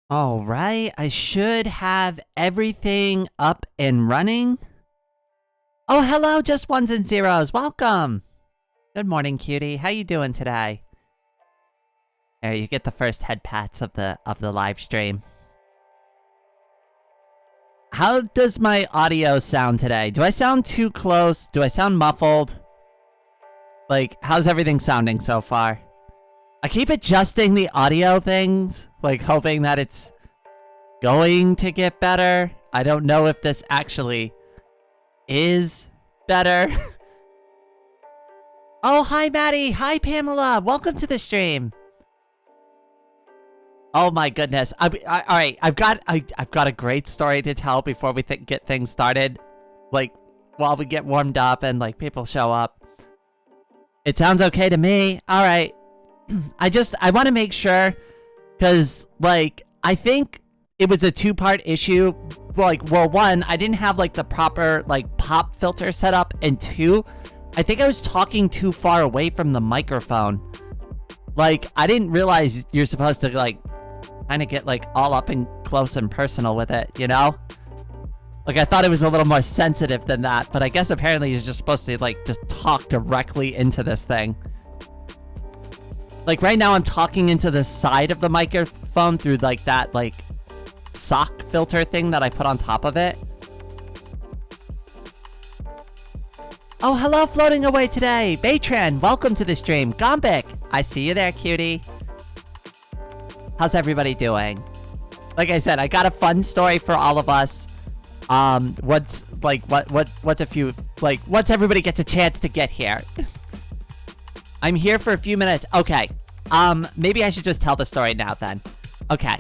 All right, I should have everything up and running. Oh, hello, just ones and zeros. Welcome. Good morning, cutie. How you doing today? There, you get the first head pats of the live stream. How does my audio sound today? Do I sound too close? Do I sound muffled? Like, how's everything sounding so far? I keep adjusting the audio things, like hoping that it's going to get better. I don't know if this actually is better. Oh, hi, Maddie. Hi, Pamela. Welcome to the stream. Oh my goodness. All right, I've got a great story to tell before we get things started. Like, while we get warmed up and like people show up. It sounds okay to me. All right. I want to make sure, because like I think it was a two-part issue. Like, well, one, I didn't have like the proper like pop filter set up, and two, I think I was talking too far away from the microphone. Like, I didn't realize you're supposed to like kind of get like all up and close and personal with it, you know? Like, I thought it was a little more sensitive than that, but I guess apparently you're just supposed to like just talk directly into this thing. Like, right now I'm talking into the side of the microphone through like that like sock filter thing that I put on top of it. Oh, hello, floating away today. Baytran, welcome to the stream. Gombic, I see you there, cutie. How's everybody doing? Like I said, I got a fun story for all of us. What's everybody gets a chance to get here? I'm here for a few minutes. Okay. Maybe I should just tell the story now then. Okay.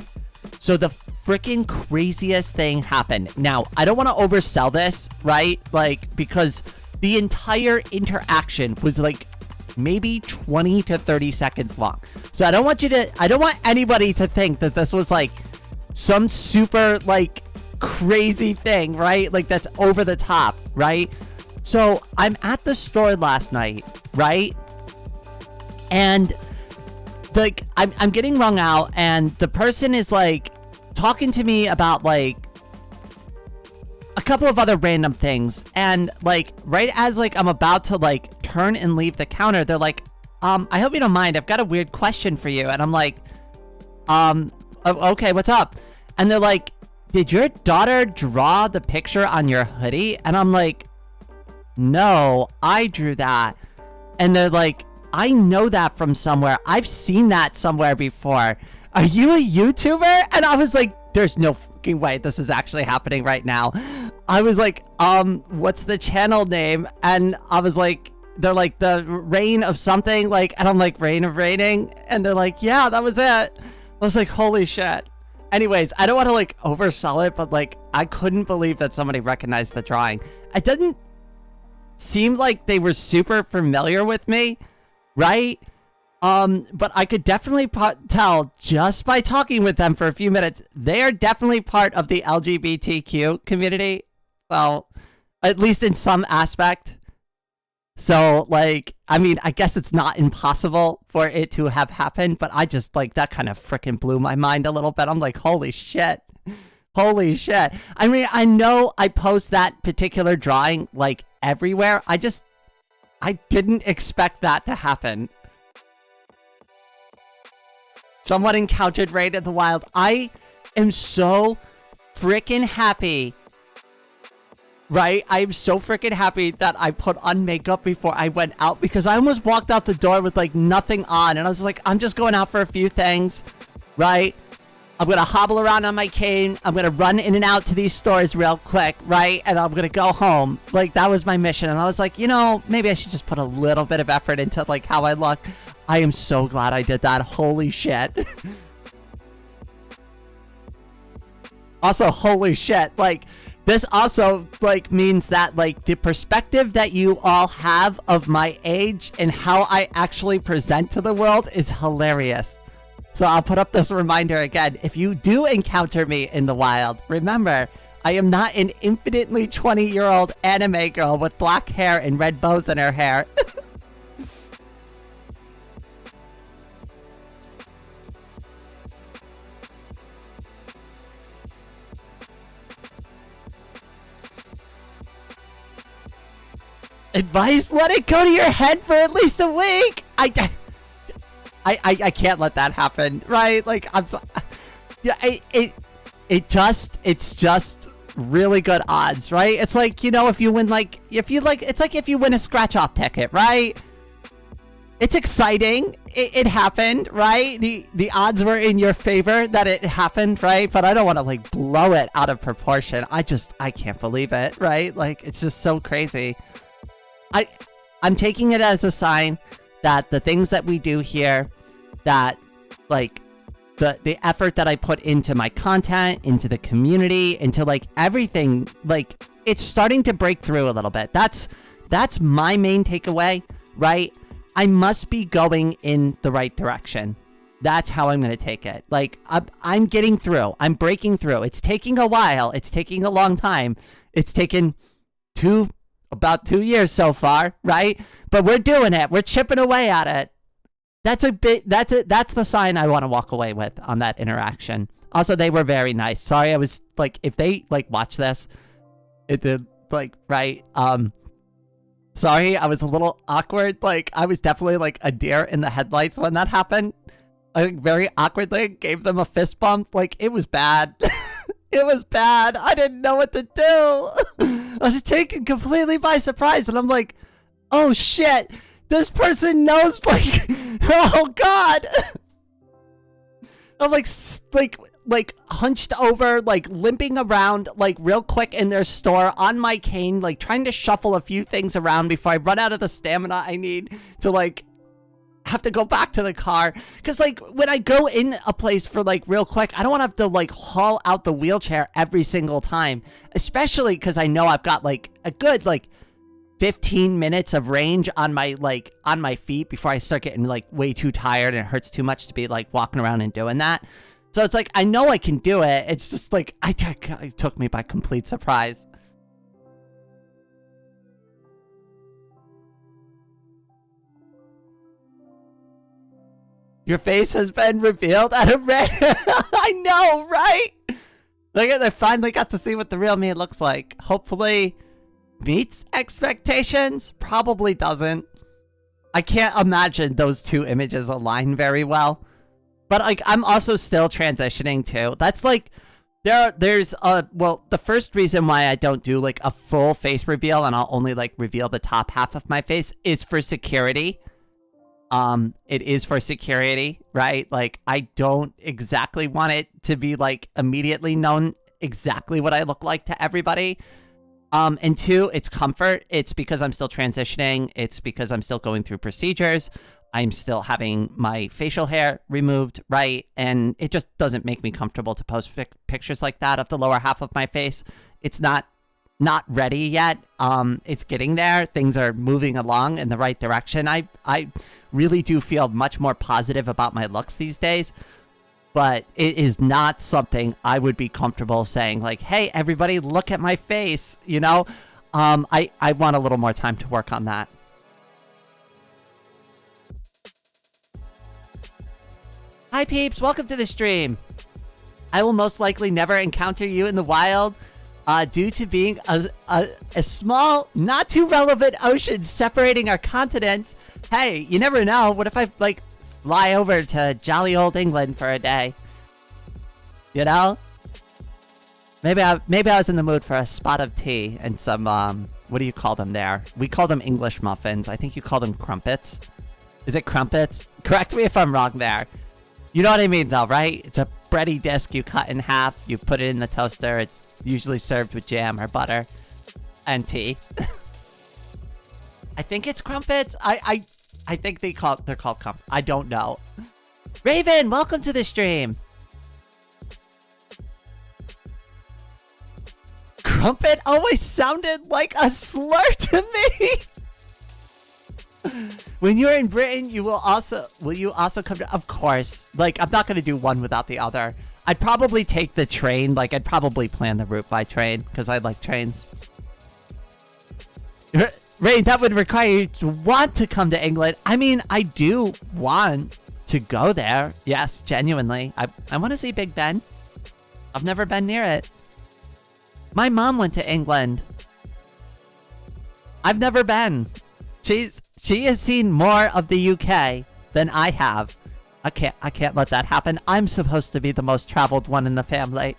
So the freaking craziest thing happened. Now, I don't want to oversell this, right? Like, because the entire interaction was like maybe 20 to 30 seconds long. So I don't want anybody to think that this was like some super like crazy thing, right? Like that's over the top, right? So I'm at the store last night, right? And like I'm getting rung out, and the person is like talking to me about like a couple of other random things, and like right as like I'm about to like turn and leave the counter, they're like, I hope you don't mind, I've got a weird question for you. And I'm like, okay, what's up? And they're like, did your daughter draw the picture on your hoodie? And I'm like, no, I drew that. And they're like, I know that from somewhere. I've seen that somewhere before. Are you a YouTuber? And I was like, there's no fucking way this is actually happening right now. I was like, what's the channel name? And I was like, they're like, the Rain of something, like, and I'm like, Rain of Raining? And they're like, yeah, that was it. I was like, holy shit. Anyways, I don't want to like oversell it, but like, I couldn't believe that somebody recognized the drawing. It didn't seem like they were super familiar with me, right? But I could definitely tell just by talking with them for a few minutes, they are definitely part of the LGBTQ community. Well, at least in some aspect. So, like, I mean, I guess it's not impossible for it to have happened, but I just, like, that kind of freaking blew my mind a little bit. I'm like, holy shit. Holy shit. I mean, I know I post that particular drawing, like, everywhere. I didn't expect that to happen. Someone encountered Rain in the wild. I am so freaking happy. Right? I'm so freaking happy that I put on makeup before I went out, because I almost walked out the door with like nothing on, and I was like, I'm just going out for a few things, right? I'm gonna hobble around on my cane, I'm gonna run in and out to these stores real quick, right? And I'm gonna go home. Like, that was my mission. And I was like, you know, maybe I should just put a little bit of effort into like how I look. I am so glad I did that. Holy shit. Also, holy shit, like, this also, like, means that, like, the perspective that you all have of my age and how I actually present to the world is hilarious. So I'll put up this reminder again. If you do encounter me in the wild, remember, I am not an infinitely 20-year-old anime girl with black hair and red bows in her hair. Advice: let it go to your head for at least a week. I can't let that happen, right? Like, I'm so, yeah, it's just really good odds, right? It's like, you know, if you win, like, it's like if you win a scratch off ticket, right? It's exciting. It happened, right? The odds were in your favor that it happened, right? But I don't want to like blow it out of proportion. I can't believe it, right? Like, it's just so crazy. I'm taking it as a sign that the things that we do here, that like the effort that I put into my content, into the community, into like everything, like it's starting to break through a little bit. That's my main takeaway, right? I must be going in the right direction. That's how I'm going to take it. Like, I'm getting through. I'm breaking through. It's taking a while. It's taking a long time. It's taken about 2 years so far, right? But we're doing it. We're chipping away at it. That's the sign I want to walk away with on that interaction. Also, they were very nice. Sorry, I was like, if they like watch this, it did like, right? Sorry, I was a little awkward. Like, I was definitely like a deer in the headlights when that happened. I like, very awkwardly gave them a fist bump. Like, it was bad. It was bad. I didn't know what to do. I was taken completely by surprise, and I'm like, oh shit, this person knows, like, oh god. I'm like hunched over, like limping around, like real quick in their store on my cane, like trying to shuffle a few things around before I run out of the stamina I need to like have to go back to the car. Because like when I go in a place for like real quick, I don't want to have to like haul out the wheelchair every single time, especially because I know I've got like a good like 15 minutes of range on my feet before I start getting like way too tired and it hurts too much to be like walking around and doing that. So it's like, I know I can do it. It's just like, it took me by complete surprise. Your face has been revealed at a red. I know, right? Like, I finally got to see what the real me looks like. Hopefully meets expectations. Probably doesn't. I can't imagine those two images align very well. But like, I'm also still transitioning too. That's like, there's well, the first reason why I don't do like a full face reveal and I'll only like reveal the top half of my face is for security. It is for security, right? Like, I don't exactly want it to be like immediately known exactly what I look like to everybody. And two, it's comfort. It's because I'm still transitioning. It's because I'm still going through procedures. I'm still having my facial hair removed, right? And it just doesn't make me comfortable to post pictures like that of the lower half of my face. It's not ready yet. It's getting there. Things are moving along in the right direction. I really do feel much more positive about my looks these days. But it is not something I would be comfortable saying like, hey, everybody, look at my face, you know? I want a little more time to work on that. Hi, peeps. Welcome to the stream. I will most likely never encounter you in the wild due to being a small, not too relevant ocean separating our continents. Hey, you never know. What if I, like, fly over to jolly old England for a day? You know? Maybe I was in the mood for a spot of tea and some, what do you call them there? We call them English muffins. I think you call them crumpets. Is it crumpets? Correct me if I'm wrong there. You know what I mean, though, right? It's a bready disc you cut in half. You put it in the toaster. It's usually served with jam or butter and tea. I think it's crumpets. I think they're called crumpets. I don't know. Raven, welcome to the stream. Crumpet always sounded like a slur to me. When you're in Britain, will you also come to, of course, like, I'm not going to do one without the other. I'd probably take the train, like, I'd probably plan the route by train, because I like trains. Rain, that would require you to want to come to England. I mean, I do want to go there. Yes, genuinely. I want to see Big Ben. I've never been near it. My mom went to England. I've never been. She has seen more of the UK than I have. I can't let that happen. I'm supposed to be the most traveled one in the family.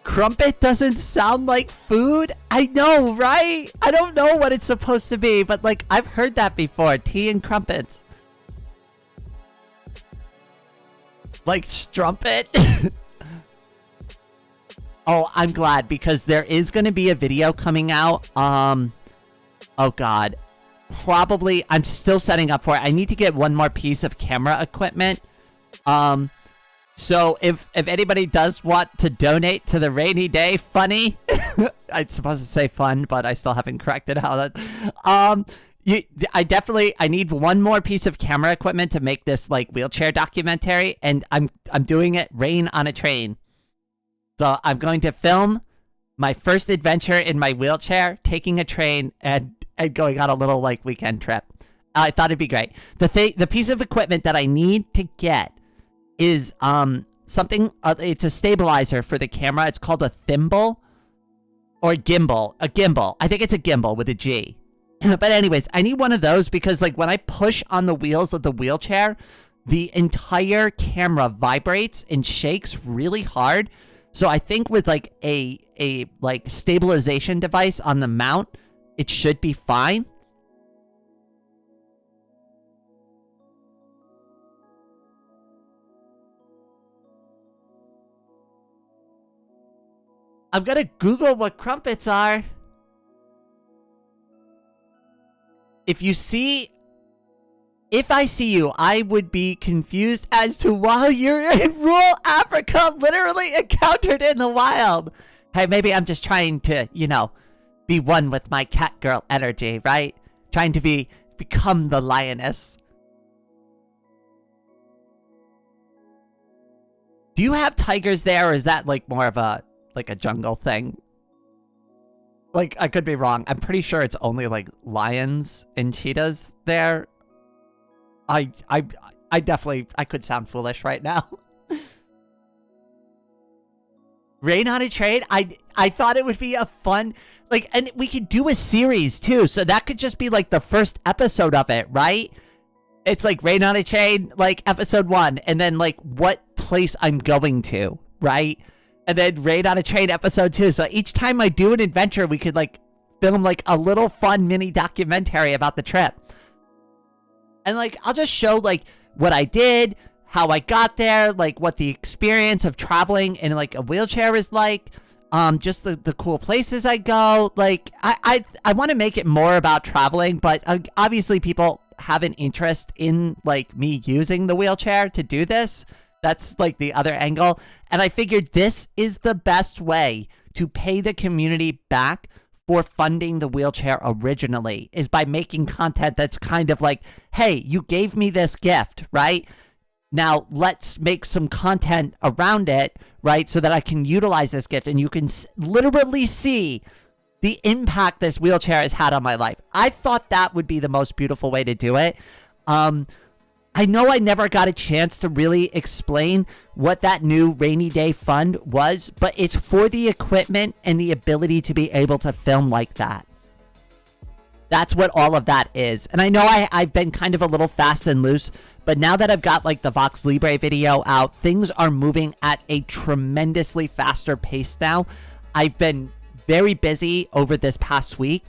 Crumpet doesn't sound like food? I know, right? I don't know what it's supposed to be, but like I've heard that before. Tea and crumpets. Like strumpet? Oh, I'm glad because there is going to be a video coming out. Oh god. Probably I'm still setting up for it. I need to get one more piece of camera equipment. So if anybody does want to donate to the rainy day funny, I'm supposed to say fun, but I still haven't corrected how that. I need one more piece of camera equipment to make this like wheelchair documentary, and I'm doing it Rain on a Train. So I'm going to film my first adventure in my wheelchair, taking a train and going on a little like weekend trip. I thought it'd be great. The piece of equipment that I need to get is something. It's a stabilizer for the camera. It's called a thimble or gimbal. A gimbal. I think it's a gimbal with a G. But anyways, I need one of those because like when I push on the wheels of the wheelchair, the entire camera vibrates and shakes really hard. So I think with like a like stabilization device on the mount, it should be fine. I'm gonna Google what crumpets are. If I see you, I would be confused as to why you're in rural Africa, literally encountered in the wild. Hey, maybe I'm just trying to, you know, be one with my cat girl energy, right? Trying to become the lioness. Do you have tigers there, or is that like more of a jungle thing? Like, I could be wrong. I'm pretty sure it's only like lions and cheetahs there. I definitely, I could sound foolish right now. Rain on a Train? I thought it would be a fun, like, and we could do a series too. So that could just be like the first episode of it, right? It's like Rain on a Train, like episode 1, and then like what place I'm going to, right? And then Rain on a Train episode 2. So each time I do an adventure, we could like film like a little fun mini documentary about the trip. And like, I'll just show like what I did, how I got there, like what the experience of traveling in like a wheelchair is like, just the cool places I go. Like, I want to make it more about traveling, but obviously people have an interest in like me using the wheelchair to do this. That's like the other angle. And I figured this is the best way to pay the community back for funding the wheelchair originally, is by making content that's kind of like, hey, you gave me this gift, right? Now let's make some content around it, right? So that I can utilize this gift and you can literally see the impact this wheelchair has had on my life. I thought that would be the most beautiful way to do it. I know I never got a chance to really explain what that new rainy day fund was, but it's for the equipment and the ability to be able to film like that. That's what all of that is. And I know I've been kind of a little fast and loose, but now that I've got like the Vox Libre video out, things are moving at a tremendously faster pace now. I've been very busy over this past week,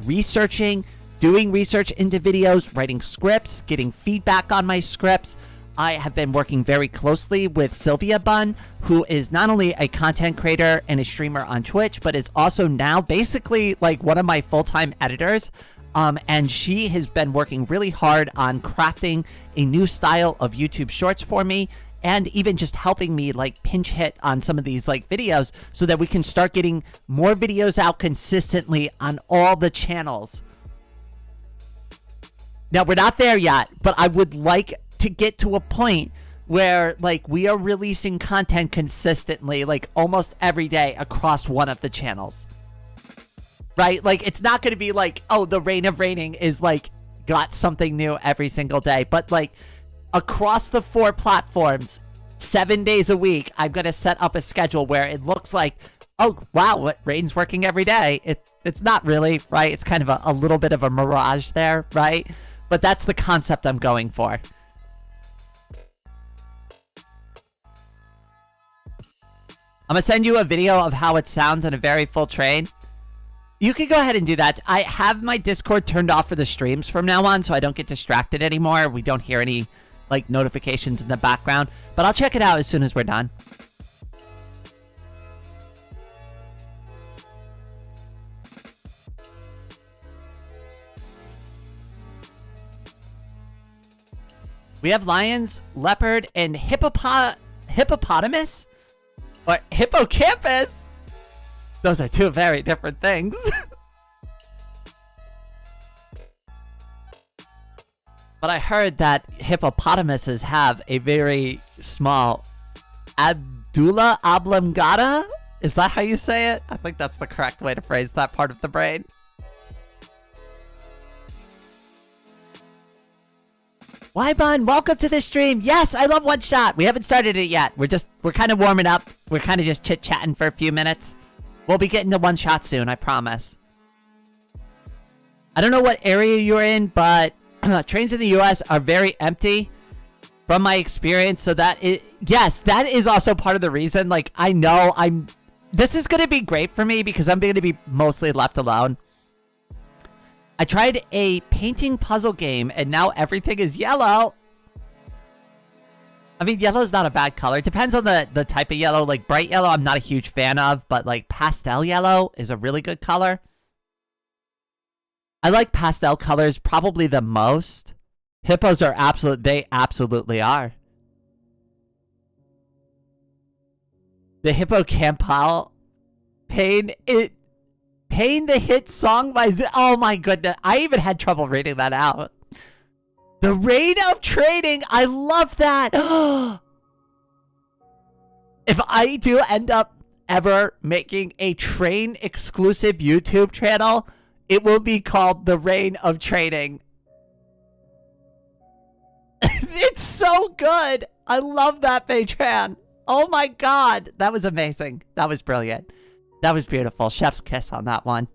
researching, doing research into videos, writing scripts, getting feedback on my scripts. I have been working very closely with Sylvia Bunn, who is not only a content creator and a streamer on Twitch, but is also now basically like one of my full-time editors. And she has been working really hard on crafting a new style of YouTube shorts for me, and even just helping me like pinch hit on some of these like videos so that we can start getting more videos out consistently on all the channels. Now, we're not there yet, but I would like to get to a point where like we are releasing content consistently, like almost every day across one of the channels. Right? Like, it's not going to be like, oh, the Reign of Raining is like got something new every single day, but like across the 4 platforms, 7 days a week, I'm going to set up a schedule where it looks like, oh, wow, Rain's working every day. It's not really, right? It's kind of a little bit of a mirage there, right? But that's the concept I'm going for. I'm going to send you a video of how it sounds on a very full train. You can go ahead and do that. I have my Discord turned off for the streams from now on, so I don't get distracted anymore. We don't hear any, like, notifications in the background. But I'll check it out as soon as we're done. We have lions, leopard, and hippopotamus? Or hippocampus? Those are two very different things. But I heard that hippopotamuses have a very small abdula oblongata? Is that how you say it? I think that's the correct way to phrase that part of the brain. Wybun, welcome to the stream. Yes, I love OneShot. We haven't started it yet. We're kind of warming up. We're kind of just chit-chatting for a few minutes. We'll be getting to OneShot soon, I promise. I don't know what area you're in, but trains in the US are very empty from my experience. So yes, that is also part of the reason. Like, I know this is going to be great for me because I'm going to be mostly left alone. I tried a painting puzzle game, and now everything is yellow. I mean, yellow's not a bad color. It depends on the type of yellow. Like, bright yellow, I'm not a huge fan of, but, like, pastel yellow is a really good color. I like pastel colors probably the most. Hippos are they absolutely are. The hippocampal pain, Pain the hit song by oh my goodness. I even had trouble reading that out. The Rain of Trading. I love that. If I do end up ever making a train exclusive YouTube channel, it will be called The Rain of Trading. It's so good. I love that, Baytran. Oh my god. That was amazing. That was brilliant. That was beautiful. Chef's kiss on that one.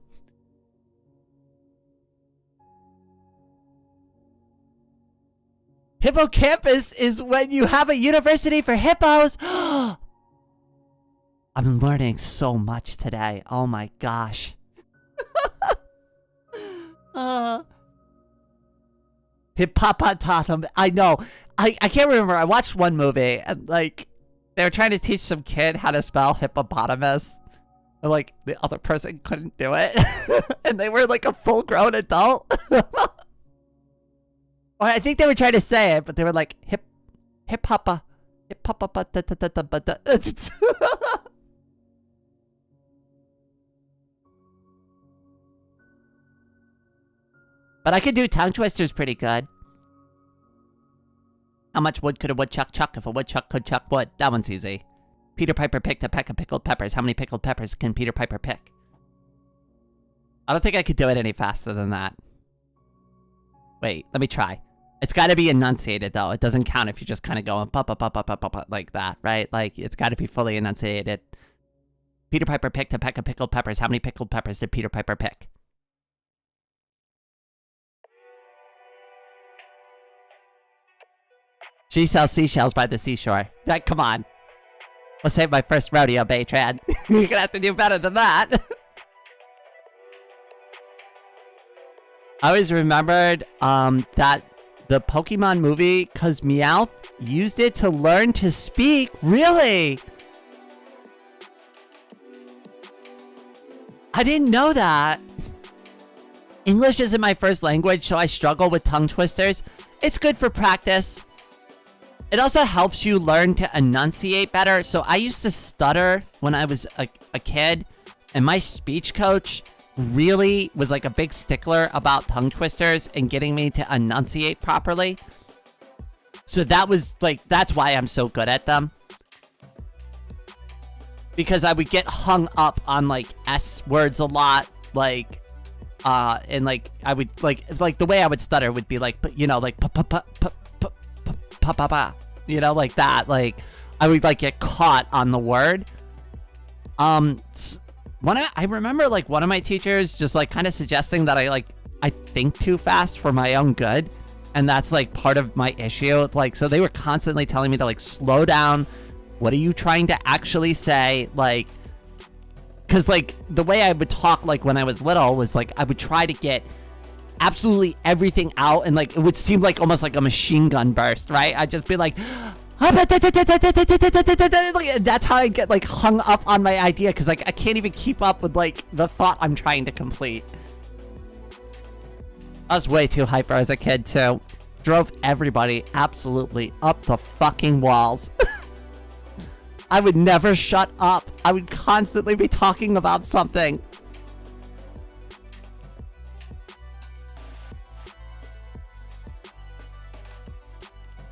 Hippocampus is when you have a university for hippos. I'm learning so much today. Oh my gosh. Hippopotamus. I know. I can't remember. I watched one movie and, like, they were trying to teach some kid how to spell hippopotamus. And, like, the other person couldn't do it. And they were, like, a full-grown adult. Or I think they were trying to say it, but they were like, hip-hoppa. Hip-hoppa. But I could do tongue twisters pretty good. How much wood could a woodchuck chuck if a woodchuck could chuck wood? That one's easy. Peter Piper picked a peck of pickled peppers. How many pickled peppers can Peter Piper pick? I don't think I could do it any faster than that. Wait, let me try. It's got to be enunciated, though. It doesn't count if you're just kind of going like that, right? Like, it's got to be fully enunciated. Peter Piper picked a peck of pickled peppers. How many pickled peppers did Peter Piper pick? She sells seashells by the seashore. Come on. Let's save my first rodeo, Baytran. You're gonna have to do better than that. I always remembered that the Pokemon movie, cause Meowth used it to learn to speak. Really? I didn't know that. English isn't my first language, so I struggle with tongue twisters. It's good for practice. It also helps you learn to enunciate better. So I used to stutter when I was a kid, and my speech coach really was like a big stickler about tongue twisters and getting me to enunciate properly. So that was like, that's why I'm so good at them. Because I would get hung up on like S words a lot, like, and like I would like the way I would stutter would be like, you know, like pa pa pa pa pa pa pa pa, you know, like that. Like I would like get caught on the word. I remember like one of my teachers just like kind of suggesting that I think too fast for my own good, and that's like part of my issue. Like, so they were constantly telling me to like slow down. What are you trying to actually say? Like, because like the way I would talk like when I was little was like I would try to get absolutely everything out, and like it would seem like almost like a machine gun burst, right? I'd just be like, that's how I get like hung up on my idea, because like I can't even keep up with like the thought I'm trying to complete. I was way too hyper as a kid too. Drove everybody absolutely up the fucking walls. I would never shut up. I would constantly be talking about something.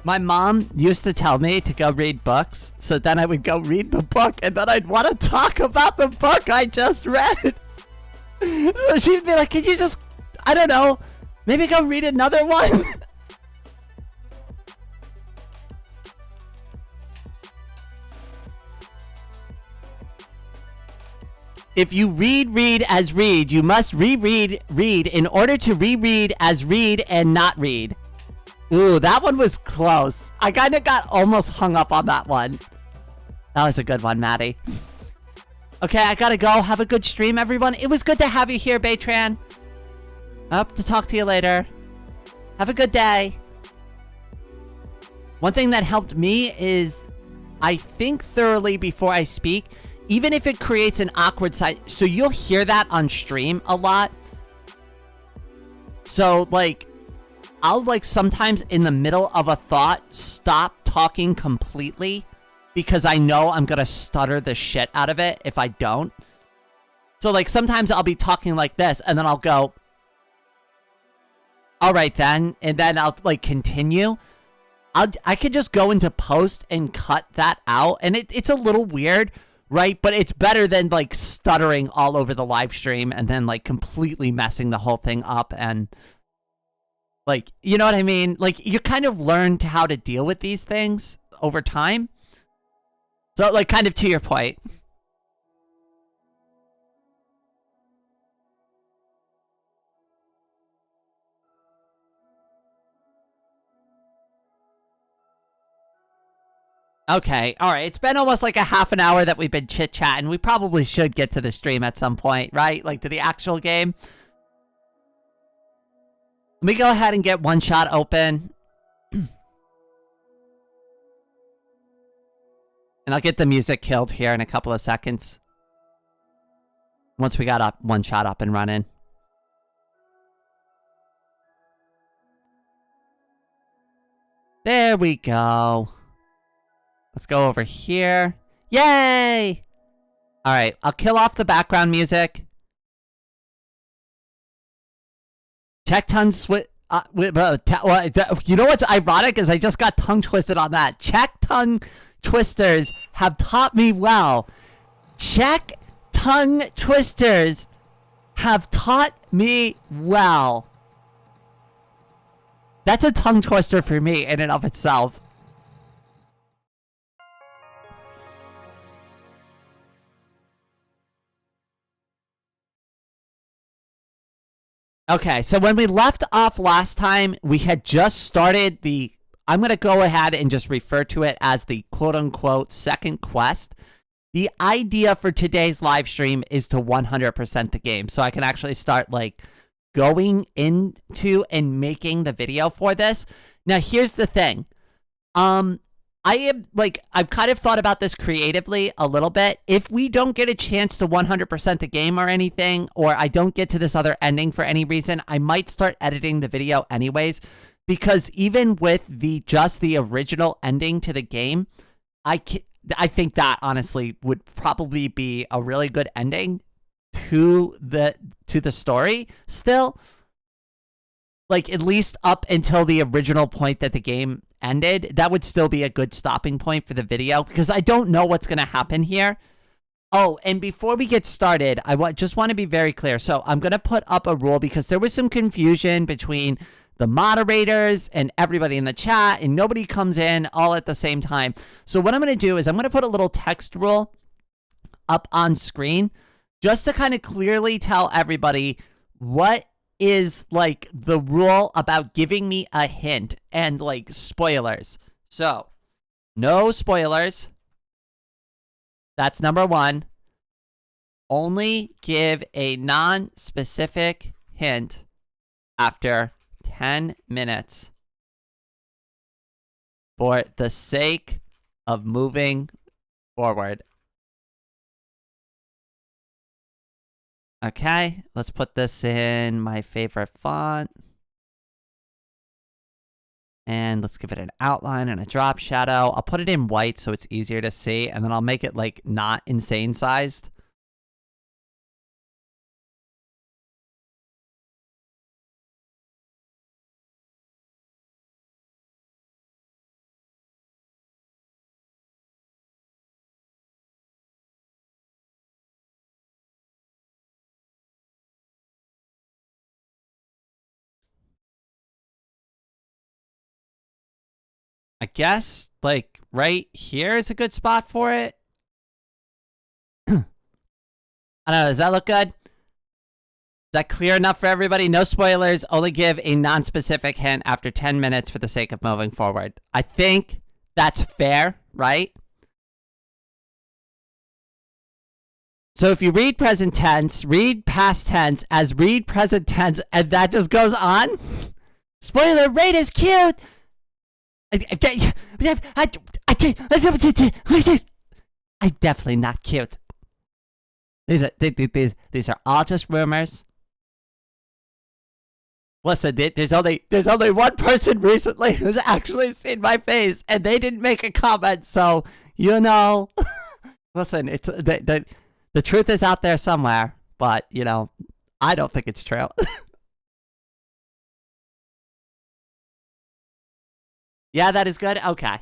My mom used to tell me to go read books, so then I would go read the book, and then I'd want to talk about the book I just read. So she'd be like, "Can you just, I don't know, maybe go read another one?" If you read as read, you must reread read in order to reread as read and not read. Ooh, that one was close. I kind of got almost hung up on that one. That was a good one, Maddie. Okay, I gotta go. Have a good stream, everyone. It was good to have you here, Baytran. Up to talk to you later. Have a good day. One thing that helped me is I think thoroughly before I speak, even if it creates an awkward side. So you'll hear that on stream a lot. So, like, I'll, like, sometimes in the middle of a thought, stop talking completely because I know I'm gonna stutter the shit out of it if I don't. So, like, sometimes I'll be talking like this, and then I'll go, all right, then, and then I'll, like, continue. I could just go into post and cut that out, and it's a little weird, right? But it's better than, like, stuttering all over the live stream and then, like, completely messing the whole thing up and... Like, you know what I mean? Like, you kind of learn how to deal with these things over time. So, like, kind of to your point. Okay, alright. It's been almost like a half an hour that we've been chit-chatting. We probably should get to the stream at some point, right? Like, to the actual game. Let me go ahead and get OneShot open. And I'll get the music killed here in a couple of seconds. Once we got OneShot up and running. There we go. Let's go over here. Yay! Alright, I'll kill off the background music. Check tongue you know what's ironic is I just got tongue twisted on that. Czech tongue twisters have taught me well. Czech tongue twisters have taught me well. That's a tongue twister for me in and of itself. Okay, so when we left off last time, we had just started the... I'm going to go ahead and just refer to it as the quote-unquote second quest. The idea for today's live stream is to 100% the game, so I can actually start, like, going into and making the video for this. Now, here's the thing. I've kind of thought about this creatively a little bit. If we don't get a chance to 100% the game or anything, or I don't get to this other ending for any reason, I might start editing the video anyways, because even with just the original ending to the game, I think that honestly would probably be a really good ending to the story still. Like, at least up until the original point that the game ended, that would still be a good stopping point for the video, because I don't know what's going to happen here. Oh, and before we get started, I just want to be very clear. So I'm going to put up a rule, because there was some confusion between the moderators and everybody in the chat, and nobody comes in all at the same time. So what I'm going to do is I'm going to put a little text rule up on screen just to kind of clearly tell everybody what is like the rule about giving me a hint and like spoilers. So no spoilers. That's number one. Only give a non-specific hint after 10 minutes for the sake of moving forward. Okay, let's put this in my favorite font. And let's give it an outline and a drop shadow. I'll put it in white so it's easier to see, and then I'll make it like not insane sized. I guess, like, right here is a good spot for it. I don't know, does that look good? Is that clear enough for everybody? No spoilers, only give a non-specific hint after 10 minutes for the sake of moving forward. I think that's fair, right? So if you read present tense, read past tense as read present tense, and that just goes on. Spoiler, Rain is cute! I'm definitely not cute. These are all just rumors. Listen, there's only one person recently who's actually seen my face, and they didn't make a comment. So you know, listen, it's the truth is out there somewhere, but you know, I don't think it's true. Yeah, that is good? Okay.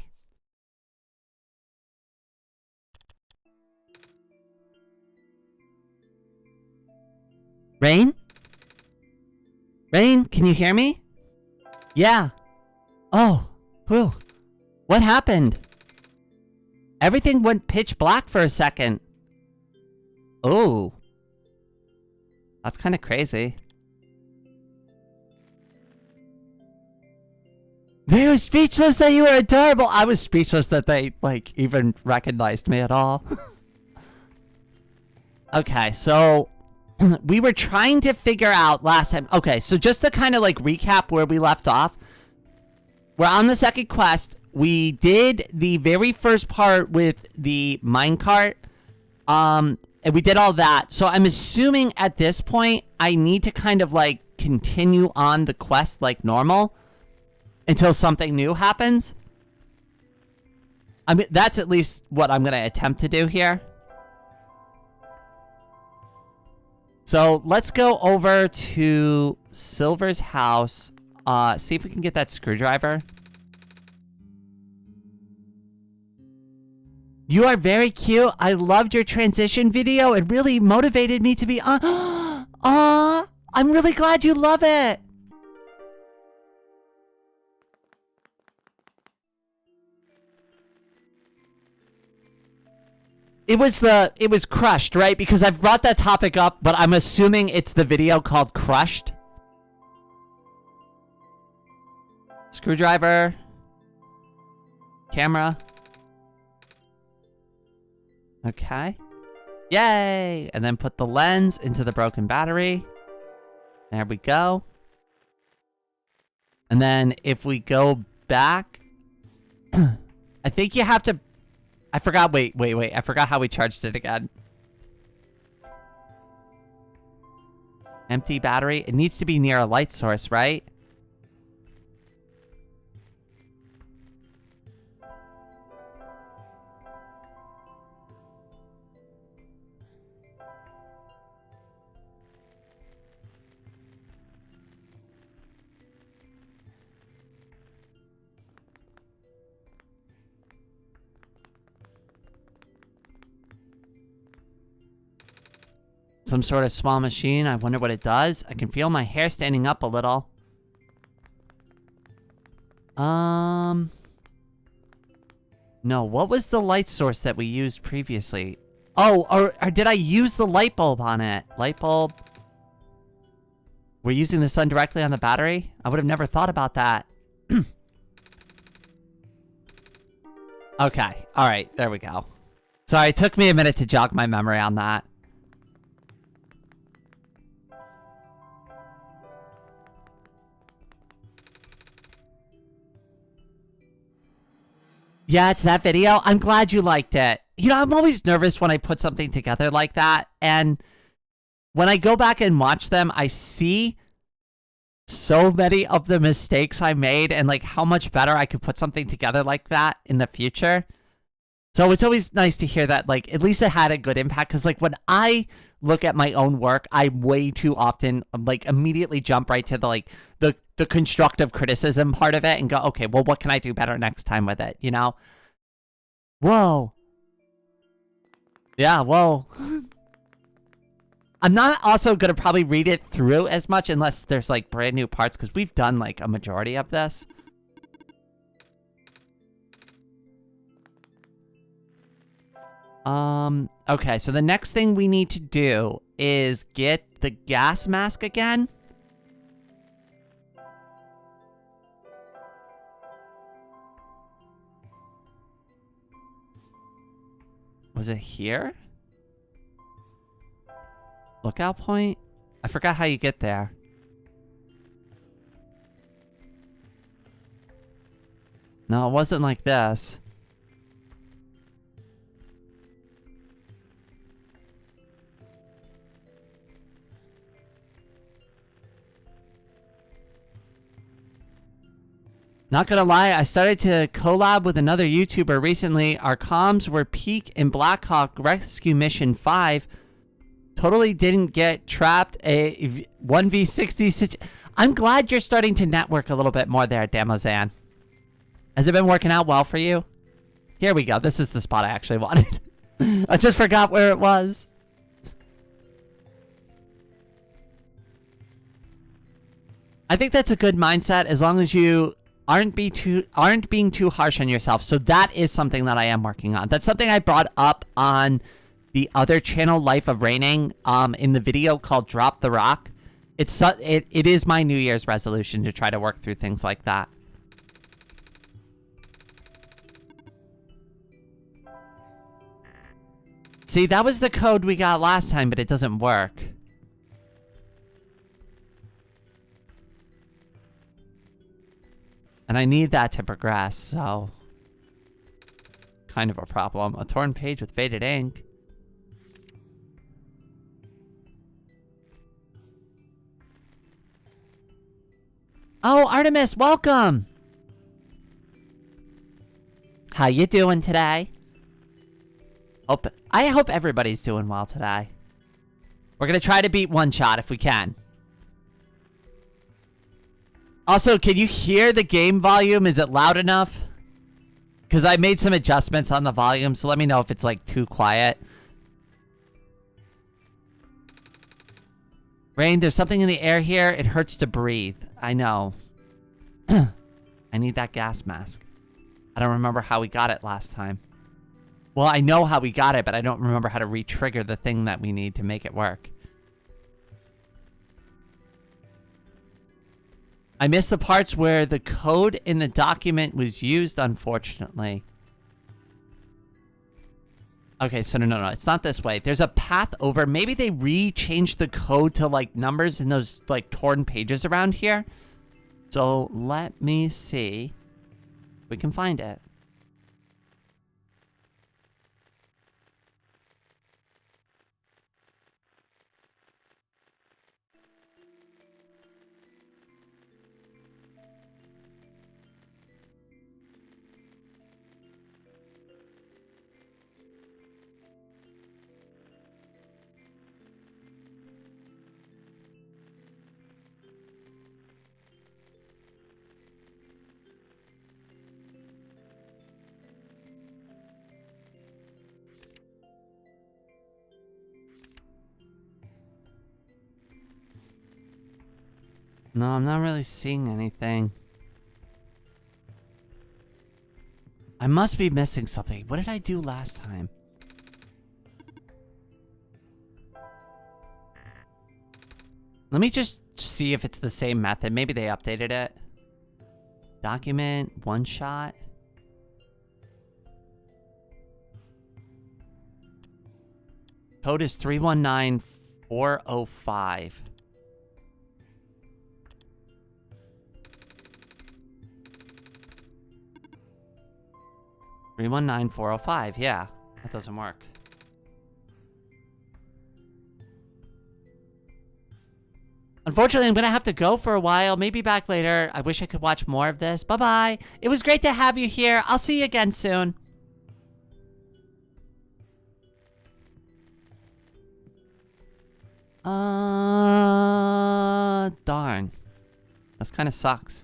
Rain? Rain, can you hear me? Yeah. Oh, whew. What happened? Everything went pitch black for a second. Oh. That's kind of crazy. They were speechless that you were adorable. I was speechless that they, like, even recognized me at all. Okay, so we were trying to figure out last time. Okay, so just to kind of, like, recap where we left off. We're on the second quest. We did the very first part with the minecart. And we did all that. So I'm assuming at this point, I need to kind of, like, continue on the quest like normal until something new happens. I mean, that's at least what I'm going to attempt to do here. So let's go over to Silver's house. See if we can get that screwdriver. You are very cute. I loved your transition video. It really motivated me to be on. Aw, I'm really glad you love it. It was Crushed, right? Because I've brought that topic up, but I'm assuming it's the video called Crushed. Screwdriver. Camera. Okay. Yay! And then put the lens into the broken battery. There we go. And then if we go back, I think you have to... I forgot, wait. I forgot how we charged it again. Empty battery. It needs to be near a light source, right? Some sort of small machine. I wonder what it does. I can feel my hair standing up a little. No, what was the light source that we used previously? Oh, or did I use the light bulb on it? Light bulb. We're using the sun directly on the battery? I would have never thought about that. Okay, alright, there we go. Sorry, it took me a minute to jog my memory on that. Yeah, it's that video. I'm glad you liked it. You know, I'm always nervous when I put something together like that. And when I go back and watch them, I see so many of the mistakes I made and like how much better I could put something together like that in the future. So it's always nice to hear that, like, at least it had a good impact. Because, like, when I look at my own work, I way too often, like, immediately jump right to the, like, the constructive criticism part of it and go, okay, well, what can I do better next time with it, you know? Whoa. Yeah, whoa. I'm not also going to probably read it through as much unless there's, like, brand new parts, because we've done, like, a majority of this. Okay, so the next thing we need to do is get the gas mask again. Was it here? Lookout point? I forgot how you get there. No, it wasn't like this. Not gonna lie, I started to collab with another YouTuber recently. Our comms were peak in Black Hawk Rescue Mission 5. Totally didn't get trapped a 1v60 I'm glad you're starting to network a little bit more there, Damozan. Has it been working out well for you? Here we go. This is the spot I actually wanted. I just forgot where it was. I think that's a good mindset as long as you aren't being too harsh on yourself. So that is something that I am working on. That's something I brought up on the other channel, Life of Raining, in the video called Drop the Rock. It is my New Year's resolution to try to work through things like that. See, that was the code we got last time, but it doesn't work. And I need that to progress, so... kind of a problem. A torn page with faded ink. Oh, Artemis, welcome! How you doing today? I hope everybody's doing well today. We're gonna try to beat OneShot if we can. Also, can you hear the game volume? Is it loud enough? Because I made some adjustments on the volume, so let me know if it's, like, too quiet. Rain, there's something in the air here. It hurts to breathe. I know. I need that gas mask. I don't remember how we got it last time. Well, I know how we got it, but I don't remember how to re-trigger the thing that we need to make it work. I missed the parts where the code in the document was used, unfortunately. Okay, so no. It's not this way. There's a path over. Maybe they re-changed the code to, like, numbers in those, like, torn pages around here. So let me see if we can find it. No, I'm not really seeing anything. I must be missing something. What did I do last time? Let me just see if it's the same method. Maybe they updated it. Document, OneShot. Code is 319405. Yeah, that doesn't work. Unfortunately, I'm going to have to go for a while. Maybe back later. I wish I could watch more of this. Bye-bye. It was great to have you here. I'll see you again soon. Darn. This kind of sucks.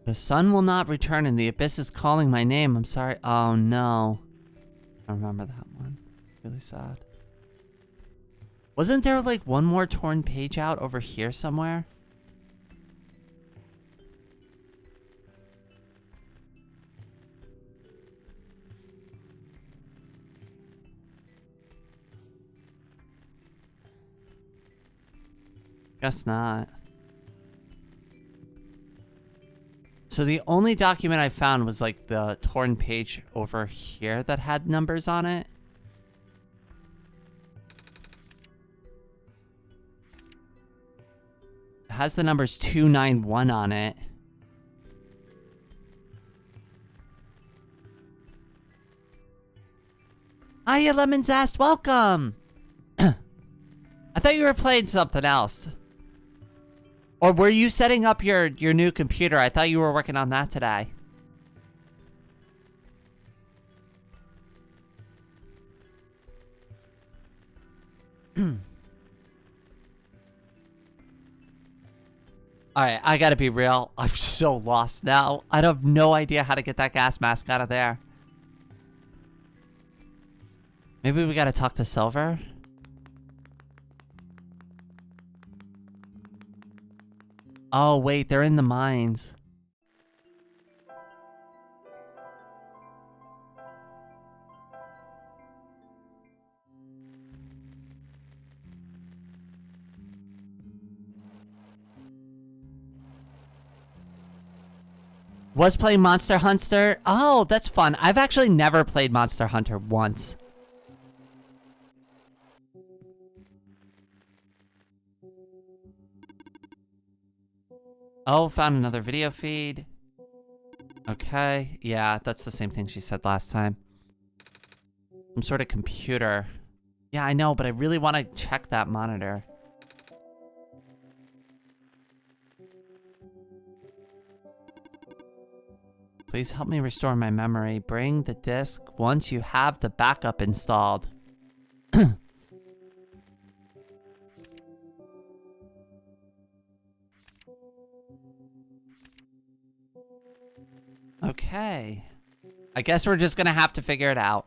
The sun will not return and the abyss is calling my name. I'm sorry. Oh, no. I remember that one. Really sad. Wasn't there, like, one more torn page out over here somewhere? Guess not. So the only document I found was like the torn page over here that had numbers on it. It has the numbers 291 on it. Hiya, Lemon Zest, welcome! I thought you were playing something else. Or were you setting up your new computer? I thought you were working on that today. Alright, I gotta be real. I'm so lost now. I have no idea how to get that gas mask out of there. Maybe we gotta talk to Silver? Oh, wait, they're in the mines. Was playing Monster Hunter. Oh, that's fun. I've actually never played Monster Hunter once. Oh, found another video feed. Okay. Yeah, that's the same thing she said last time. Some sort of computer. Yeah, I know, but I really want to check that monitor. Please help me restore my memory. Bring the disk once you have the backup installed. Okay. I guess we're just gonna have to figure it out.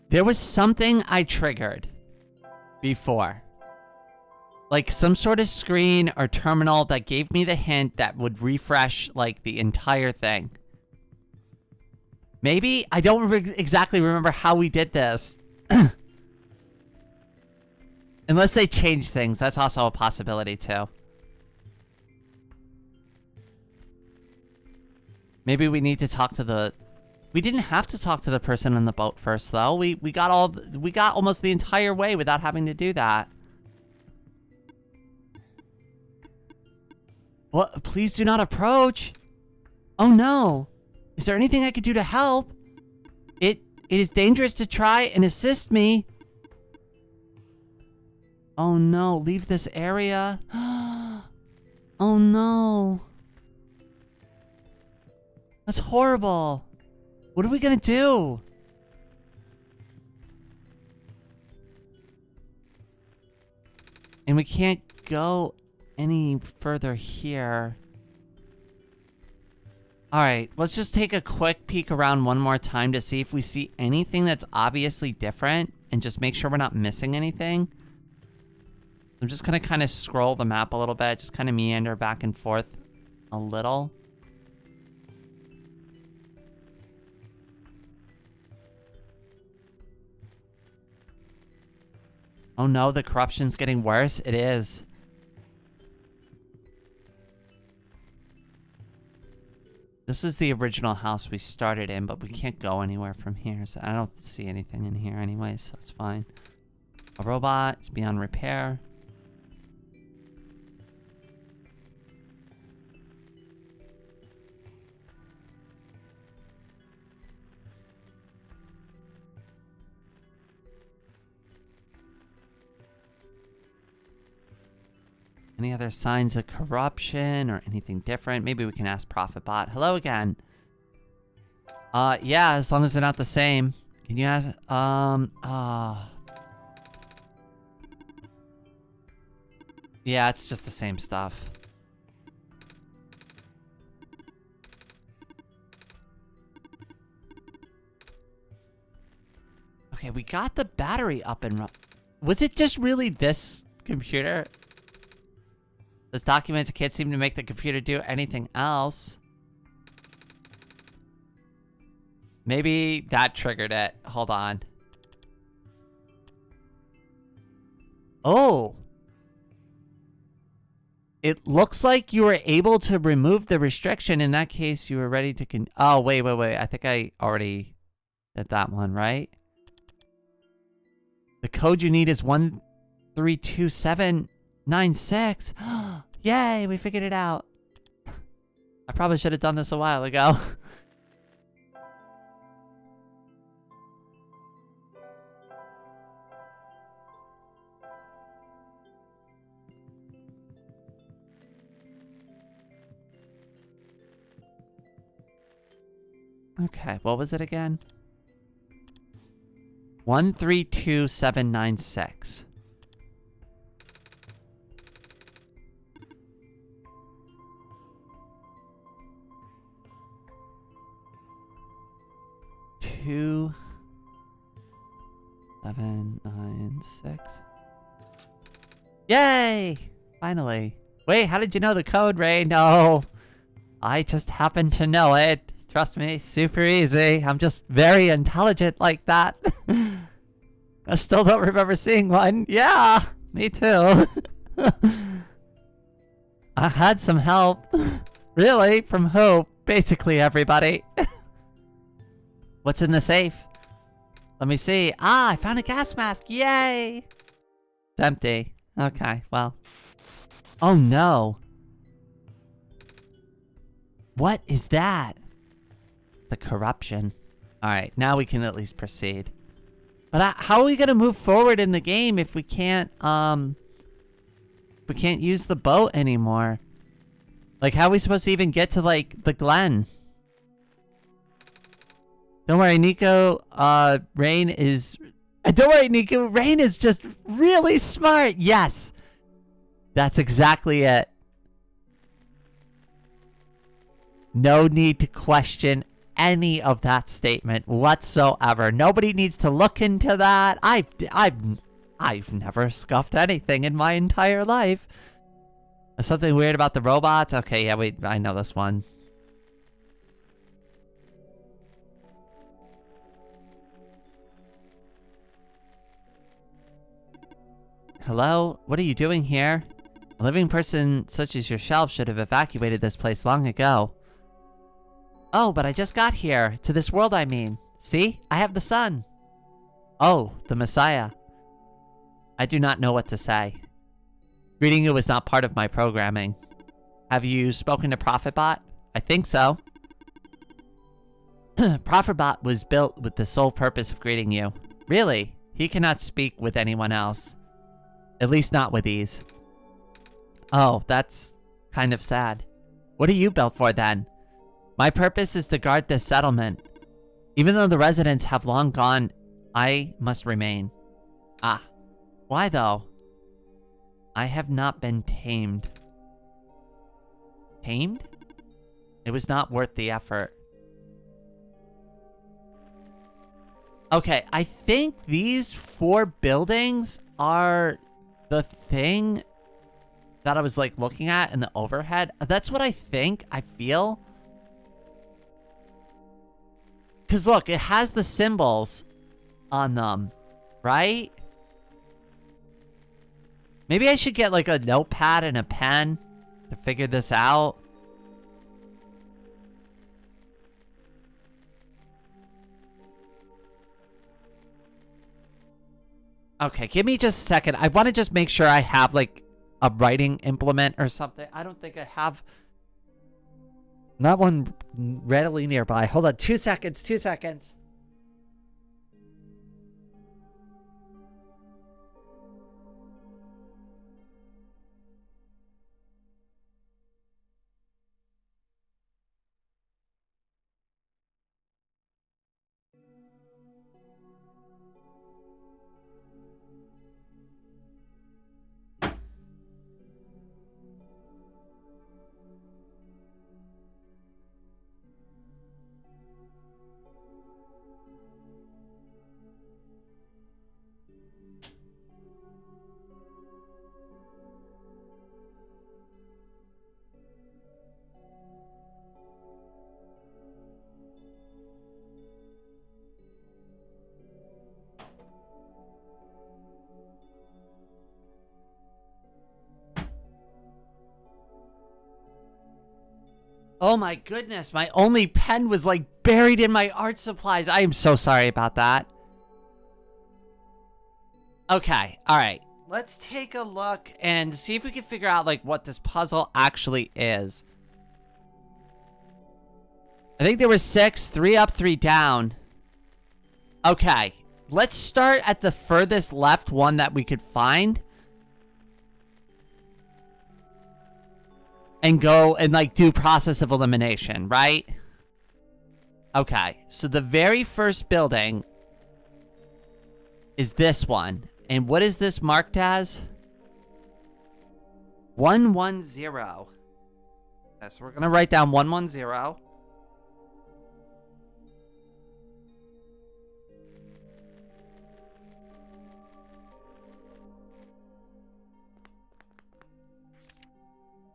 There was something I triggered before. Like some sort of screen or terminal that gave me the hint that would refresh like the entire thing. Maybe? I don't exactly remember how we did this. Unless they changed things. That's also a possibility too. Maybe we need to talk to the... We didn't have to talk to the person on the boat first, though. We got almost the entire way without having to do that. What? Please do not approach. Oh no. Is there anything I could do to help? It is dangerous to try and assist me. Oh no, leave this area. Oh no. That's horrible. What are we gonna do? And we can't go any further here. Alright, let's just take a quick peek around one more time to see if we see anything that's obviously different and just make sure we're not missing anything. I'm just gonna kind of scroll the map a little bit, just kind of meander back and forth a little. Oh no, the corruption's getting worse. It is. This is the original house we started in, but we can't go anywhere from here, so I don't see anything in here anyway, so it's fine. A robot is beyond repair. Any other signs of corruption or anything different? Maybe we can ask ProfitBot. Hello again. Yeah, as long as they're not the same. Can you ask, yeah, it's just the same stuff. Okay, we got the battery up and was it just really this computer? This documents can't seem to make the computer do anything else. Maybe that triggered it. Hold on. Oh. It looks like you were able to remove the restriction. In that case, you were ready to oh, wait. I think I already did that one, right? The code you need is 132796. Yay, we figured it out. I probably should have done this a while ago. Okay, what was it again? 132796. Two 796. Yay! Finally. Wait, how did you know the code, Ray? No. I just happened to know it. Trust me, super easy. I'm just very intelligent like that. I still don't remember seeing one. Yeah, me too. I had some help. Really? From who? Basically everybody. What's in the safe? Let me see. Ah, I found a gas mask. Yay! It's empty. Okay, well. Oh no. What is that? The corruption. Alright, now we can at least proceed. But how are we gonna move forward in the game if we can't use the boat anymore? Like, how are we supposed to even get to, like, the Glen? Don't worry, Nico, Rain is... Don't worry, Nico, Rain is just really smart! Yes! That's exactly it. No need to question any of that statement whatsoever. Nobody needs to look into that. I've never scuffed anything in my entire life. There's something weird about the robots? Okay, yeah, wait, I know this one. Hello? What are you doing here? A living person such as yourself should have evacuated this place long ago. Oh, but I just got here. To this world, I mean. See? I have the sun. Oh, the Messiah. I do not know what to say. Greeting you was not part of my programming. Have you spoken to ProfitBot? I think so. Profitbot was built with the sole purpose of greeting you. Really? He cannot speak with anyone else. At least not with ease. Oh, that's kind of sad. What are you built for then? My purpose is to guard this settlement. Even though the residents have long gone, I must remain. Ah, why though? I have not been tamed. Tamed? It was not worth the effort. Okay, I think these 4 buildings are the thing that I was like looking at in the overhead. That's what I think, I feel. Because look, it has the symbols on them, right? Maybe I should get like a notepad and a pen to figure this out. Okay, give me just a second. I want to just make sure I have like a writing implement or something. I don't think I have. Not one readily nearby. Hold on, 2 seconds, 2 seconds. Oh my goodness, my only pen was like buried in my art supplies. I am so sorry about that. Okay, alright. Let's take a look and see if we can figure out like what this puzzle actually is. I think there were 6, 3 up, 3 down. Okay, let's start at the furthest left one that we could find. And go and like do process of elimination, right? Okay, so the very first building is this one. And what is this marked as? 110. Okay, so we're gonna write down 110.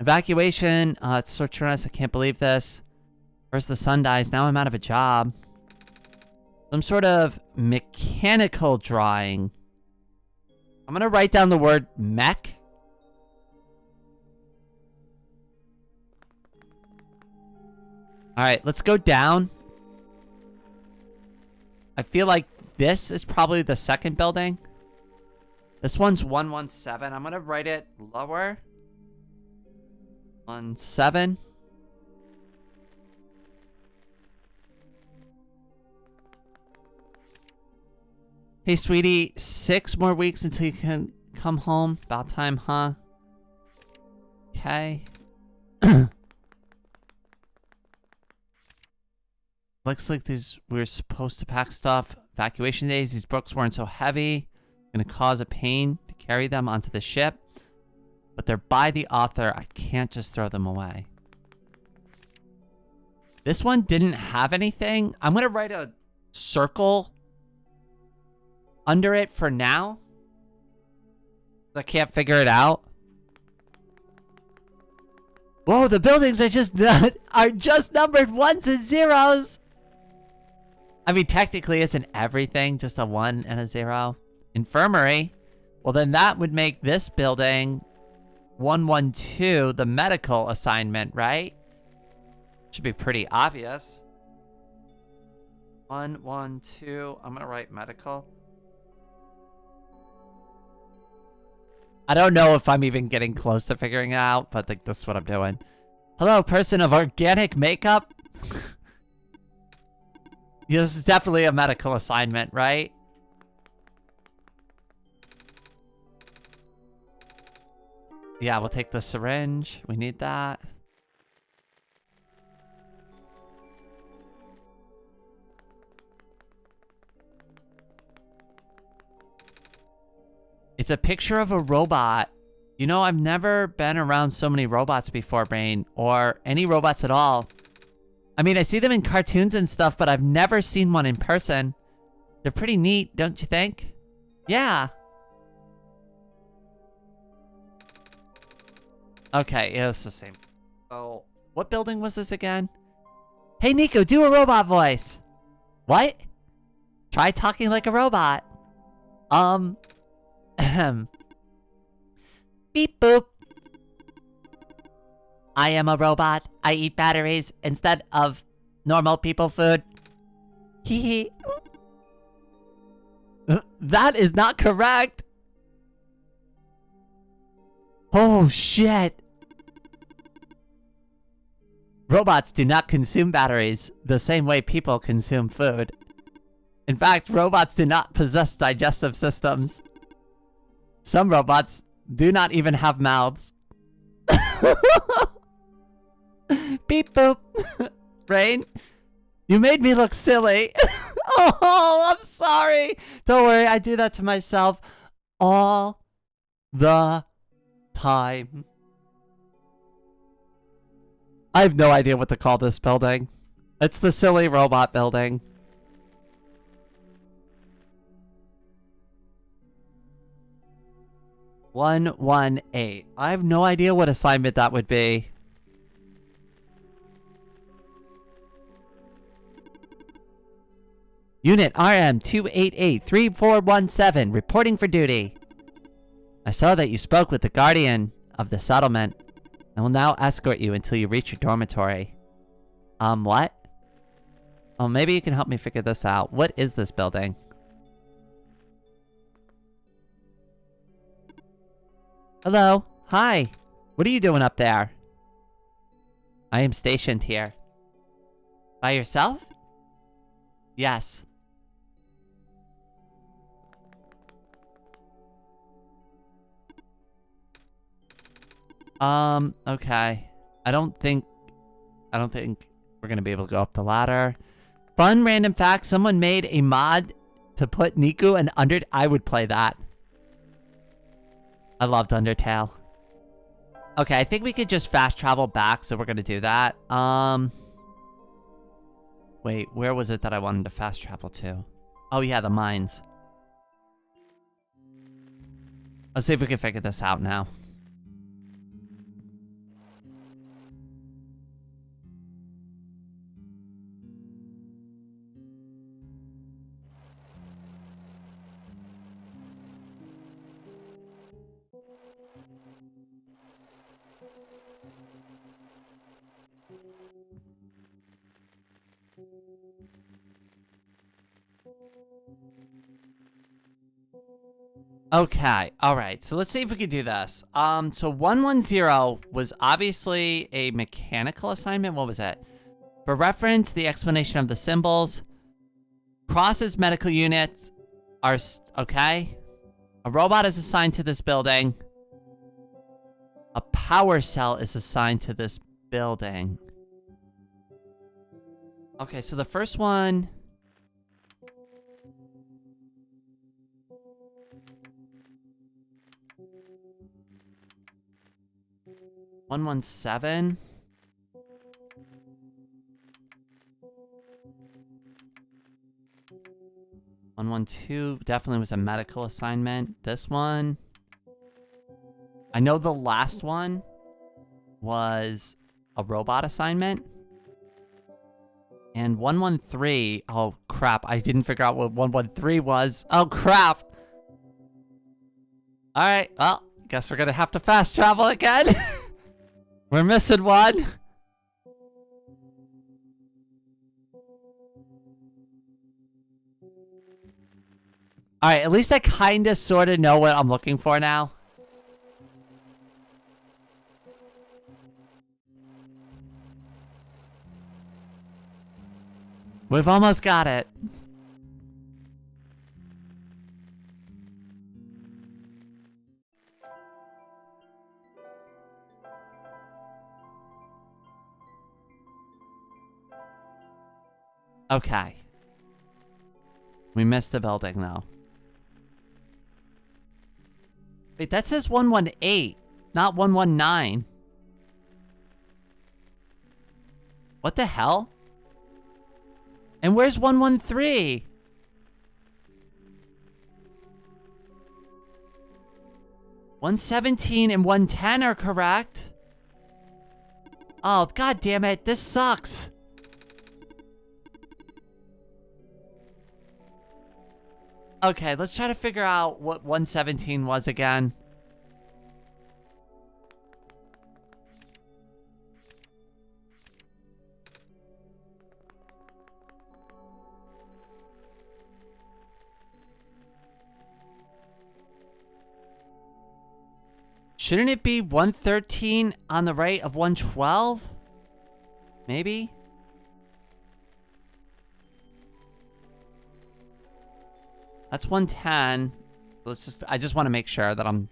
Evacuation. It's so true. I can't believe this. First the sun dies. Now I'm out of a job. Some sort of mechanical drawing. I'm going to write down the word mech. Alright, let's go down. I feel like this is probably the second building. This one's 117. I'm going to write it lower. 17. Hey, sweetie, 6 more weeks until you can come home. About time, huh? Okay. Looks like we're supposed to pack stuff. Evacuation days, these books weren't so heavy. Gonna cause a pain to carry them onto the ship. But they're by the author. I can't just throw them away. This one didn't have anything. I'm going to write a circle under it for now. I can't figure it out. Whoa, the buildings are just numbered 1s and 0s. I mean, technically, isn't everything just a 1 and a 0? Infirmary. Well, then that would make this building 112, the medical assignment, right? Should be pretty obvious. 112. I'm gonna write medical. I don't know if I'm even getting close to figuring it out, but like this is what I'm doing. Hello, person of organic makeup. Yeah, this is definitely a medical assignment, right? Yeah, we'll take the syringe. We need that. It's a picture of a robot. You know, I've never been around so many robots before, Rain, or any robots at all. I mean, I see them in cartoons and stuff, but I've never seen one in person. They're pretty neat, don't you think? Yeah. Okay, yeah, it's the same. Oh, what building was this again? Hey, Nico, do a robot voice. What? Try talking like a robot. Ahem. Beep boop. I am a robot. I eat batteries instead of normal people food. Hee hee. That is not correct. Oh shit. Robots do not consume batteries the same way people consume food. In fact, robots do not possess digestive systems. Some robots do not even have mouths. Beep boop. Rain, you made me look silly. Oh, I'm sorry. Don't worry, I do that to myself all the time. I have no idea what to call this building. It's the silly robot building. (118). I have no idea what assignment that would be. Unit RM-288-3417, reporting for duty. I saw that you spoke with the guardian of the settlement. I will now escort you until you reach your dormitory. What? Oh, maybe you can help me figure this out. What is this building? Hello? Hi. What are you doing up there? I am stationed here. By yourself? Yes. Okay. I don't think we're gonna be able to go up the ladder. Fun random fact, someone made a mod to put Niku and I would play that. I loved Undertale. Okay, I think we could just fast travel back, so we're gonna do that. Wait, where was it that I wanted to fast travel to? Oh yeah, the mines. Let's see if we can figure this out now. Okay, alright, so let's see if we can do this. So 110 was obviously a mechanical assignment. What was it? For reference, the explanation of the symbols. Crosses medical units are, okay. A robot is assigned to this building. A power cell is assigned to this building. Okay, so the first one... 117. (112) definitely was a medical assignment. This one, I know the last one was a robot assignment. And 113, oh crap, I didn't figure out what 113 was. Oh crap. Alright, well, guess we're gonna have to fast travel again. We're missing one. Alright, at least I kinda sorta know what I'm looking for now. We've almost got it. Okay. We missed the building, though. Wait, that says 118, not 119. What the hell? And where's 113? $117 and $110 are correct. Oh, god damn it. This sucks. Okay, let's try to figure out what 117 was again. Shouldn't it be 113 on the right of 112? Maybe? That's 110. I just want to make sure that I'm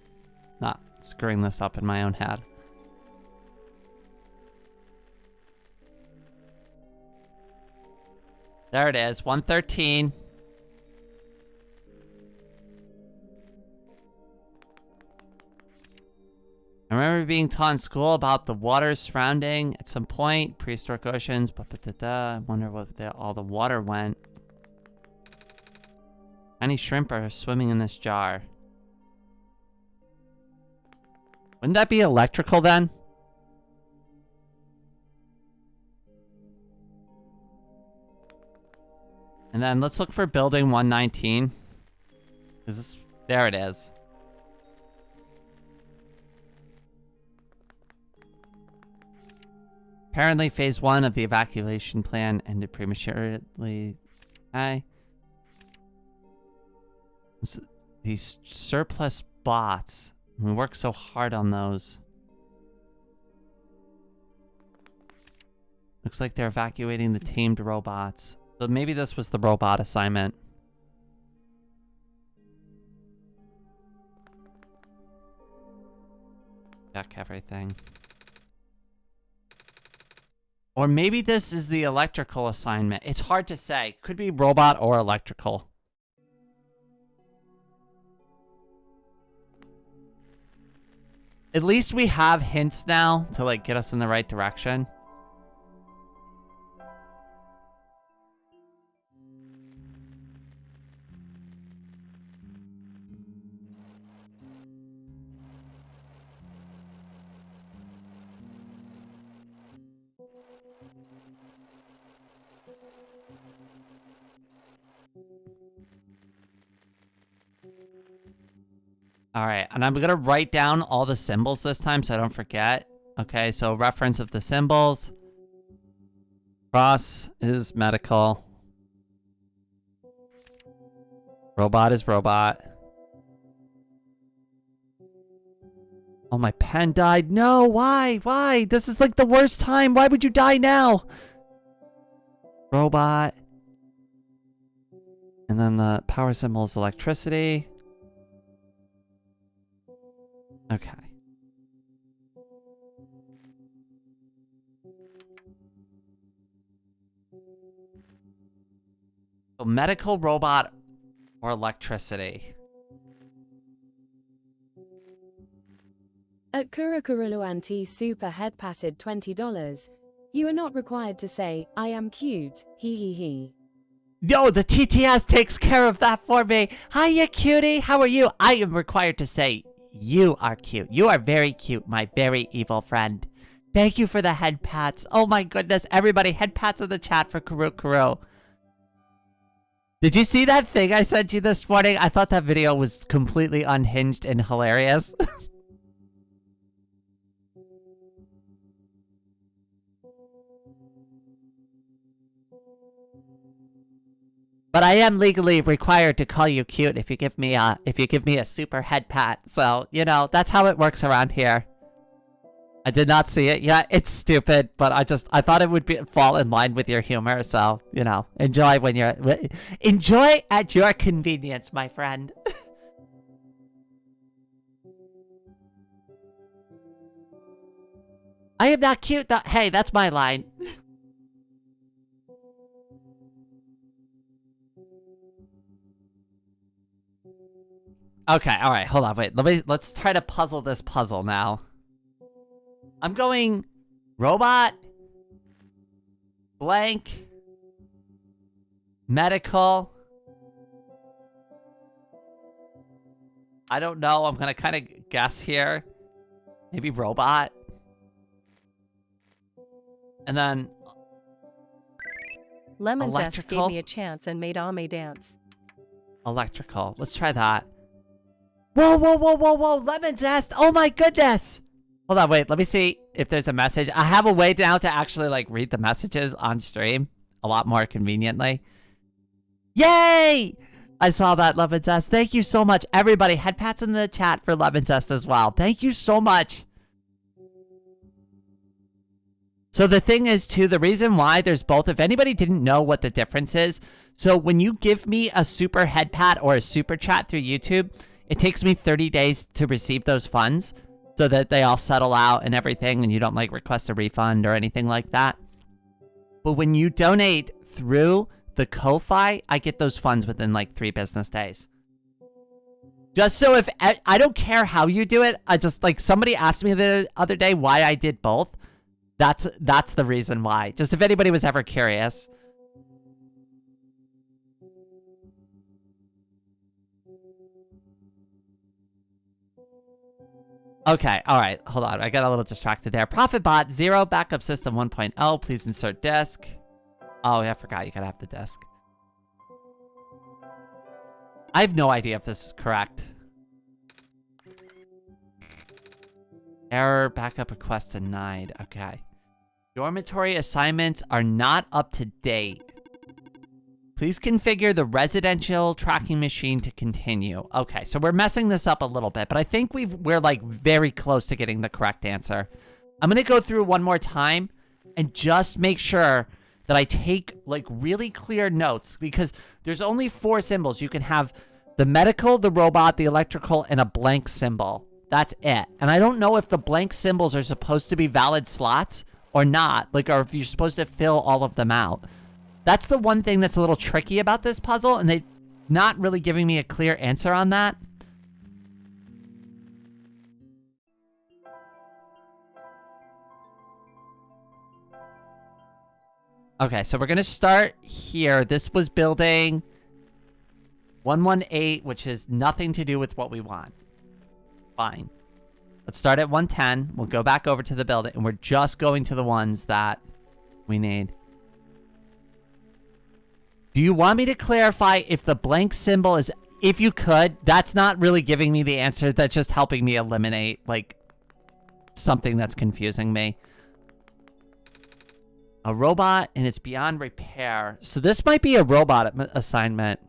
not screwing this up in my own head. There it is, 113. I remember being taught in school about the waters surrounding at some point, prehistoric oceans, I wonder where all the water went. Tiny shrimp are swimming in this jar. Wouldn't that be electrical then? And then let's look for building 119. Is this... There it is. Apparently, phase 1 of the evacuation plan ended prematurely. Okay. These surplus bots. We worked so hard on those. Looks like they're evacuating the tamed robots. So maybe this was the robot assignment. Check everything. Or maybe this is the electrical assignment. It's hard to say. Could be robot or electrical. At least we have hints now to like get us in the right direction. All right, and I'm going to write down all the symbols this time so I don't forget. Okay, so reference of the symbols. Cross is medical. Robot is robot. Oh, my pen died. No, why? Why? This is like the worst time. Why would you die now? Robot. And then the power symbol is electricity. Okay. So medical, robot, or electricity. At Kurukuruluanti Super Head Patted $20. You are not required to say, I am cute, he. Yo, the TTS takes care of that for me. Hiya, cutie. How are you? I am required to say, you are cute. You are very cute, my very evil friend. Thank you for the head pats. Oh my goodness, everybody, head pats in the chat for Kuru. Did you see that thing I sent you this morning? I thought that video was completely unhinged and hilarious. But I am legally required to call you cute if you give me a super head pat. So, you know, that's how it works around here. I did not see it. Yeah, it's stupid, but I thought it would fall in line with your humor. So, you know, enjoy enjoy at your convenience, my friend. I am not cute. Hey, that's my line. Okay, all right, hold on, wait. Let's try to puzzle this puzzle now. I'm going robot, blank, medical. I don't know. I'm gonna kind of guess here. Maybe robot. And then Lemon Zest electrical. gave me a chance and made Ame dance. Electrical. Let's try that. Whoa, whoa, whoa, whoa, whoa. Lemon Zest. Oh my goodness. Hold on, wait. Let me see if there's a message. I have a way now to actually like read the messages on stream a lot more conveniently. Yay! I saw that, Lemon Zest. Thank you so much. Everybody, head pats in the chat for Lemon Zest as well. Thank you so much. So the thing is, too, the reason why there's both, if anybody didn't know what the difference is, so when you give me a super head pat or a super chat through YouTube, it takes me 30 days to receive those funds so that they all settle out and everything and you don't like request a refund or anything like that. But when you donate through the Ko-Fi, I get those funds within like 3 business days. Just so if, I don't care how you do it, I just like, somebody asked me the other day why I did both. That's the reason why. Just if anybody was ever curious. Okay, all right. Hold on. I got a little distracted there. Profit bot 0 backup system 1.0. Please insert disk. Oh, yeah, I forgot. You gotta have the disk. I have no idea if this is correct. Error, backup request denied. Okay. Dormitory assignments are not up to date. Please configure the residential tracking machine to continue. Okay, so we're messing this up a little bit, but I think we're like very close to getting the correct answer. I'm gonna go through one more time and just make sure that I take like really clear notes because there's only 4 symbols. You can have the medical, the robot, the electrical, and a blank symbol. That's it. And I don't know if the blank symbols are supposed to be valid slots or not, like, or if you're supposed to fill all of them out. That's the one thing that's a little tricky about this puzzle, and they're not really giving me a clear answer on that. Okay, so we're gonna start here. This was building 118, which has nothing to do with what we want. Fine. Let's start at 110. We'll go back over to the building, and we're just going to the ones that we need. Do you want me to clarify if the blank symbol is... If you could, that's not really giving me the answer. That's just helping me eliminate, like, something that's confusing me. A robot, and it's beyond repair. So this might be a robot assignment.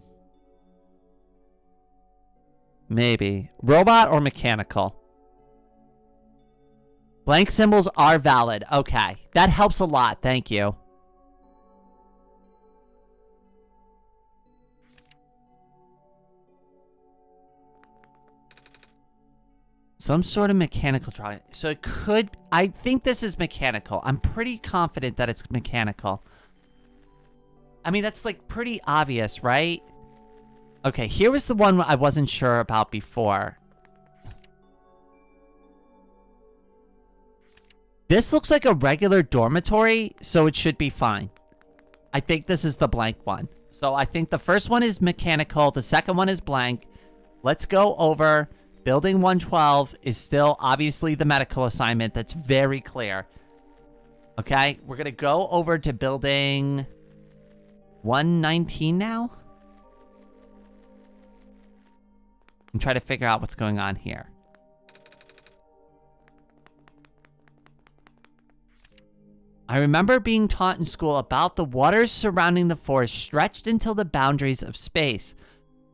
Maybe. Robot or mechanical? Blank symbols are valid. Okay. That helps a lot. Thank you. Some sort of mechanical drawing. So it could... I think this is mechanical. I'm pretty confident that it's mechanical. I mean, that's like pretty obvious, right? Okay, here was the one I wasn't sure about before. This looks like a regular dormitory, so it should be fine. I think this is the blank one. So I think the first one is mechanical. The second one is blank. Let's go over... Building 112 is still obviously the medical assignment. That's very clear. Okay, we're going to go over to building 119 now. And try to figure out what's going on here. I remember being taught in school about the waters surrounding the forest stretched until the boundaries of space.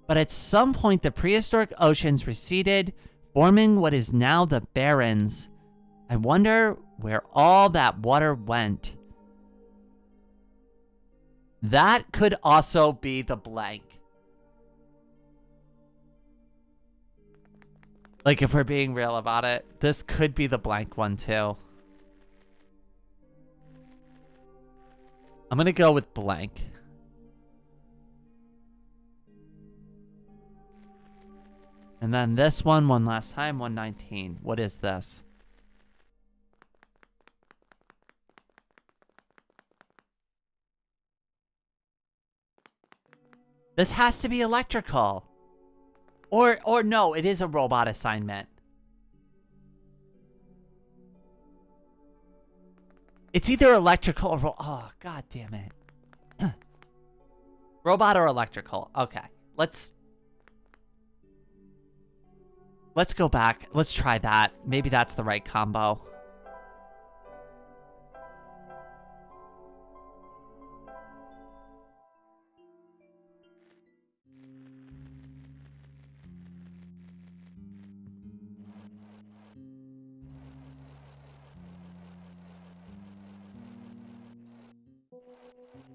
But at some point, the prehistoric oceans receded, forming what is now the Barrens. I wonder where all that water went. That could also be the blank. Like, if we're being real about it, this could be the blank one, too. I'm gonna go with blank. And then this one last time, 119. What is this? This has to be electrical. Or no, it is a robot assignment. It's either electrical or oh, god damn it. Robot or electrical. Okay. Let's go back. Let's try that. Maybe that's the right combo.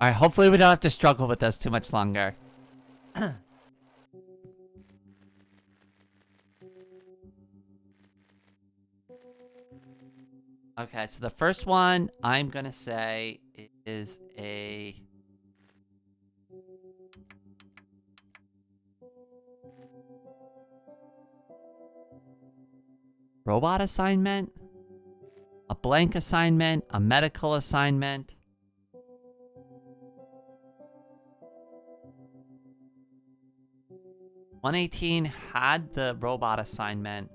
Alright, hopefully we don't have to struggle with this too much longer. Okay, so the first one I'm gonna say is a... robot assignment? A blank assignment? A medical assignment? $118 had the robot assignment.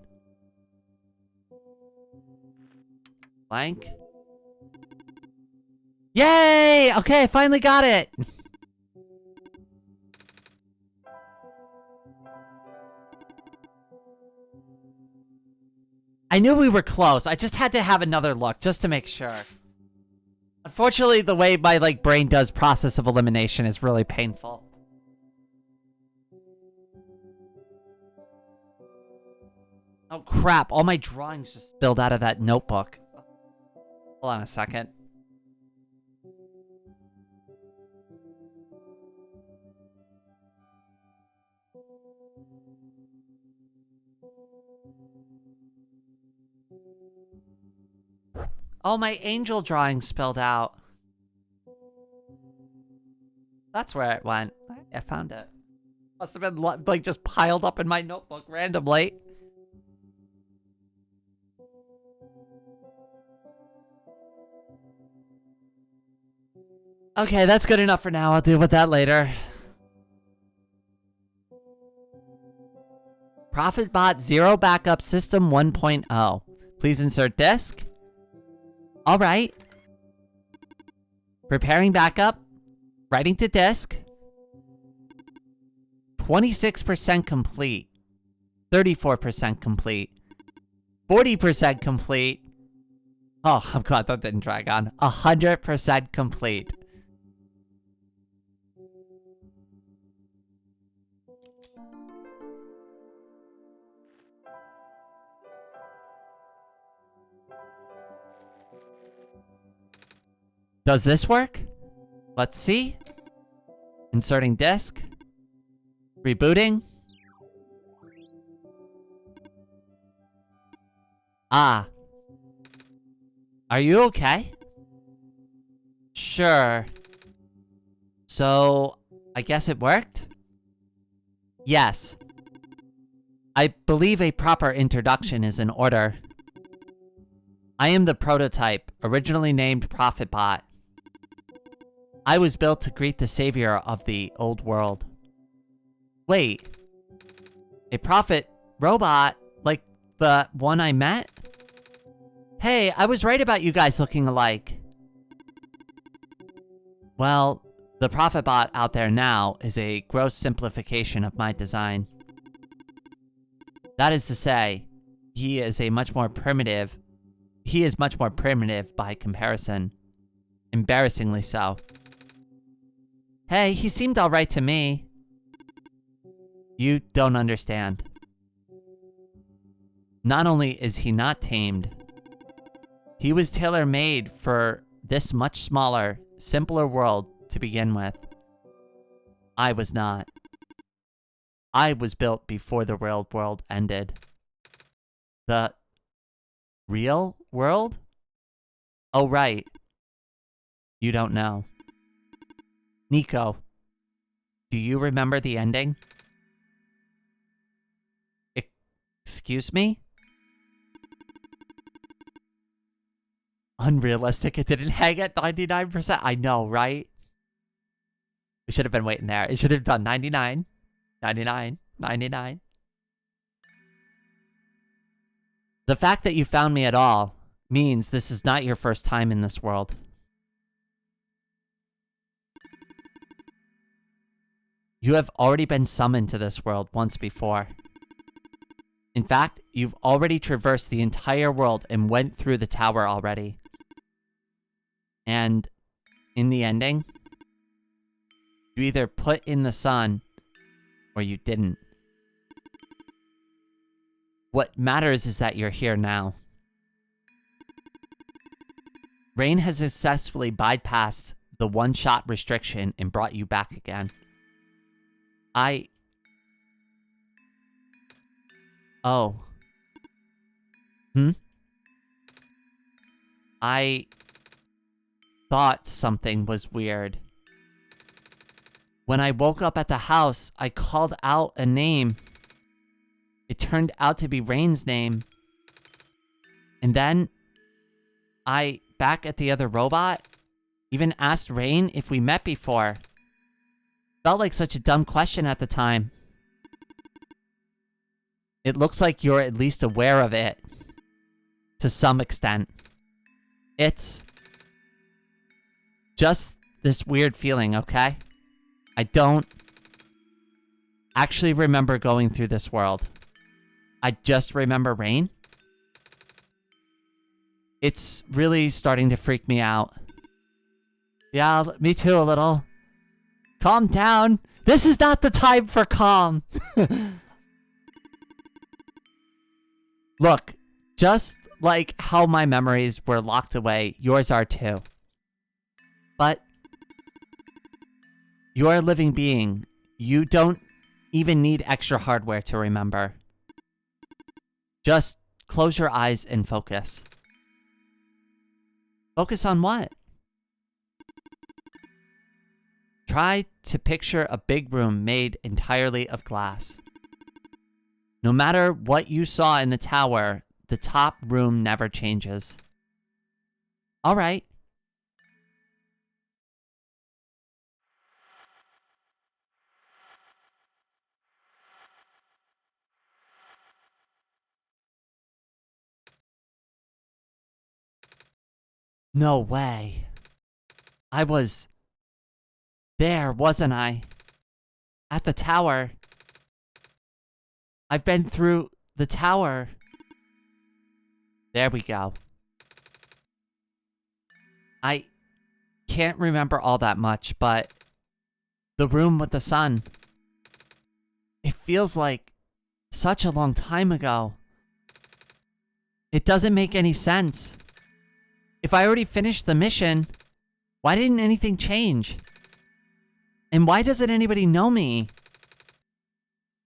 Blank. Yay! Okay, I finally got it! I knew we were close. I just had to have another look just to make sure. Unfortunately, the way my brain does process of elimination is really painful. Oh crap, all my drawings just spilled out of that notebook. Hold on a second. Oh, my angel drawing spilled out. That's where it went. I found it. Must have been just piled up in my notebook randomly. Okay, that's good enough for now. I'll deal with that later. ProfitBot Zero Backup System 1.0. Please insert disk. Alright. Preparing backup. Writing to disk. 26% complete. 34% complete. 40% complete. Oh, I'm glad that didn't drag on. 100% complete. Does this work? Let's see. Inserting disk. Rebooting. Ah. Are you okay? Sure. So, I guess it worked? Yes. I believe a proper introduction is in order. I am the prototype, originally named ProfitBot. I was built to greet the savior of the old world. Wait. A prophet robot like the one I met? Hey, I was right about you guys looking alike. Well, the ProfitBot out there now is a gross simplification of my design. That is to say, he is much more primitive by comparison. Embarrassingly so. Hey, he seemed alright to me. You don't understand. Not only is he not tamed, He was tailor-made for this much smaller, simpler world to begin with. I was not. I was built before the real world ended. The real world? Oh, right. You don't know. Nico, do you remember the ending? Excuse me? Unrealistic. It didn't hang at 99%. I know, right? We should have been waiting there. It should have done 99, 99, 99. The fact that you found me at all means this is not your first time in this world. You have already been summoned to this world once before. In fact, you've already traversed the entire world and went through the tower already. And in the ending, you either put in the sun or you didn't. What matters is that you're here now. Rain has successfully bypassed the one-shot restriction and brought you back again. Oh. I thought something was weird. When I woke up at the house, I called out a name. It turned out to be Rain's name. And then back at the other robot, even asked Rain if we met before. Felt like such a dumb question at the time. It looks like you're at least aware of it. To some extent. It's just this weird feeling, okay? I don't actually remember going through this world. I just remember Rain. It's really starting to freak me out. Yeah, me too a little. Calm down. This is not the time for calm. Look, just like how my memories were locked away, yours are too. But you're a living being. You don't even need extra hardware to remember. Just close your eyes and focus. Focus on what? Try to picture a big room made entirely of glass. No matter what you saw in the tower, the top room never changes. All right. No way. I was there, wasn't I? At the tower. I've been through the tower. There we go. I can't remember all that much, but the room with the sun. It feels like such a long time ago. It doesn't make any sense. If I already finished the mission, why didn't anything change? And why doesn't anybody know me?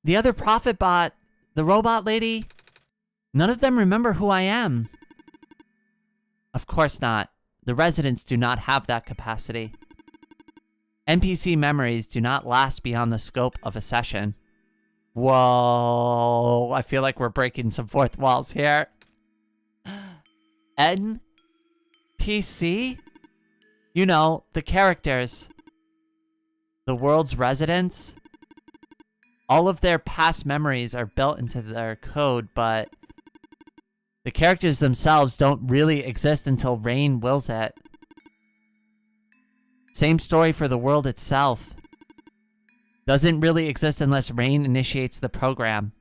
The other prophet bot, the robot lady, none of them remember who I am. Of course not. The residents do not have that capacity. NPC memories do not last beyond the scope of a session. Whoa, I feel like we're breaking some fourth walls here. NPC? You know, the characters. The world's residents. All of their past memories are built into their code, but the characters themselves don't really exist until Rain wills it. Same story for the world itself. Doesn't really exist unless Rain initiates the program.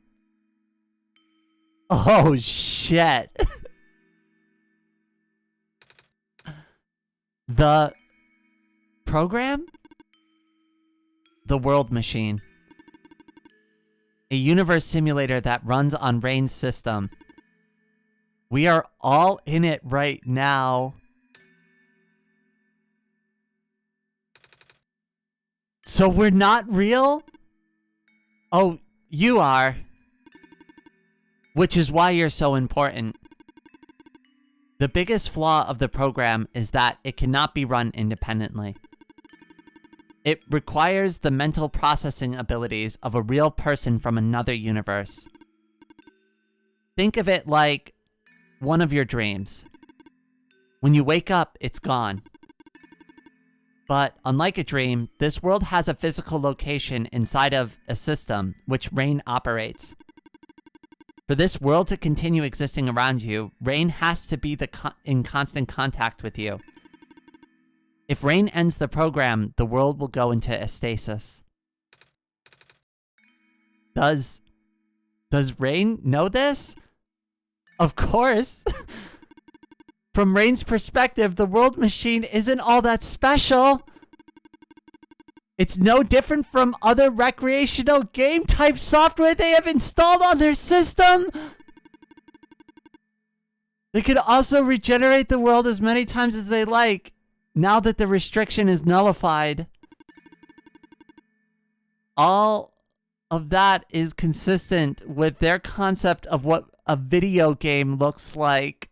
Oh, shit. The program? The world machine. A universe simulator that runs on Rain's system. We are all in it right now. So we're not real? Oh, you are. Which is why you're so important. The biggest flaw of the program is that it cannot be run independently. It requires the mental processing abilities of a real person from another universe. Think of it like one of your dreams. When you wake up, it's gone. But unlike a dream, this world has a physical location inside of a system which Rain operates. For this world to continue existing around you, Rain has to be in constant contact with you. If Rain ends the program, the world will go into a stasis. Does Rain know this? Of course. From Rain's perspective, the world machine isn't all that special. It's no different from other recreational game type software they have installed on their system. They can also regenerate the world as many times as they like, now that the restriction is nullified. All of that is consistent with their concept of what a video game looks like.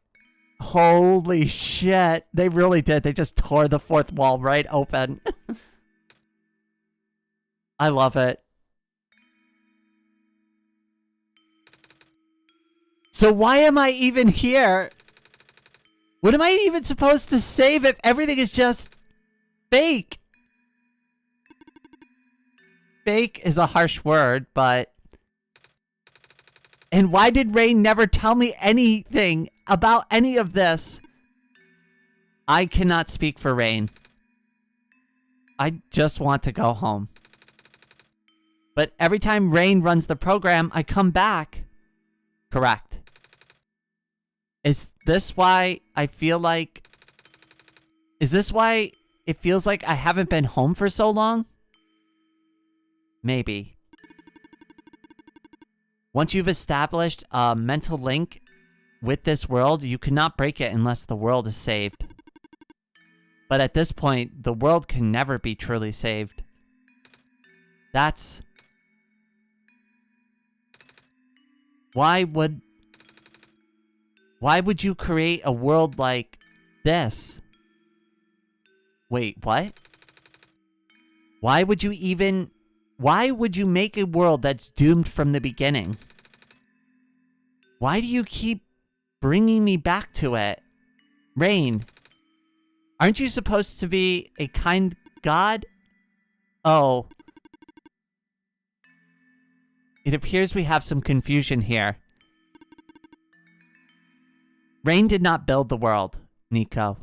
Holy shit. They really did. They just tore the fourth wall right open. I love it. So why am I even here? What am I even supposed to save if everything is just fake? Fake is a harsh word, but... And why did Rain never tell me anything about any of this? I cannot speak for Rain. I just want to go home. But every time Rain runs the program, I come back. Correct. Is this why I feel like... Is this why it feels like I haven't been home for so long? Maybe. Once you've established a mental link with this world, you cannot break it unless the world is saved. But at this point, the world can never be truly saved. That's... Why would you create a world like this? Wait, what? Why would you make a world that's doomed from the beginning? Why do you keep bringing me back to it? Rain, aren't you supposed to be a kind god? Oh. It appears we have some confusion here. Rain did not build the world, Nico.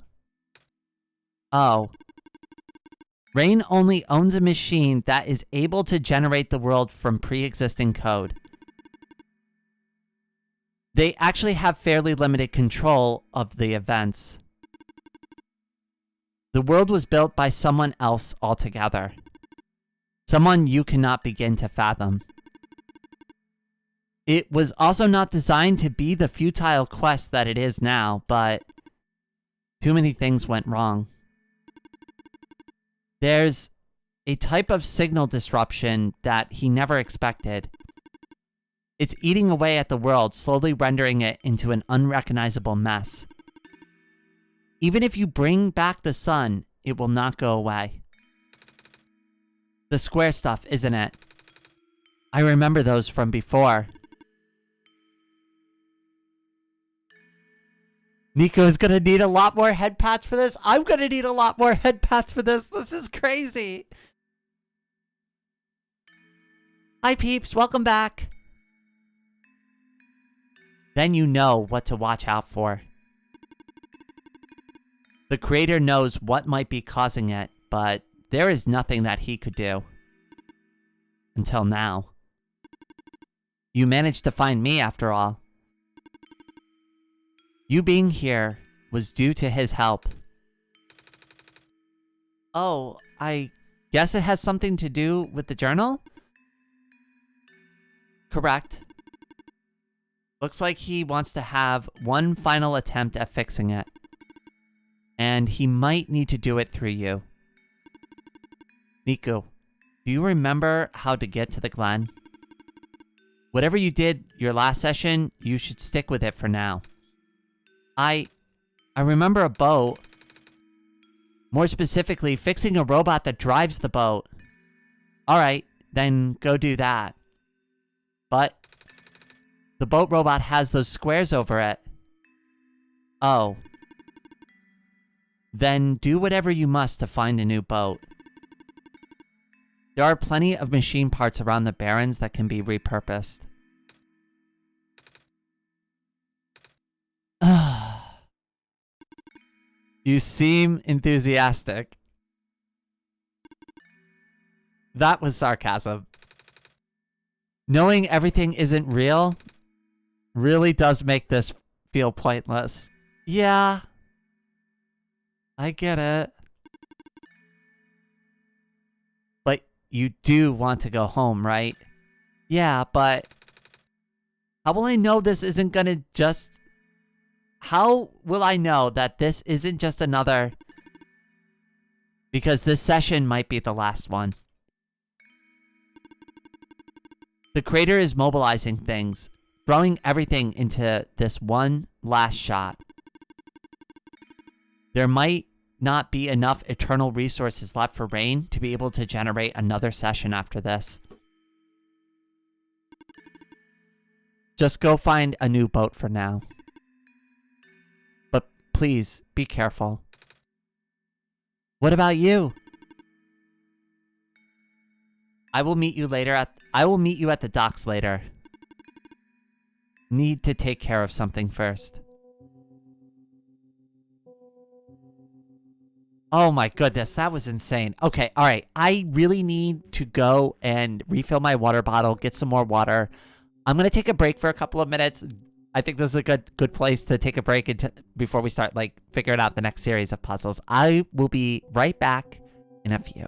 Oh. Rain only owns a machine that is able to generate the world from pre-existing code. They actually have fairly limited control of the events. The world was built by someone else altogether. Someone you cannot begin to fathom. It was also not designed to be the futile quest that it is now, but too many things went wrong. There's a type of signal disruption that he never expected. It's eating away at the world, slowly rendering it into an unrecognizable mess. Even if you bring back the sun, it will not go away. The square stuff, isn't it? I remember those from before. Nico's gonna need a lot more head pats for this. I'm gonna need a lot more head pats for this. This is crazy. Hi peeps, welcome back. Then you know what to watch out for. The creator knows what might be causing it, but there is nothing that he could do. Until now. You managed to find me after all. You being here was due to his help. Oh, I guess it has something to do with the journal? Correct. Looks like he wants to have one final attempt at fixing it. And he might need to do it through you. Nico, do you remember how to get to the Glen? Whatever you did your last session, you should stick with it for now. I remember a boat. More specifically, fixing a robot that drives the boat. Alright, then go do that. But the boat robot has those squares over it. Oh. Then do whatever you must to find a new boat. There are plenty of machine parts around the Barrens that can be repurposed. You seem enthusiastic. That was sarcasm. Knowing everything isn't real really does make this feel pointless. Yeah. I get it. But you do want to go home, right? Yeah, but how will I know this isn't gonna just... How will I know that this isn't just another... Because this session might be the last one. The creator is mobilizing things, throwing everything into this one last shot. There might not be enough eternal resources left for Rain to be able to generate another session after this. Just go find a new boat for now. But please, be careful. What about you? I will meet you at the docks later. Need to take care of something first. Oh my goodness, that was insane. Okay, all right. I really need to go and refill my water bottle, get some more water. I'm going to take a break for a couple of minutes. I think this is a good place to take a break before we start figuring out the next series of puzzles. I will be right back in a few.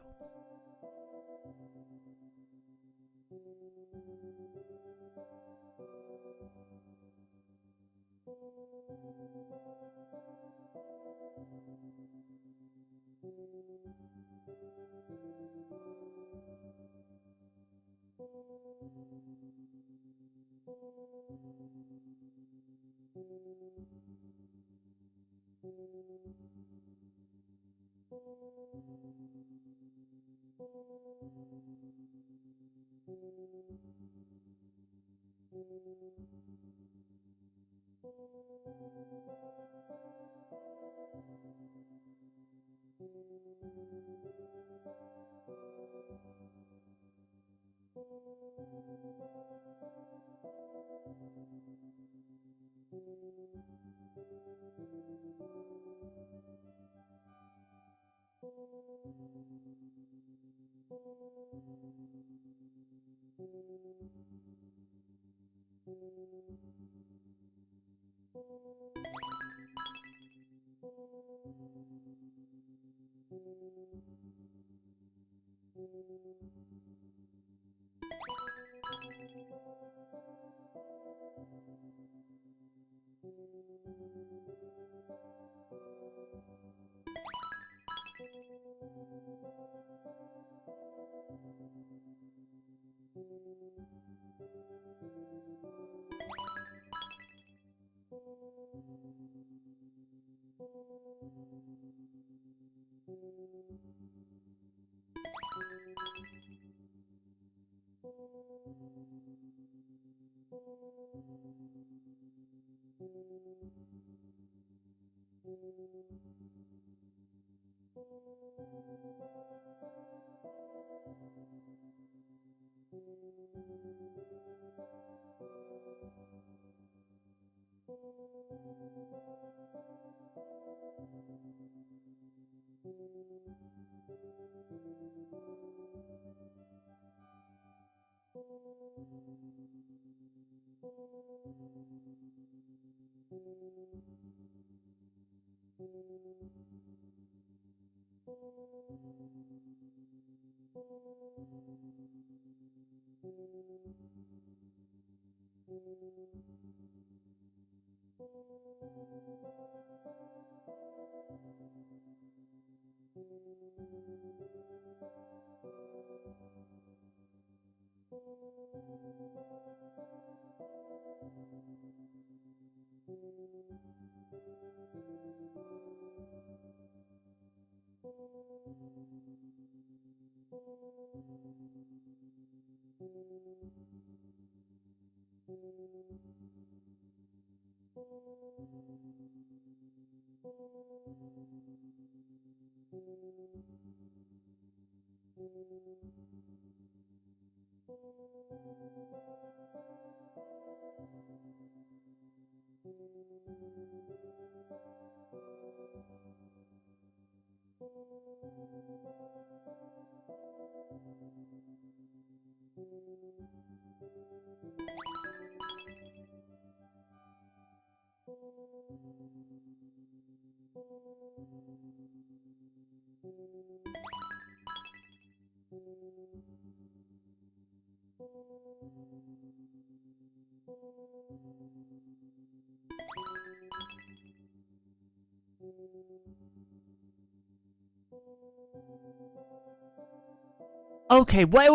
Okay, wait.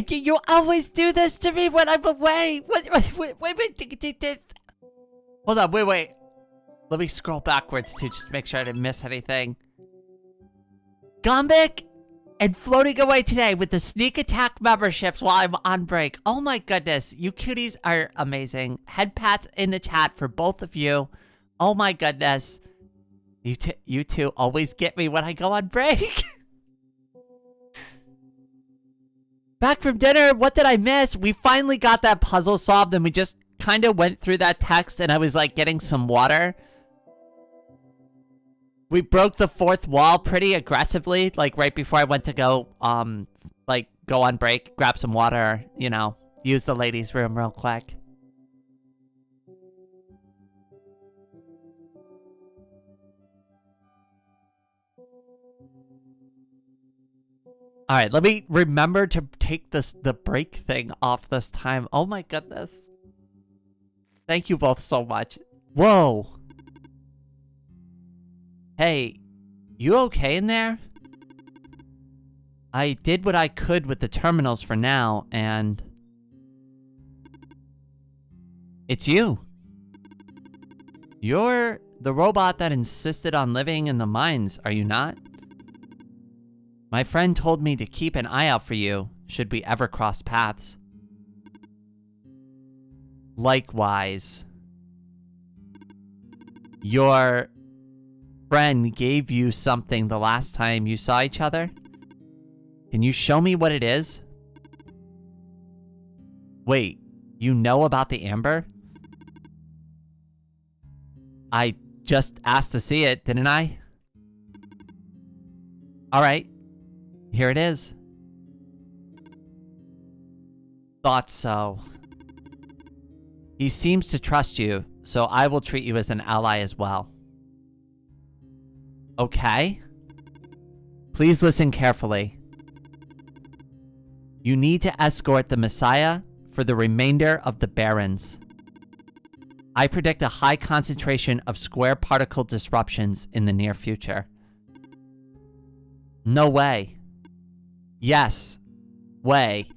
You always do this to me when I'm away. Wait. Hold on, wait. Let me scroll backwards too, just to make sure I didn't miss anything. Gombic and floating away today with the sneak attack memberships while I'm on break. Oh my goodness, you cuties are amazing. Head pats in the chat for both of you. Oh my goodness. You two always get me when I go on break. Back from dinner, what did I miss? We finally got that puzzle solved and we just kind of went through that text and I was like getting some water. We broke the fourth wall pretty aggressively, like right before I went to go, go on break, grab some water, you know, use the ladies' room real quick. All right, let me remember to take the break thing off this time. Oh my goodness. Thank you both so much. Whoa. Hey, you okay in there? I did what I could with the terminals for now, and... It's you. You're the robot that insisted on living in the mines, are you not? My friend told me to keep an eye out for you, should we ever cross paths. Likewise. Your friend gave you something the last time you saw each other? Can you show me what it is? Wait, you know about the amber? I just asked to see it, didn't I? Alright, here it is. Thought so. He seems to trust you, so I will treat you as an ally as well. Okay. Please listen carefully. You need to escort the Messiah for the remainder of the Barons. I predict a high concentration of square particle disruptions in the near future. No way. Yes. Way.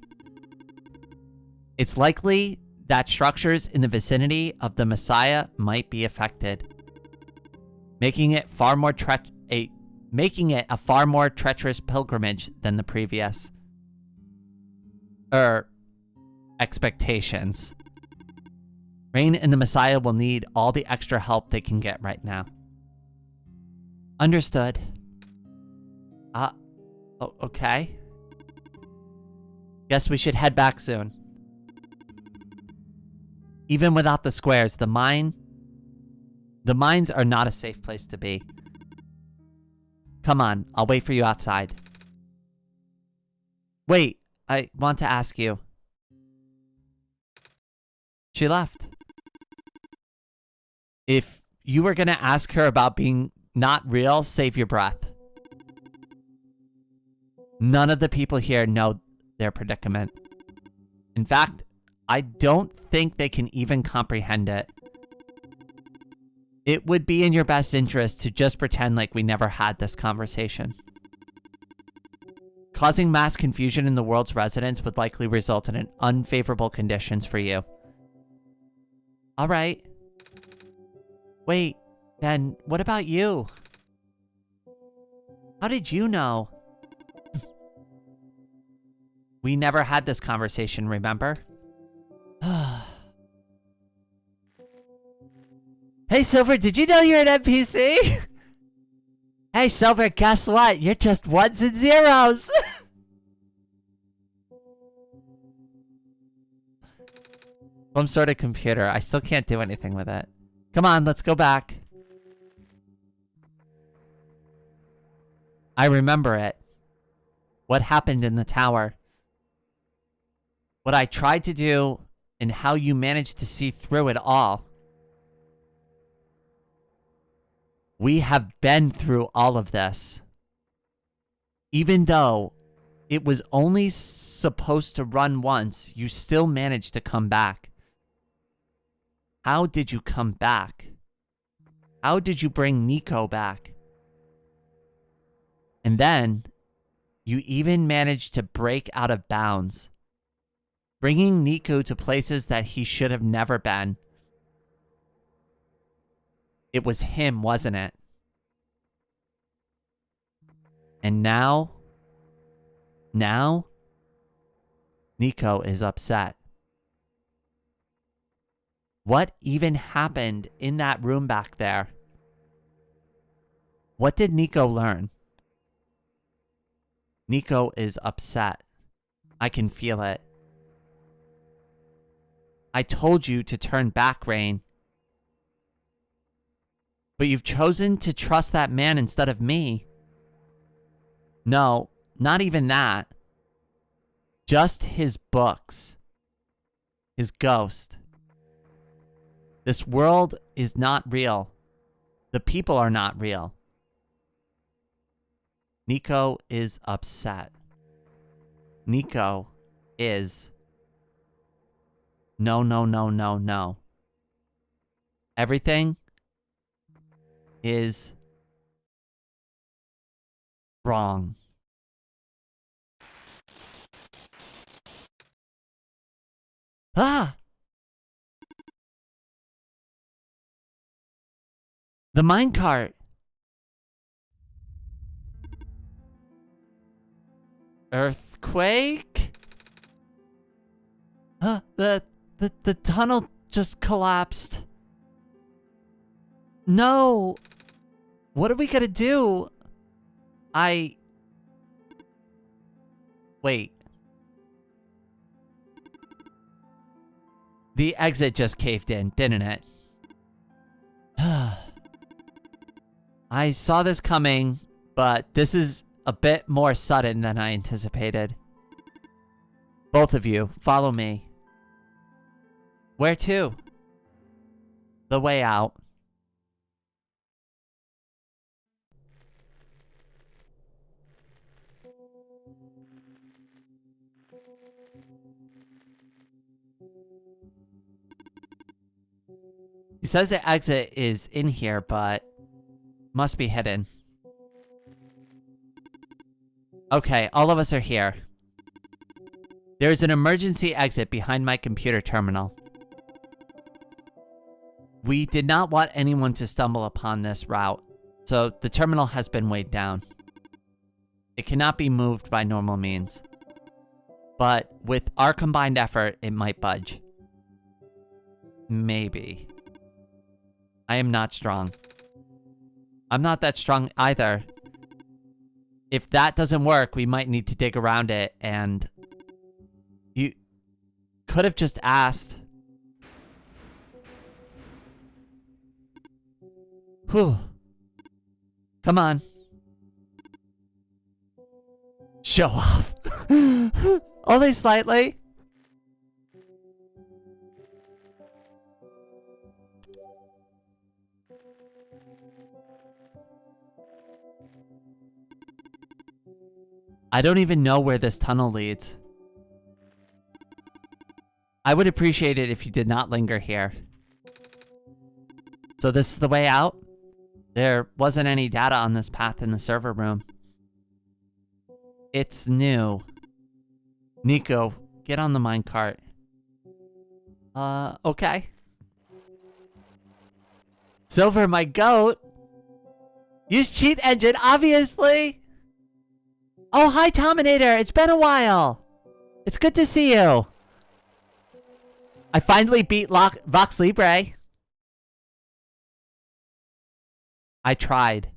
It's likely that structures in the vicinity of the Messiah might be affected, making it a far more treacherous pilgrimage than the previous expectations. Rain and the Messiah will need all the extra help they can get right now. Understood. Okay. Guess we should head back soon. Even without the squares, the mines are not a safe place to be. Come on, I'll wait for you outside. Wait, I want to ask you. She left. If you were gonna ask her about being not real, save your breath. None of the people here know their predicament. In fact, I don't think they can even comprehend it. It would be in your best interest to just pretend like we never had this conversation. Causing mass confusion in the world's residents would likely result in unfavorable conditions for you. All right. Wait, then what about you? How did you know? We never had this conversation, remember? Hey, Silver, did you know you're an NPC? Hey, Silver, guess what? You're just ones and zeros. Some sort of computer. I still can't do anything with it. Come on, let's go back. I remember it. What happened in the tower. What I tried to do and how you managed to see through it all. We have been through all of this. Even though it was only supposed to run once, you still managed to come back. How did you come back? How did you bring Nico back? And then, you even managed to break out of bounds. Bringing Nico to places that he should have never been. It was him, wasn't it? And now, Nico is upset. What even happened in that room back there? What did Nico learn? Nico is upset. I can feel it. I told you to turn back, Rain. But you've chosen to trust that man instead of me. No, not even that. Just his books. His ghost. This world is not real. The people are not real. Nico is upset. Nico is... No. Everything is wrong. Ah! The minecart. Earthquake? The tunnel just collapsed. No. What are we gonna do? Wait. The exit just caved in, didn't it? I saw this coming, but this is a bit more sudden than I anticipated. Both of you, follow me. Where to? The way out. He says the exit is in here, but must be hidden. Okay, all of us are here. There's an emergency exit behind my computer terminal. We did not want anyone to stumble upon this route, so the terminal has been weighed down. It cannot be moved by normal means. But with our combined effort, it might budge. Maybe. I am not strong. I'm not that strong either. If that doesn't work, we might need to dig around it, and... You could have just asked. Whew. Come on. Show off. Only slightly. I don't even know where this tunnel leads. I would appreciate it if you did not linger here. So this is the way out? There wasn't any data on this path in the server room. It's new. Nico, get on the minecart. Okay. Silver, my goat. Use cheat engine, obviously. Oh, hi, Tominator. It's been a while. It's good to see you. I finally beat Vox Libre. I tried.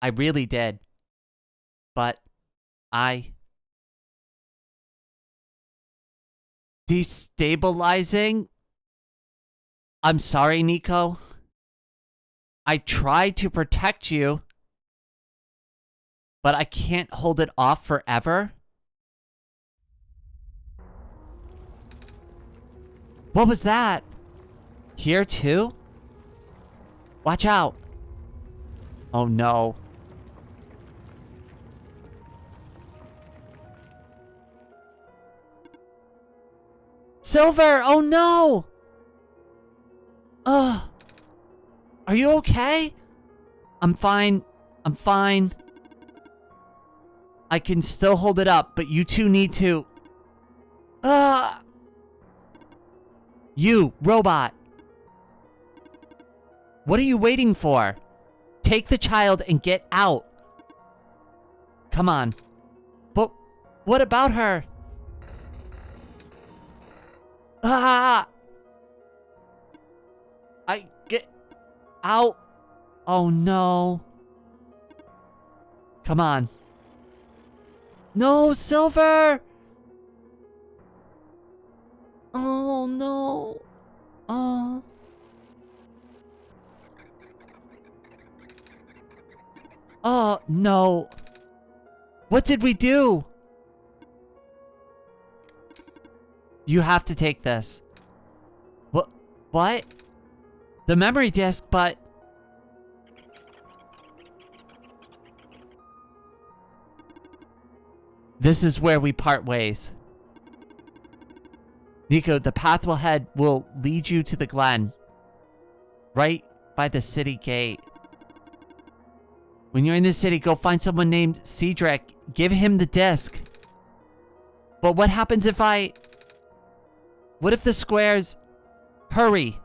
I really did. But I... Destabilizing? I'm sorry, Nico. I tried to protect you, but I can't hold it off forever. What was that? Here too? Watch out. Oh no. Silver! Oh no! Ugh. Are you okay? I'm fine. I'm fine. I can still hold it up, but you two need to... You, robot. What are you waiting for? Take the child and get out. Come on. But what about her? Ah! Get out. Oh no. Come on. No, Silver! Oh no. Oh. Oh no. What did we do? You have to take this. What? The memory disk, but... This is where we part ways. Nico, the path will lead you to the Glen. Right by the city gate. When you're in the city, go find someone named Cedric. Give him the disc. But what happens if I... What if the squares... Hurry.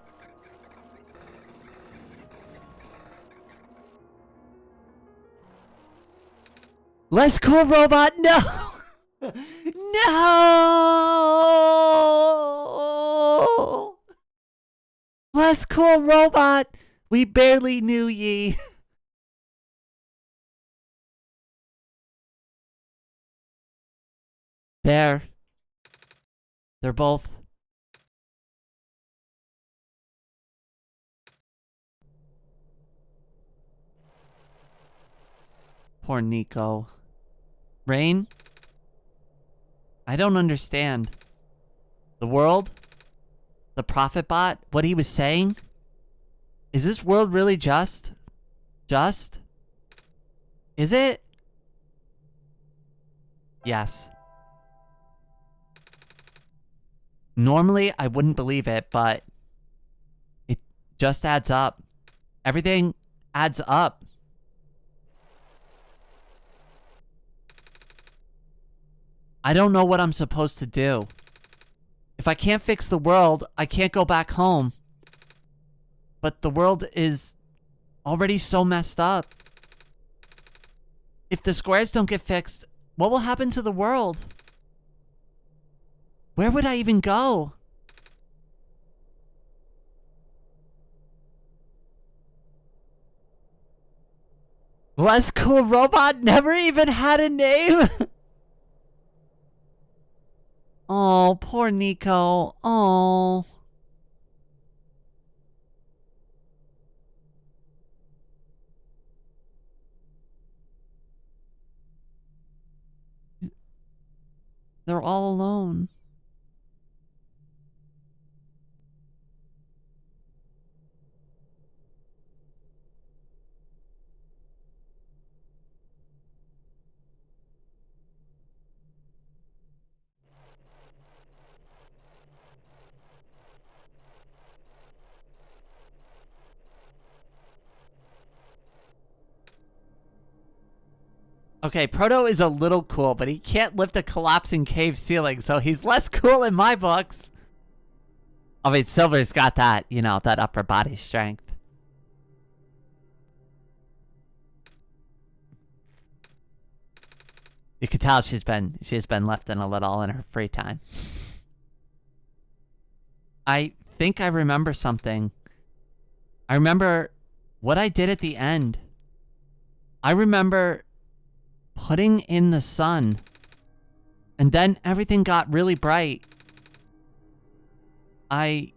Less cool robot, no! No! Less cool robot! We barely knew ye. There. They're both. Poor Nico. Rain? I don't understand. The world? The prophet bot? What he was saying? Is this world really just? Just? Is it? Yes. Normally, I wouldn't believe it, but it just adds up. Everything adds up. I don't know what I'm supposed to do. If I can't fix the world, I can't go back home. But the world is already so messed up. If the squares don't get fixed, what will happen to the world? Where would I even go? Less cool robot never even had a name? Oh, poor Nico. Oh. They're all alone. Okay, Proto is a little cool, but he can't lift a collapsing cave ceiling, so he's less cool in my books. I mean, Silver's got that, you know, that upper body strength. You can tell she's been lifting a little in her free time. I think I remember something. I remember what I did at the end. I remember putting in the sun, and then everything got really bright. I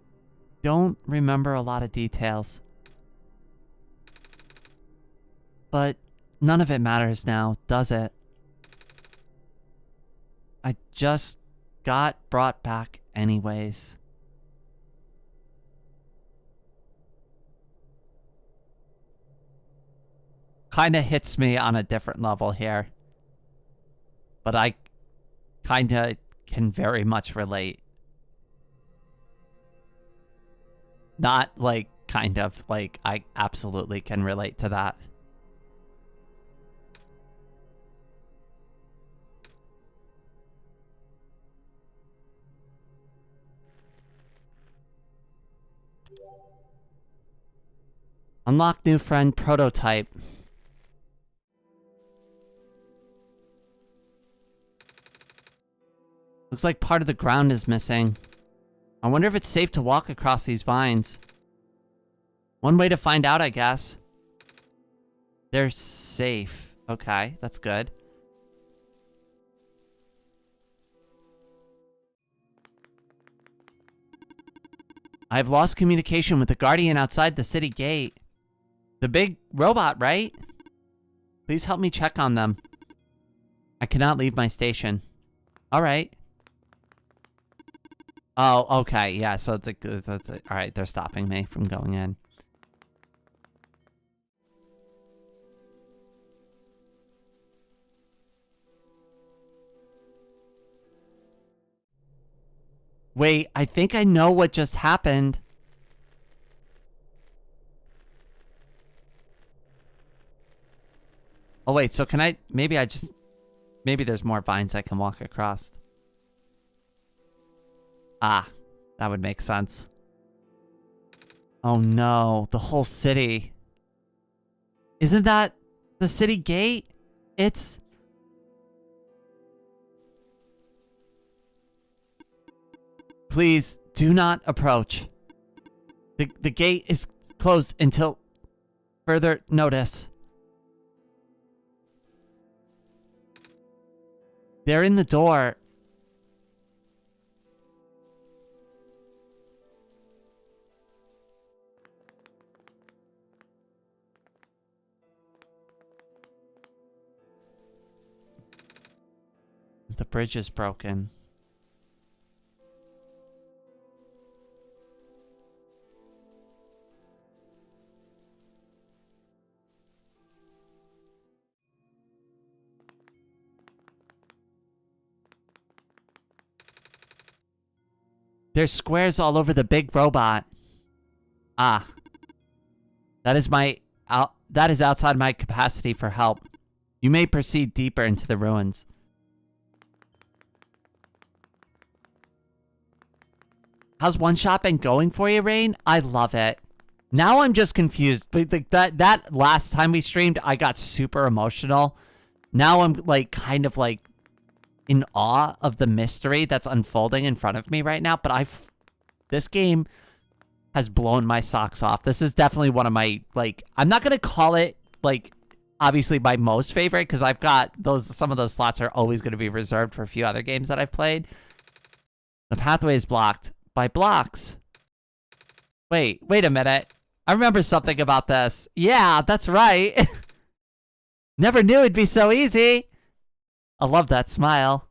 don't remember a lot of details. But none of it matters now, does it? I just got brought back anyways. Kinda hits me on a different level here. But I kinda can very much relate. Not like kind of, like I absolutely can relate to that. Unlock new friend prototype. Looks like part of the ground is missing. I wonder if it's safe to walk across these vines. One way to find out, I guess. They're safe. Okay, that's good. I've lost communication with the guardian outside the city gate. The big robot, right? Please help me check on them. I cannot leave my station. Alright. Oh, okay, yeah, so alright, they're stopping me from going in. Wait, I think I know what just happened. Oh wait, so can I, maybe there's more vines I can walk across. Ah, that would make sense. Oh no, the whole city. Isn't that the city gate? It's... Please, do not approach. The gate is closed until further notice. They're in the door. The bridge is broken. There's squares all over the big robot. Ah. That is outside my capacity for help. You may proceed deeper into the ruins. How's OneShot been going for you, Rain? I love it. Now I'm just confused. Like that last time we streamed, I got super emotional. Now I'm like kind of like in awe of the mystery that's unfolding in front of me right now, but this game has blown my socks off. This is definitely one of my, like, I'm not gonna call it, like, obviously my most favorite, because I've got some of those slots are always gonna be reserved for a few other games that I've played. The pathway is blocked by blocks. Wait a minute. I remember something about this. Yeah, that's right. Never knew it'd be so easy. I love that smile.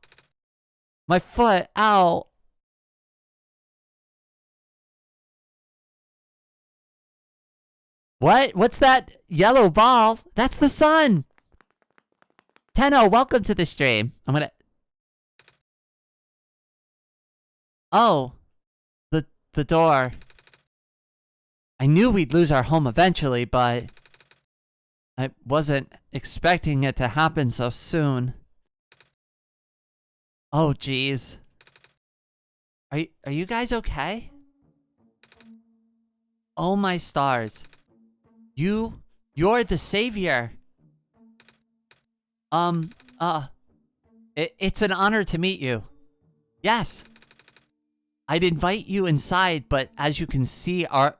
My foot, ow. What? What's that yellow ball? That's the sun. Tenno, welcome to the stream. I'm gonna... Oh. The door. I knew we'd lose our home eventually, but I wasn't expecting it to happen so soon. Oh, geez. Are you guys okay? Oh my stars. You're the savior. It's an honor to meet you. Yes. I'd invite you inside, but as you can see, our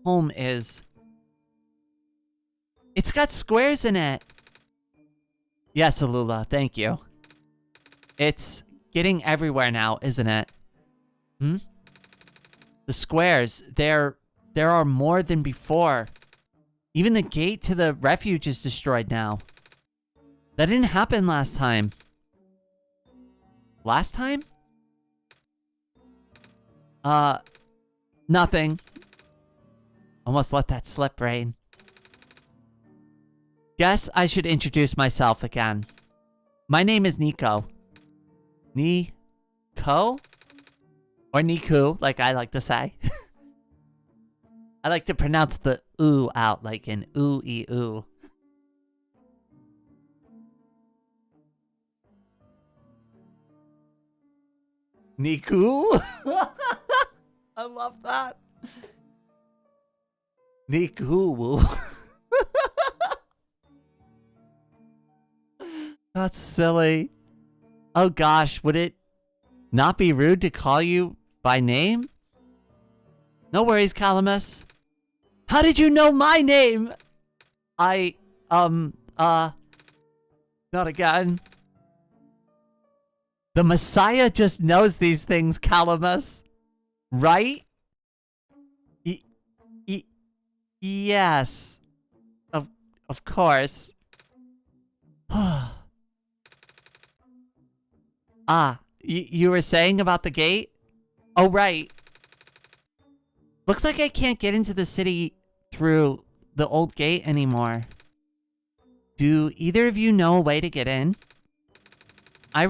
home is... It's got squares in it. Yes, Alula, thank you. It's getting everywhere now, isn't it? Hmm? The squares, there are more than before. Even the gate to the refuge is destroyed now. That didn't happen last time. Last time? Nothing. Almost let that slip, Rain. Guess I should introduce myself again. My name is Nico. Nico? Or Niku, like I like to say. I like to pronounce the ooh out like an ooh-ee-ooh. Niku? I love that. Niku. That's silly. Oh gosh, would it not be rude to call you by name? No worries, Calamus. How did you know my name? Not again. The Messiah just knows these things, Calamus. Right? Yes. Of course. You were saying about the gate? Oh, right. Looks like I can't get into the city through the old gate anymore. Do either of you know a way to get in? I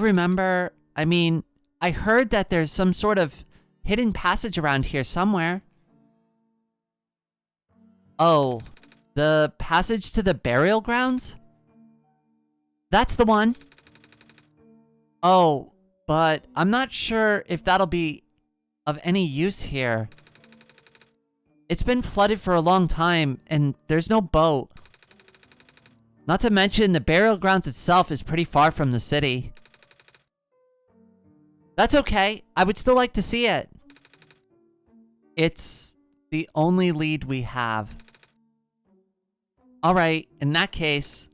heard that there's some sort of hidden passage around here somewhere. Oh, the passage to the burial grounds? That's the one. Oh, but I'm not sure if that'll be of any use here. It's been flooded for a long time, and there's no boat. Not to mention, the burial grounds itself is pretty far from the city. That's okay. I would still like to see it. It's the only lead we have. Alright, in that case,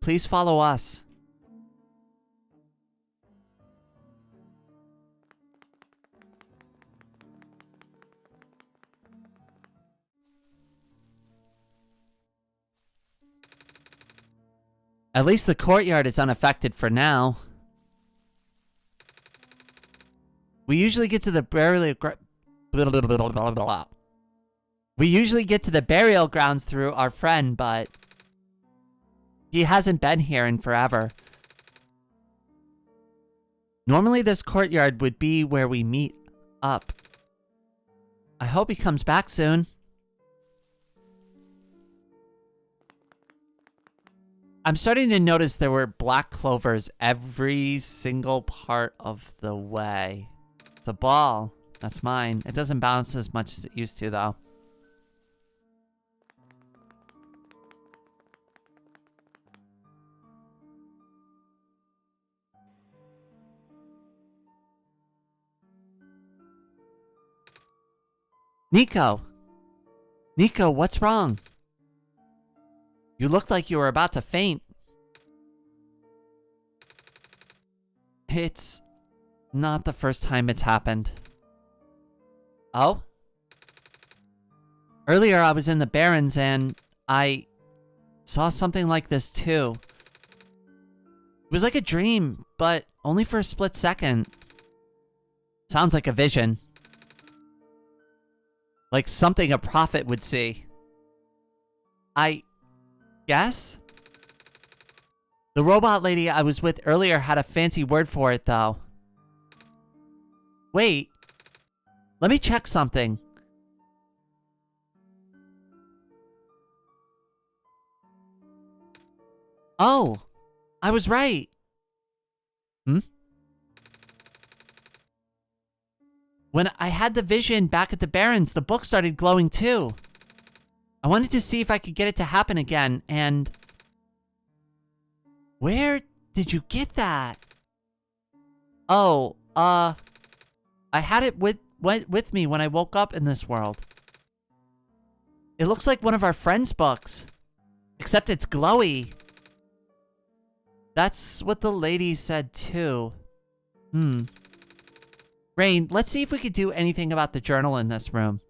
please follow us. At least the courtyard is unaffected for now. We usually get to the burial grounds through our friend, but he hasn't been here in forever. Normally this courtyard would be where we meet up. I hope he comes back soon. I'm starting to notice there were black clovers every single part of the way. It's a ball. That's mine. It doesn't bounce as much as it used to, though. Nico! Nico, what's wrong? You looked like you were about to faint. It's not the first time it's happened. Oh? Earlier I was in the Barrens and I saw something like this too. It was like a dream, but only for a split second. Sounds like a vision. Like something a prophet would see. I guess? The robot lady I was with earlier had a fancy word for it, though. Wait. Let me check something. Oh, I was right. Hmm? When I had the vision back at the Barrens, the book started glowing too. I wanted to see if I could get it to happen again, and... Where did you get that? Oh, I had it with me when I woke up in this world. It looks like one of our friends' books. Except it's glowy. That's what the lady said too. Rain, let's see if we could do anything about the journal in this room.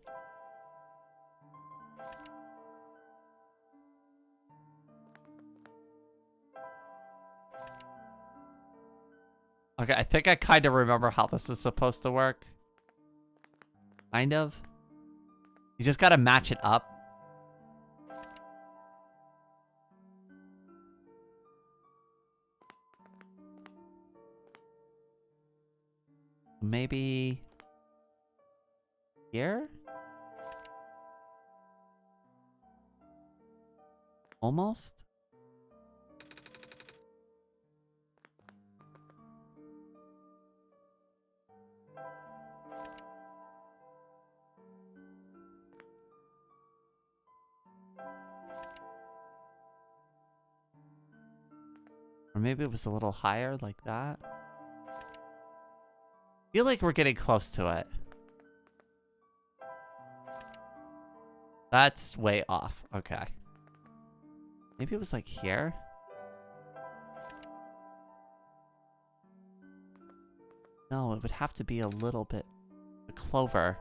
Okay, I think I kind of remember how this is supposed to work. Kind of. You just gotta match it up. Maybe... here? Almost? Or maybe it was a little higher, like that. Feel like we're getting close to it. That's way off. Okay. Maybe it was like here? No, it would have to be a little bit... the clover.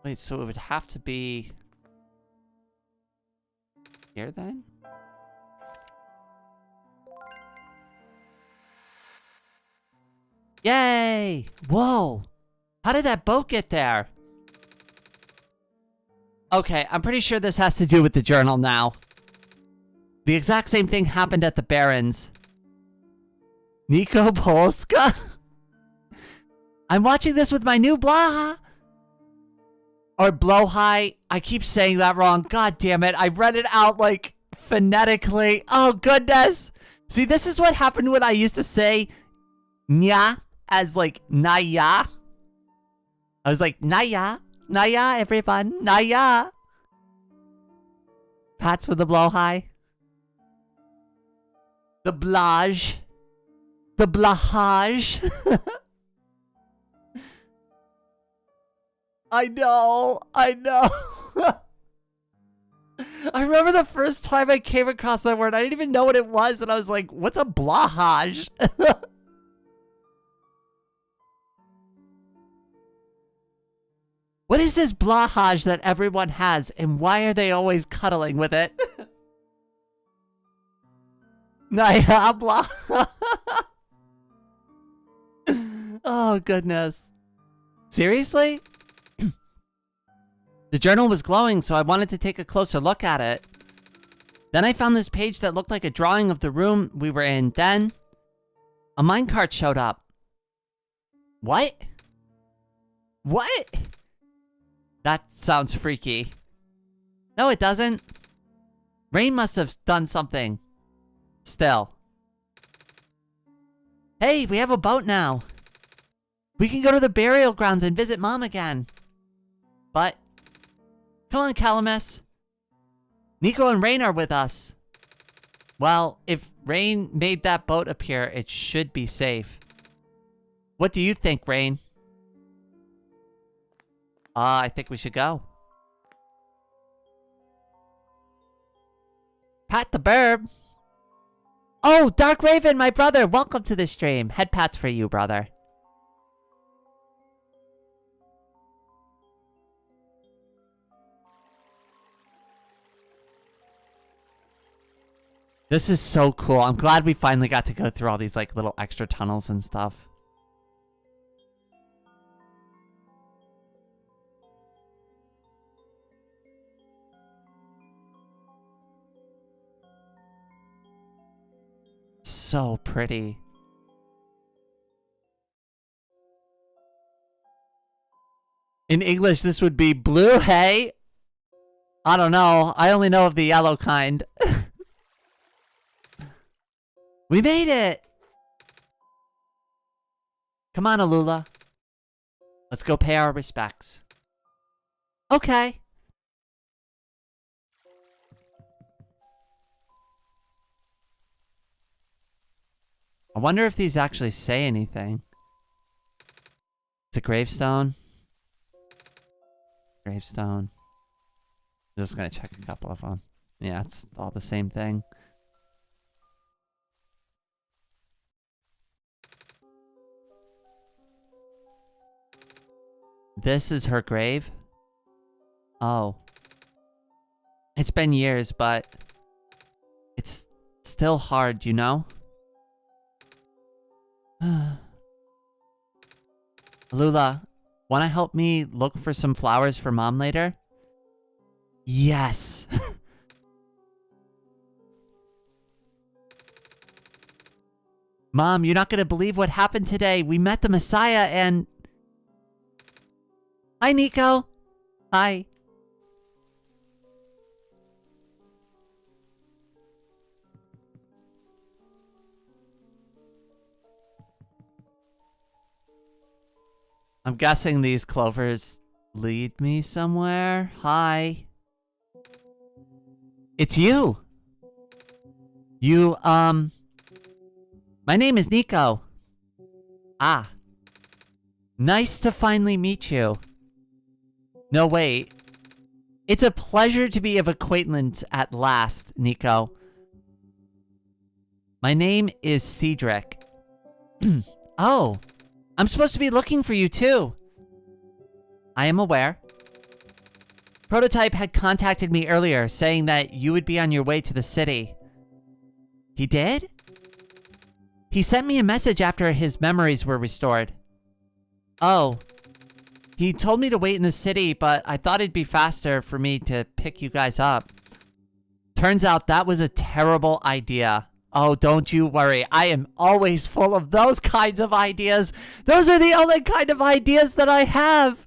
Wait, so it would have to be... here then? Yay! Whoa! How did that boat get there? Okay, I'm pretty sure this has to do with the journal now. The exact same thing happened at the Barrens. Nico Polska? I'm watching this with my new Blaha! Or Blowhigh. I keep saying that wrong. God damn it. I read it out like phonetically. Oh goodness. See, this is what happened when I used to say nya as like naya. I was like, naya. Naya, everyone. Naya. Pats with the Blowhigh. The blage. The blahage. I know. I know. I remember the first time I came across that word. I didn't even know what it was. And I was like, what's a blahage? What is this blahage that everyone has? And why are they always cuddling with it? Naya blah. Oh, goodness. Seriously? The journal was glowing, so I wanted to take a closer look at it. Then I found this page that looked like a drawing of the room we were in. Then, a minecart showed up. What? What? That sounds freaky. No, it doesn't. Rain must have done something. Still. Hey, we have a boat now. We can go to the burial grounds and visit Mom again. But... come on, Calamus. Nico and Rain are with us. Well, if Rain made that boat appear, it should be safe. What do you think, Rain? I think we should go. Pat the Burb. Oh, Dark Raven, my brother. Welcome to the stream. Head pats for you, brother. This is so cool. I'm glad we finally got to go through all these like little extra tunnels and stuff. so pretty. In English, this would be blue hay. I don't know. I only know of the yellow kind. We made it! Come on, Alula. Let's go pay our respects. Okay. I wonder if these actually say anything. It's a gravestone. Gravestone. I'm just gonna check a couple of them. Yeah, it's all the same thing. This is her grave? Oh. It's been years, but it's still hard, you know? Lula, wanna help me look for some flowers for Mom later? Yes! Mom, you're not gonna believe what happened today. We met the Messiah and... Hi, Nico. Hi. I'm guessing these clovers lead me somewhere. Hi. It's you. My name is Nico. Ah. Nice to finally meet you. No, wait. It's a pleasure to be of acquaintance at last, Nico. My name is Cedric. Oh, I'm supposed to be looking for you too. I am aware. Prototype had contacted me earlier saying that you would be on your way to the city. He did? He sent me a message after his memories were restored. Oh. He told me to wait in the city, but I thought it'd be faster for me to pick you guys up. Turns out that was a terrible idea. Oh, don't you worry. I am always full of those kinds of ideas. Those are the only kind of ideas that I have.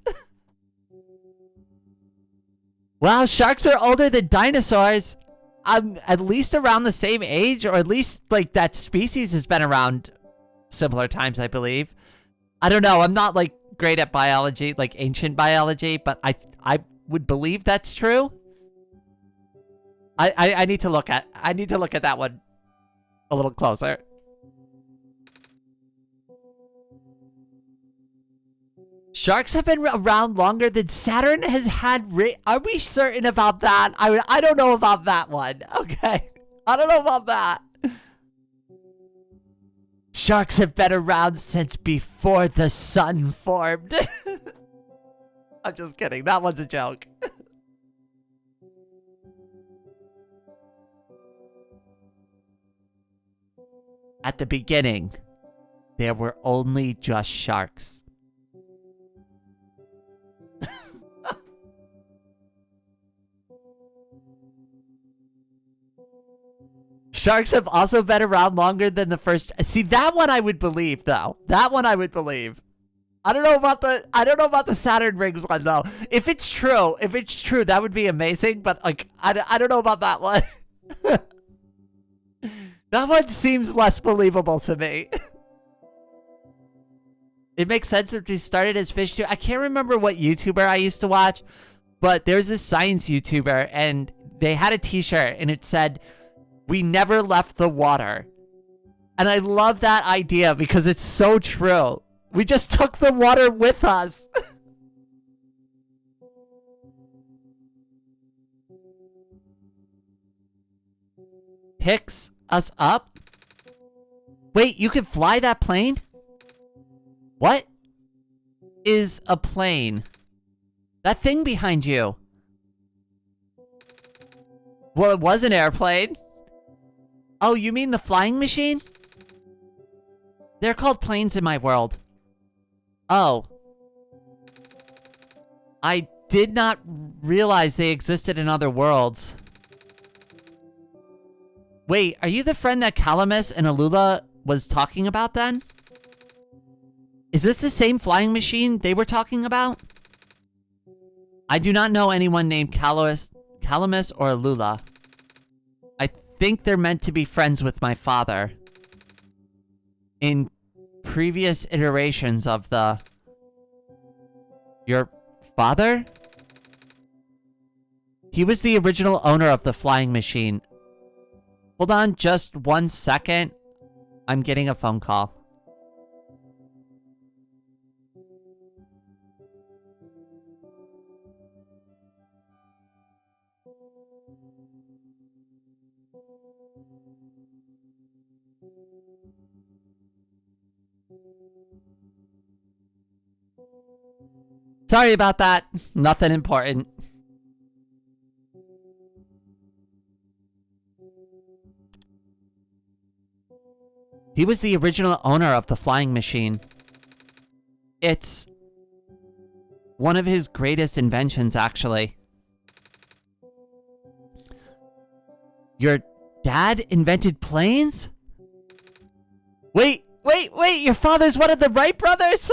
Wow, sharks are older than dinosaurs. I'm at least around the same age, or at least, like, that species has been around similar times, I believe. I don't know. I'm not, like, great at biology, like ancient biology, but I would believe that's true. I need to look at that one a little closer. Sharks have been around longer than Saturn has had. Are we certain about that? I don't know about that one. Okay, I don't know about that. Sharks have been around since before the sun formed. I'm just kidding. That one's a joke. At the beginning, there were only just sharks. Sharks have also been around longer than the first. See, that one I would believe, though. That one I would believe. I don't know about the Saturn rings one, though. If it's true, that would be amazing. But like, I don't know about that one. That one seems less believable to me. It makes sense if he started as fish too. I can't remember what YouTuber I used to watch, but there's this science YouTuber, and they had a T-shirt, and it said, "We never left the water." And I love that idea because it's so true. We just took the water with us. Picks us up? Wait, you can fly that plane? What is a plane? That thing behind you. Well, it was an airplane. Oh, you mean the flying machine? They're called planes in my world. Oh. I did not realize they existed in other worlds. Wait, are you the friend that Calamus and Alula was talking about then? Is this the same flying machine they were talking about? I do not know anyone named Calamus or Alula. I think they're meant to be friends with my father. In previous iterations of the... Your father? He was the original owner of the flying machine. Hold on just 1 second. I'm getting a phone call. Sorry about that. Nothing important. He was the original owner of the flying machine. It's one of his greatest inventions, actually. Your dad invented planes? Wait, your father's one of the Wright brothers?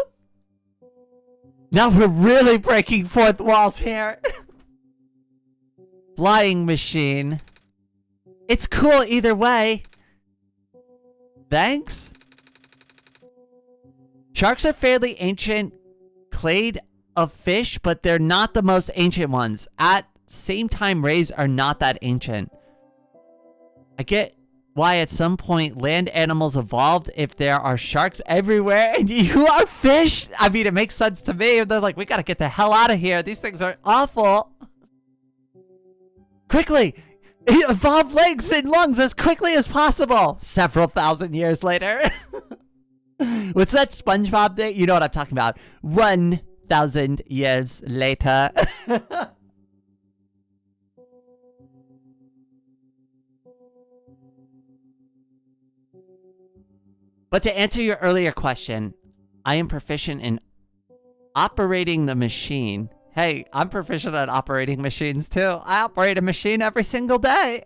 Now we're really breaking fourth walls here. Flying machine. It's cool either way. Thanks. Sharks are fairly ancient clade of fish, but they're not the most ancient ones. At same time, rays are not that ancient. I get why at some point land animals evolved if there are sharks everywhere and you are fish. I mean, it makes sense to me. They're like, we gotta get the hell out of here. These things are awful. Quickly! Evolve legs and lungs as quickly as possible. Several thousand years later. What's that SpongeBob thing? You know what I'm talking about. 1,000 years later. But to answer your earlier question, I am proficient in operating the machine. Hey, I'm proficient at operating machines too. I operate a machine every single day.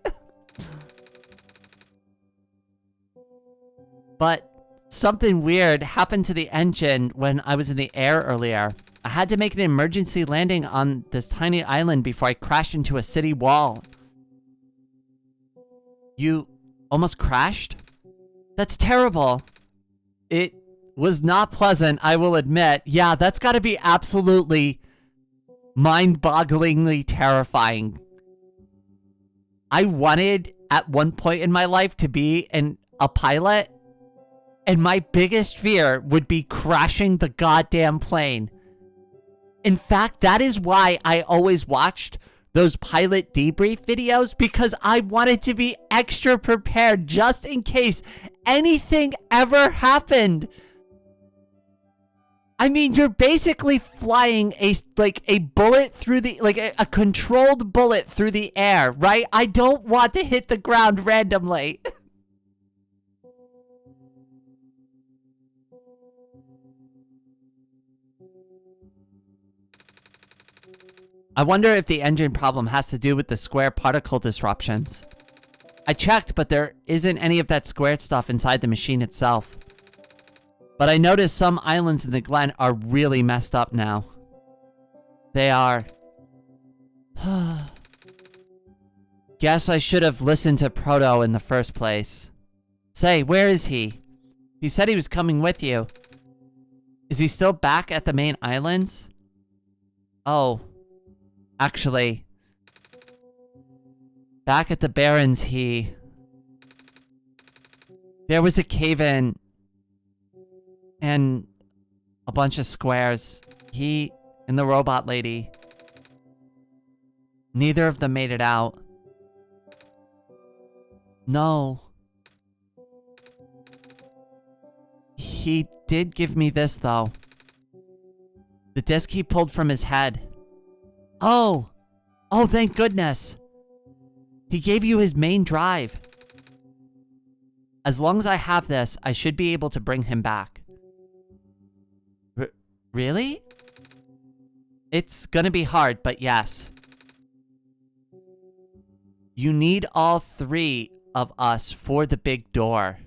But something weird happened to the engine when I was in the air earlier. I had to make an emergency landing on this tiny island before I crashed into a city wall. You almost crashed? That's terrible. It was not pleasant, I will admit. Yeah, that's got to be absolutely mind-bogglingly terrifying. I wanted, at one point in my life, to be a pilot, and my biggest fear would be crashing the goddamn plane. In fact, that is why I always watched those pilot debrief videos, because I wanted to be extra prepared just in case anything ever happened. I mean, you're basically flying a bullet through the, a controlled bullet through the air, right? I don't want to hit the ground randomly. I wonder if the engine problem has to do with the square particle disruptions. I checked, but there isn't any of that squared stuff inside the machine itself. But I noticed some islands in the Glen are really messed up now. They are. Guess I should have listened to Proto in the first place. Say, where is he? He said he was coming with you. Is he still back at the main islands? Oh. Actually, back at the Barrens, there was a cave-in and a bunch of squares. He and the robot lady, neither of them made it out. No. He did give me this, though. The disc he pulled from his head. Oh, thank goodness. He gave you his main drive. As long as I have this, I should be able to bring him back. Really? It's gonna be hard, but yes. You need all three of us for the big door.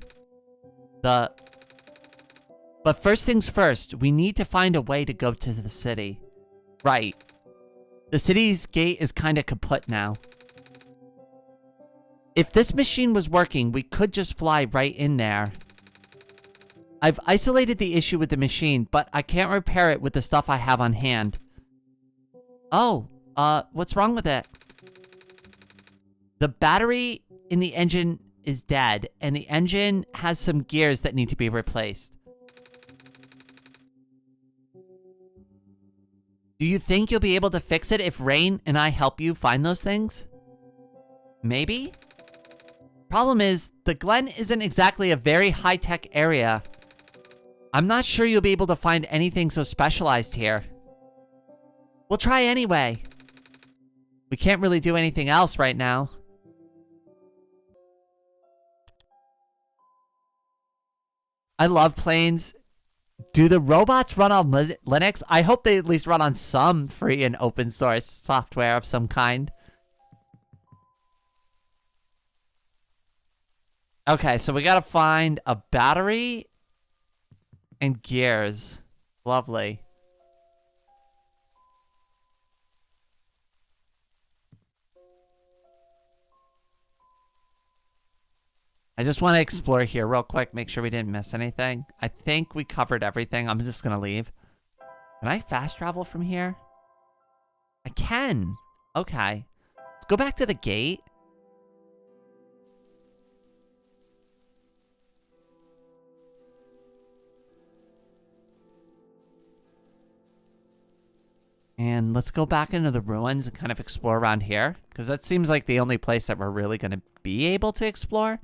But first things first, we need to find a way to go to the city. Right. The city's gate is kind of kaput now. If this machine was working, we could just fly right in there. I've isolated the issue with the machine, but I can't repair it with the stuff I have on hand. Oh, what's wrong with it? The battery in the engine is dead, and the engine has some gears that need to be replaced. Do you think you'll be able to fix it if Rain and I help you find those things? Maybe? Problem is, the Glen isn't exactly a very high-tech area. I'm not sure you'll be able to find anything so specialized here. We'll try anyway. We can't really do anything else right now. I love planes. Do the robots run on Linux? I hope they at least run on some free and open source software of some kind. Okay, so we gotta find a battery and gears. Lovely. I just want to explore here real quick, make sure we didn't miss anything. I think we covered everything. I'm just gonna leave. Can I fast travel from here? I can. Okay. Let's go back to the gate. And let's go back into the ruins and kind of explore around here. Because that seems like the only place that we're really going to be able to explore.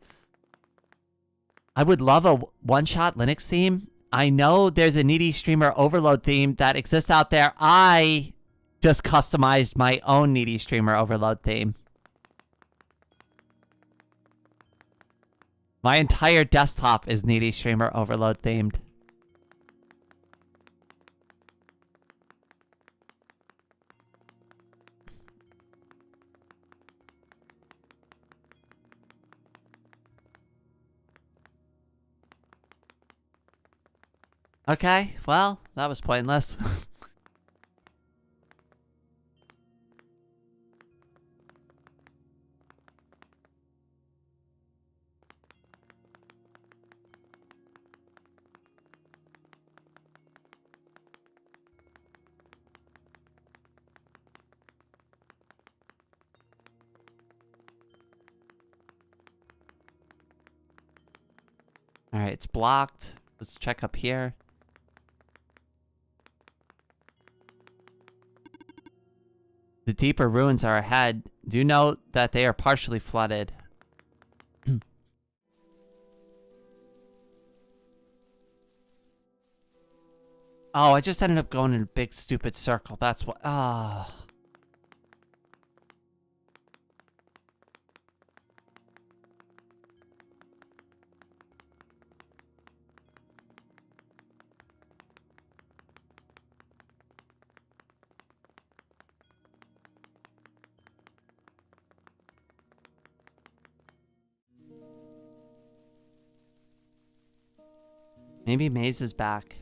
I would love a one-shot Linux theme. I know there's a Needy Streamer Overload theme that exists out there. I just customized my own Needy Streamer Overload theme. My entire desktop is Needy Streamer Overload themed. Okay, well, that was pointless. Alright, it's blocked. Let's check up here. The deeper ruins are ahead. Do note that they are partially flooded. Oh, I just ended up going in a big stupid circle. That's what... Ah. Oh. Maybe Maze is back.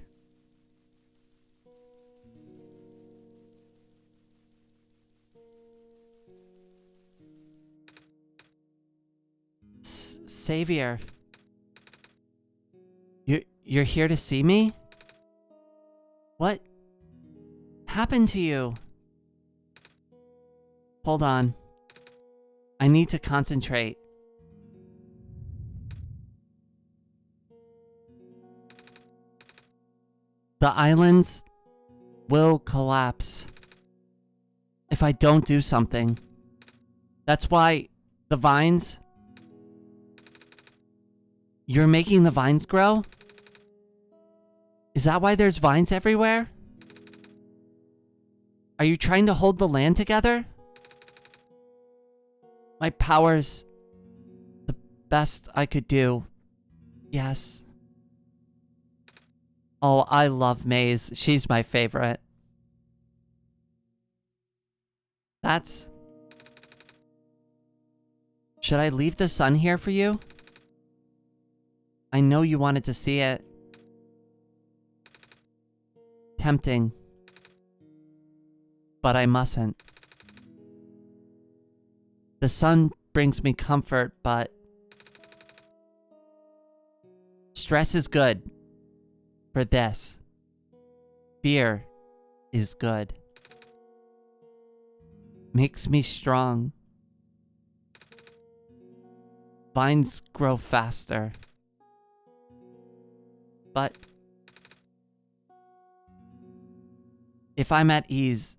Savior. You're here to see me? What happened to you? Hold on. I need to concentrate. The islands will collapse if I don't do something. That's why the vines... You're making the vines grow? Is that why there's vines everywhere? Are you trying to hold the land together? My powers... The best I could do. Yes. Oh, I love Maze. She's my favorite. That's... Should I leave the sun here for you? I know you wanted to see it. Tempting. But I mustn't. The sun brings me comfort, but stress is good for this. Fear is good. Makes me strong. Vines grow faster. But if I'm at ease,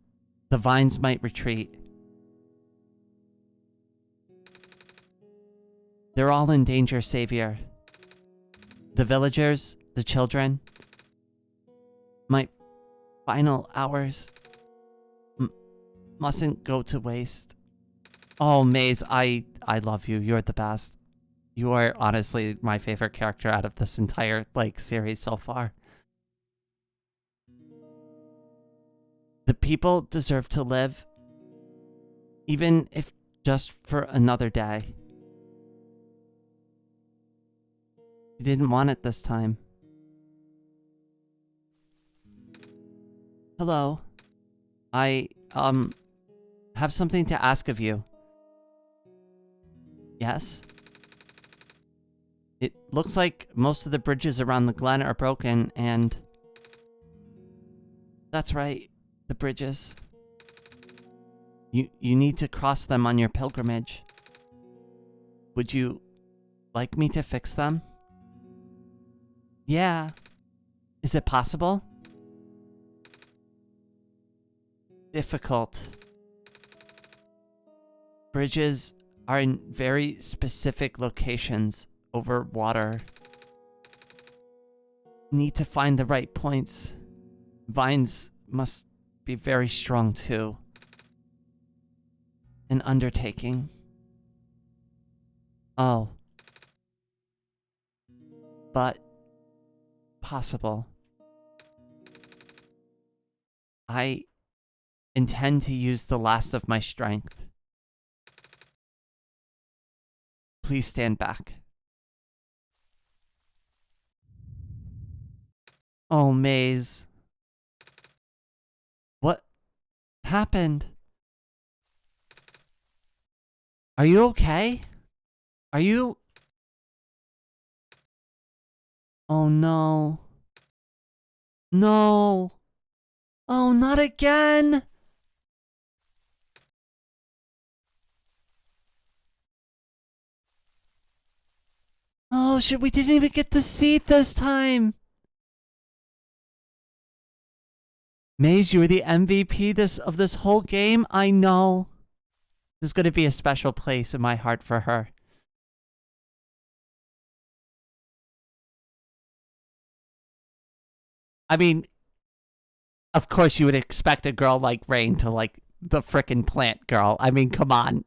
the vines might retreat. They're all in danger, Savior. The villagers, the children. My final hours mustn't go to waste. Oh, Maze, I love you. You're the best. You are honestly my favorite character out of this entire, series so far. The people deserve to live, even if just for another day. You didn't want it this time. Hello. I, have something to ask of you. Yes? It looks like most of the bridges around the glen are broken, and... That's right, the bridges. You need to cross them on your pilgrimage. Would you like me to fix them? Yeah. Is it possible? Difficult. Bridges are in very specific locations over water. Need to find the right points. Vines must be very strong too. An undertaking. Oh. But possible. I intend to use the last of my strength. Please stand back. Oh, Maze. What happened? Are you okay? Are you... Oh no. No. Oh, not again. Oh shit, we didn't even get the seat this time. Maze, you were the MVP of this whole game. I know. There's gonna be a special place in my heart for her. I mean, of course you would expect a girl like Rain to like the frickin' plant girl. I mean, come on.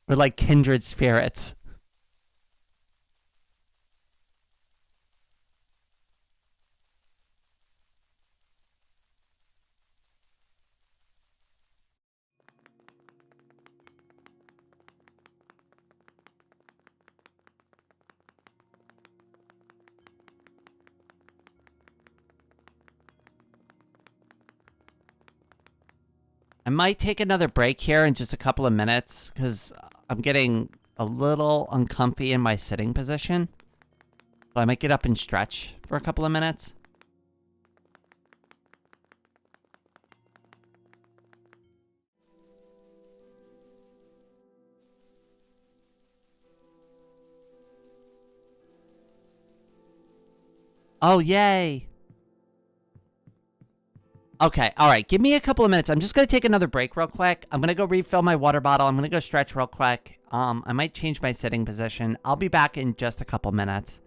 We're like kindred spirits. I might take another break here in just a couple of minutes, because I'm getting a little uncomfy in my sitting position. So I might get up and stretch for a couple of minutes. Oh, yay! Okay, alright, give me a couple of minutes. I'm just gonna take another break real quick. I'm gonna go refill my water bottle. I'm gonna go stretch real quick. I might change my sitting position. I'll be back in just a couple minutes.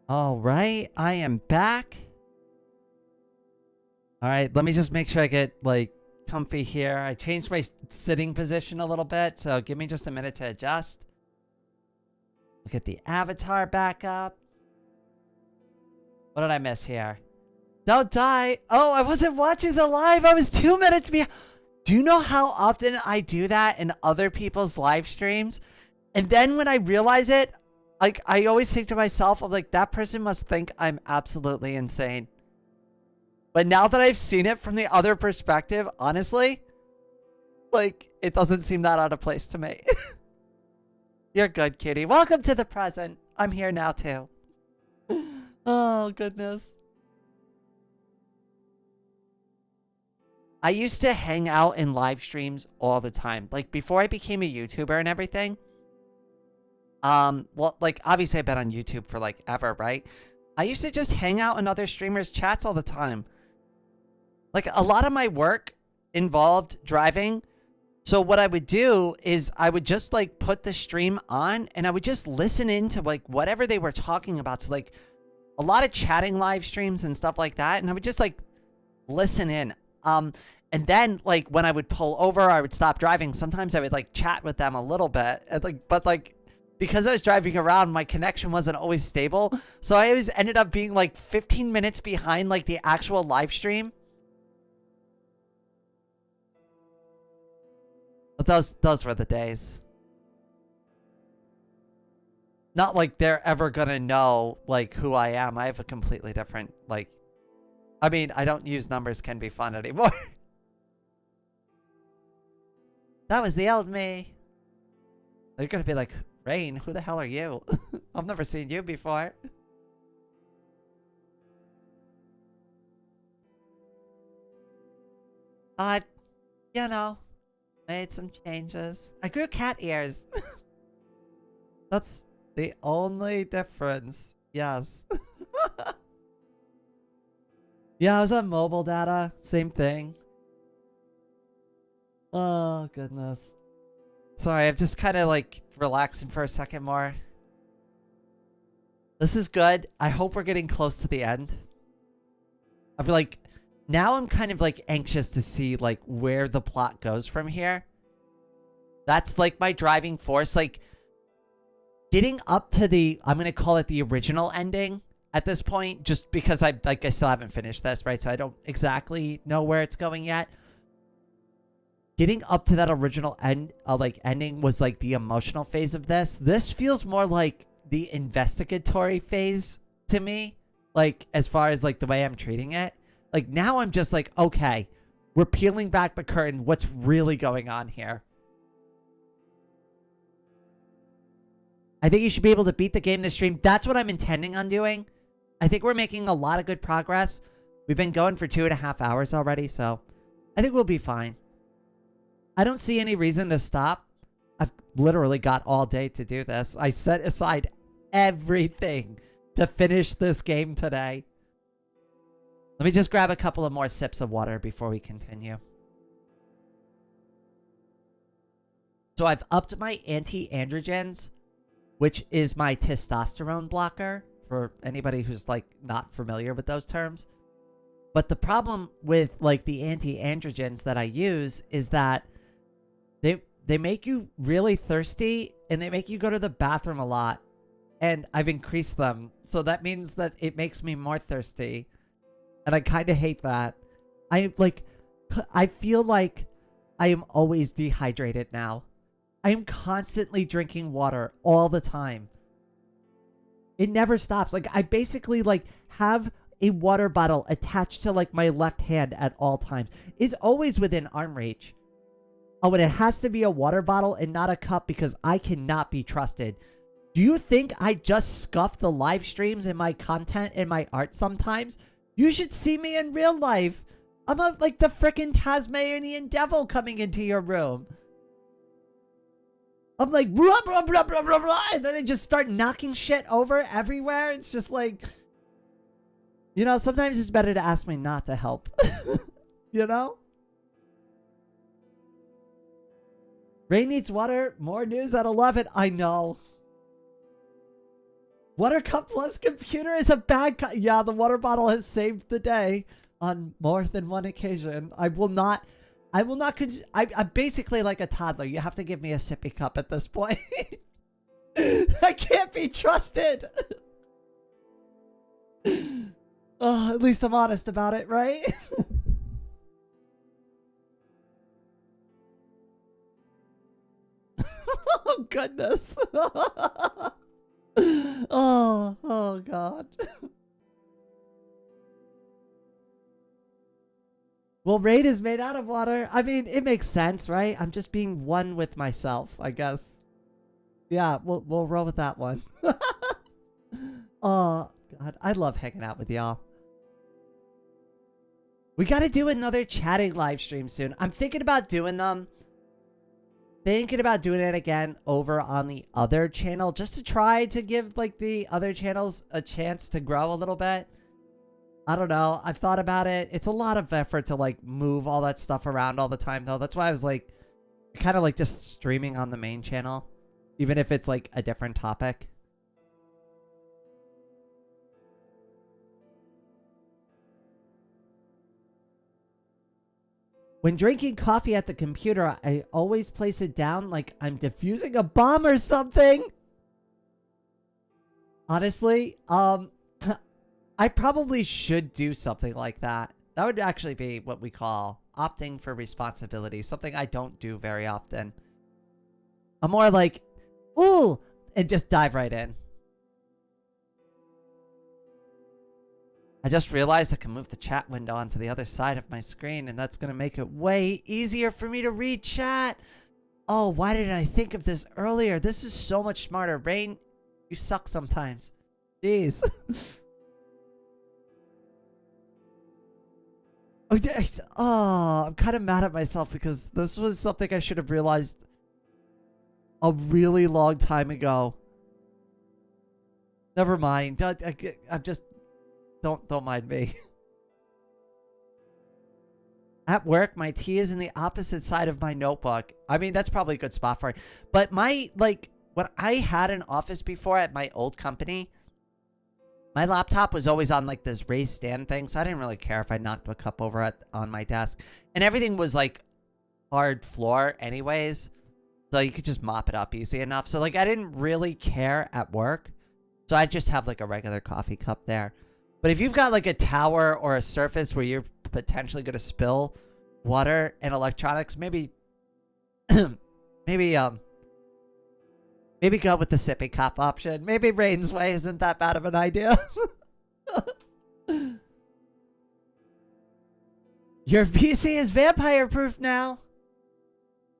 All right, I am back. All right, let me just make sure I get like comfy here. I changed my sitting position a little bit, so give me just a minute to adjust. We'll get the avatar back up. What did I miss here? Don't die. Oh, I wasn't watching the live. I was 2 minutes behind. Do you know how often I do that in other people's live streams? And then when I realize it, like, I always think to myself, I'm like, that person must think I'm absolutely insane. But now that I've seen it from the other perspective, honestly, like, it doesn't seem that out of place to me. You're good, kitty. Welcome to the present. I'm here now, too. Oh, goodness. I used to hang out in live streams all the time. Like, before I became a YouTuber and everything. Well, like, obviously I've been on YouTube for, like, ever, right? I used to just hang out in other streamers' chats all the time. Like, a lot of my work involved driving. So what I would do is I would just, like, put the stream on and I would just listen into, like, whatever they were talking about. So, like, a lot of chatting live streams and stuff like that. And I would just, like, listen in. And then, like, when I would pull over, I would stop driving. Sometimes I would, like, chat with them a little bit. And, like, but, like, because I was driving around, my connection wasn't always stable. So I always ended up being, like, 15 minutes behind, like, the actual live stream. But those were the days. Not like they're ever gonna know, like, who I am. I have a completely different, like... I mean, I don't use numbers can be fun anymore. That was the old me. They're gonna be like, Rain, who the hell are you? I've never seen you before. You know, made some changes. I grew cat ears. That's the only difference. Yes. Yeah, I was on mobile data. Same thing. Oh, goodness. Sorry, I'm just kind of like relaxing for a second more. This is good. I hope we're getting close to the end. I feel like now I'm kind of like anxious to see like where the plot goes from here. That's like my driving force. Like getting up to the, I'm going to call it the original ending at this point, just because I still haven't finished this, right? So I don't exactly know where it's going yet. Getting up to that original ending was like the emotional phase of this. This feels more like the investigatory phase to me, like as far as like the way I'm treating it. Like now I'm just like, okay, we're peeling back the curtain. What's really going on here? I think you should be able to beat the game this stream. That's what I'm intending on doing. I think we're making a lot of good progress. We've been going for 2.5 hours already, so I think we'll be fine. I don't see any reason to stop. I've literally got all day to do this. I set aside everything to finish this game today. Let me just grab a couple of more sips of water before we continue. So I've upped my anti-androgens, which is my testosterone blocker, for anybody who's like not familiar with those terms. But the problem with like the anti-androgens that I use is that they make you really thirsty and they make you go to the bathroom a lot. And I've increased them. So that means that it makes me more thirsty. And I kind of hate that. I feel like I am always dehydrated now. I am constantly drinking water all the time. It never stops. Like I basically like have a water bottle attached to like my left hand at all times. It's always within arm reach. Oh, and it has to be a water bottle and not a cup because I cannot be trusted. Do you think I just scuff the live streams and my content and my art sometimes? You should see me in real life. I'm like the frickin' Tasmanian devil coming into your room. I'm like, blah, blah, blah, blah, blah, blah, and then I just start knocking shit over everywhere. It's just like, you know, sometimes it's better to ask me not to help. You know? Rain needs water. More news at 11. I know. Water cup plus computer is a bad yeah, the water bottle has saved the day on more than one occasion. I'm basically like a toddler. You have to give me a sippy cup at this point. I can't be trusted. Oh, at least I'm honest about it, right? Oh, goodness. Oh God. Well, Rain is made out of water. I mean, it makes sense, right? I'm just being one with myself, I guess. Yeah, we'll roll with that one. Oh God, I love hanging out with y'all. We got to do another chatting live stream soon. I'm thinking about doing them. Thinking about doing it again over on the other channel just to try to give like the other channels a chance to grow a little bit. I don't know. I've thought about it. It's a lot of effort to like move all that stuff around all the time though. That's why I was like kind of like just streaming on the main channel, even if it's like a different topic. When drinking coffee at the computer, I always place it down like I'm defusing a bomb or something. Honestly, I probably should do something like that. That would actually be what we call opting for responsibility, something I don't do very often. I'm more like, ooh, and just dive right in. I just realized I can move the chat window onto the other side of my screen, and that's going to make it way easier for me to read chat. Oh, why didn't I think of this earlier? This is so much smarter. Rain, you suck sometimes. Jeez. Oh, I'm kind of mad at myself because this was something I should have realized a really long time ago. Never mind. I'm just... Don't mind me. At work, my tea is in the opposite side of my notebook. I mean, that's probably a good spot for it. But my, like, when I had an office before at my old company, my laptop was always on, like, this raised stand thing. So I didn't really care if I knocked a cup over on my desk. And everything was, like, hard floor anyways. So you could just mop it up easy enough. So, like, I didn't really care at work. So I just have, like, a regular coffee cup there. But if you've got like a tower or a surface where you're potentially going to spill water and electronics, maybe maybe go with the sippy cup option. Maybe Rain's way isn't that bad of an idea. Your PC is vampire proof now.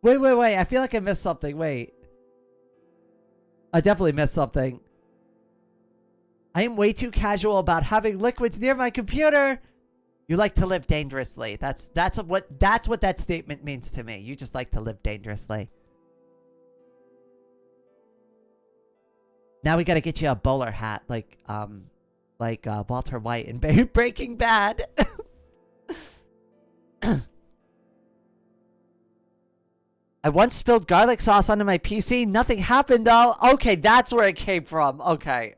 Wait. I feel like I missed something. Wait. I definitely missed something. I am way too casual about having liquids near my computer. You like to live dangerously. That's what that statement means to me. You just like to live dangerously. Now we got to get you a bowler hat like Walter White in Breaking Bad. I once spilled garlic sauce onto my PC. Nothing happened though. Okay, that's where it came from. Okay.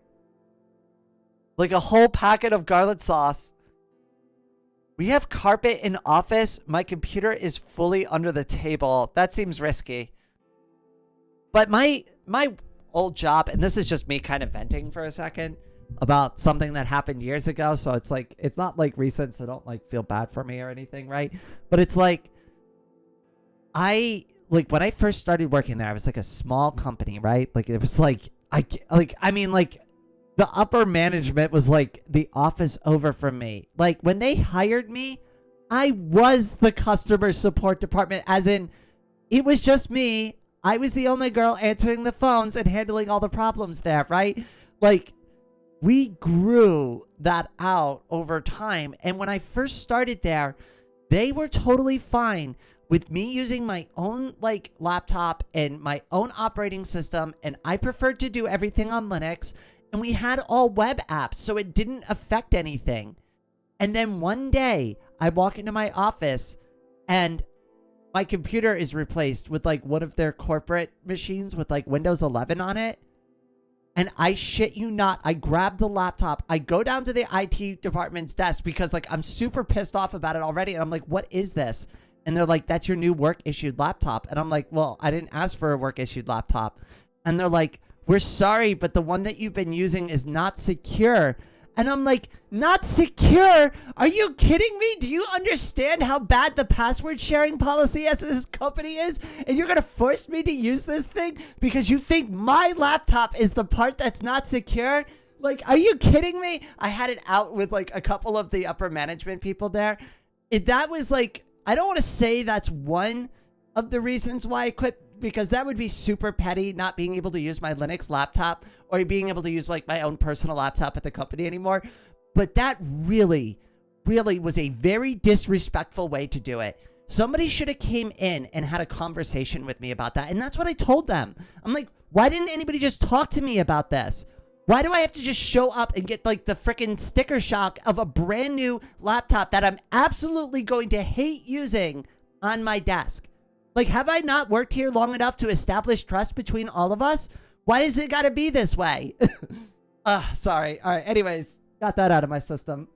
Like a whole packet of garlic sauce. We have carpet in office. My computer is fully under the table. That seems risky. But my old job, and this is just me kind of venting for a second about something that happened years ago. So it's like, it's not like recent, so don't like feel bad for me or anything, right? But it's like, when I first started working there, I was like a small company, right? Like it was like, the upper management was like the office over from me. Like when they hired me, I was the customer support department, as in it was just me. I was the only girl answering the phones and handling all the problems there, right? Like we grew that out over time. And when I first started there, they were totally fine with me using my own like laptop and my own operating system. And I preferred to do everything on Linux. And we had all web apps, so it didn't affect anything. And then one day, I walk into my office, and my computer is replaced with, like, one of their corporate machines with, like, Windows 11 on it. And I shit you not, I grab the laptop. I go down to the IT department's desk because like I'm super pissed off about it already. And I'm like, what is this? And they're like, that's your new work issued laptop. And I'm like, well, I didn't ask for a work issued laptop. And they're like, we're sorry, but the one that you've been using is not secure. And I'm like, not secure? Are you kidding me? Do you understand how bad the password sharing policy as this company is? And you're going to force me to use this thing because you think my laptop is the part that's not secure? Like, are you kidding me? I had it out with like a couple of the upper management people there. That was like, I don't want to say that's one of the reasons why I quit, because that would be super petty, not being able to use my Linux laptop or being able to use like my own personal laptop at the company anymore. But that really, really was a very disrespectful way to do it. Somebody should have came in and had a conversation with me about that. And that's what I told them. I'm like, why didn't anybody just talk to me about this? Why do I have to just show up and get like the freaking sticker shock of a brand new laptop that I'm absolutely going to hate using on my desk? Like, have I not worked here long enough to establish trust between all of us? Why does it gotta be this way? Sorry. All right, anyways, got that out of my system.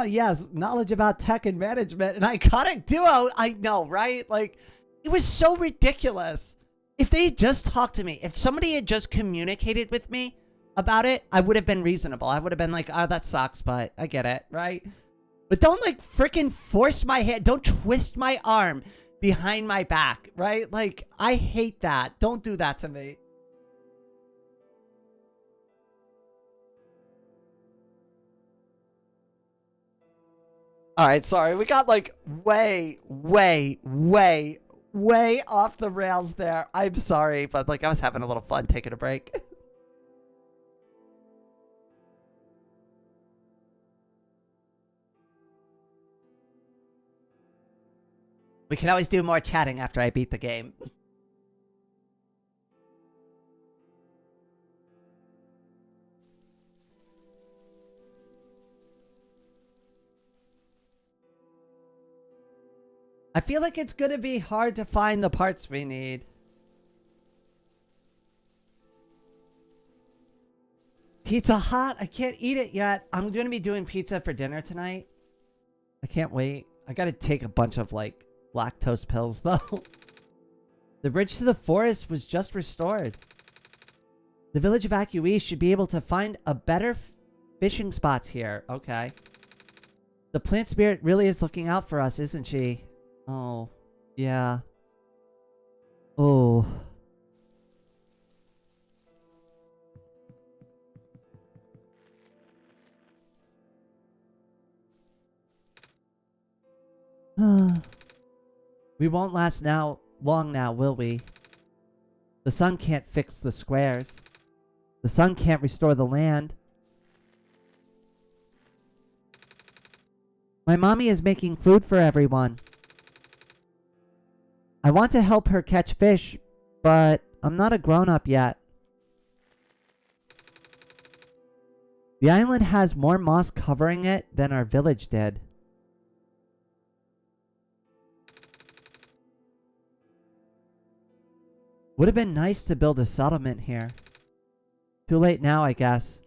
Yes, knowledge about tech and management, an iconic duo. I know, right? Like, it was so ridiculous. If they had just talked to me, if somebody had just communicated with me about it, I would have been reasonable. I would have been like, oh, that sucks, but I get it, right? But don't like freaking force my hand. Don't twist my arm behind my back, right? Like, I hate that. Don't do that to me. All right, sorry. We got like way off the rails there. I'm sorry, but like I was having a little fun taking a break. We can always do more chatting after I beat the game. I feel like it's gonna be hard to find the parts we need. Pizza Hut, I can't eat it yet. I'm gonna be doing pizza for dinner tonight. I can't wait. I gotta take a bunch of like lactose pills though. The bridge to the forest was just restored. The village evacuees should be able to find a better fishing spots here. Okay. The plant spirit really is looking out for us, isn't she? Oh, yeah. Oh. We won't last long now, will we? The sun can't fix the squares. The sun can't restore the land. My mommy is making food for everyone. I want to help her catch fish, but I'm not a grown-up yet. The island has more moss covering it than our village did. Would have been nice to build a settlement here. Too late now, I guess.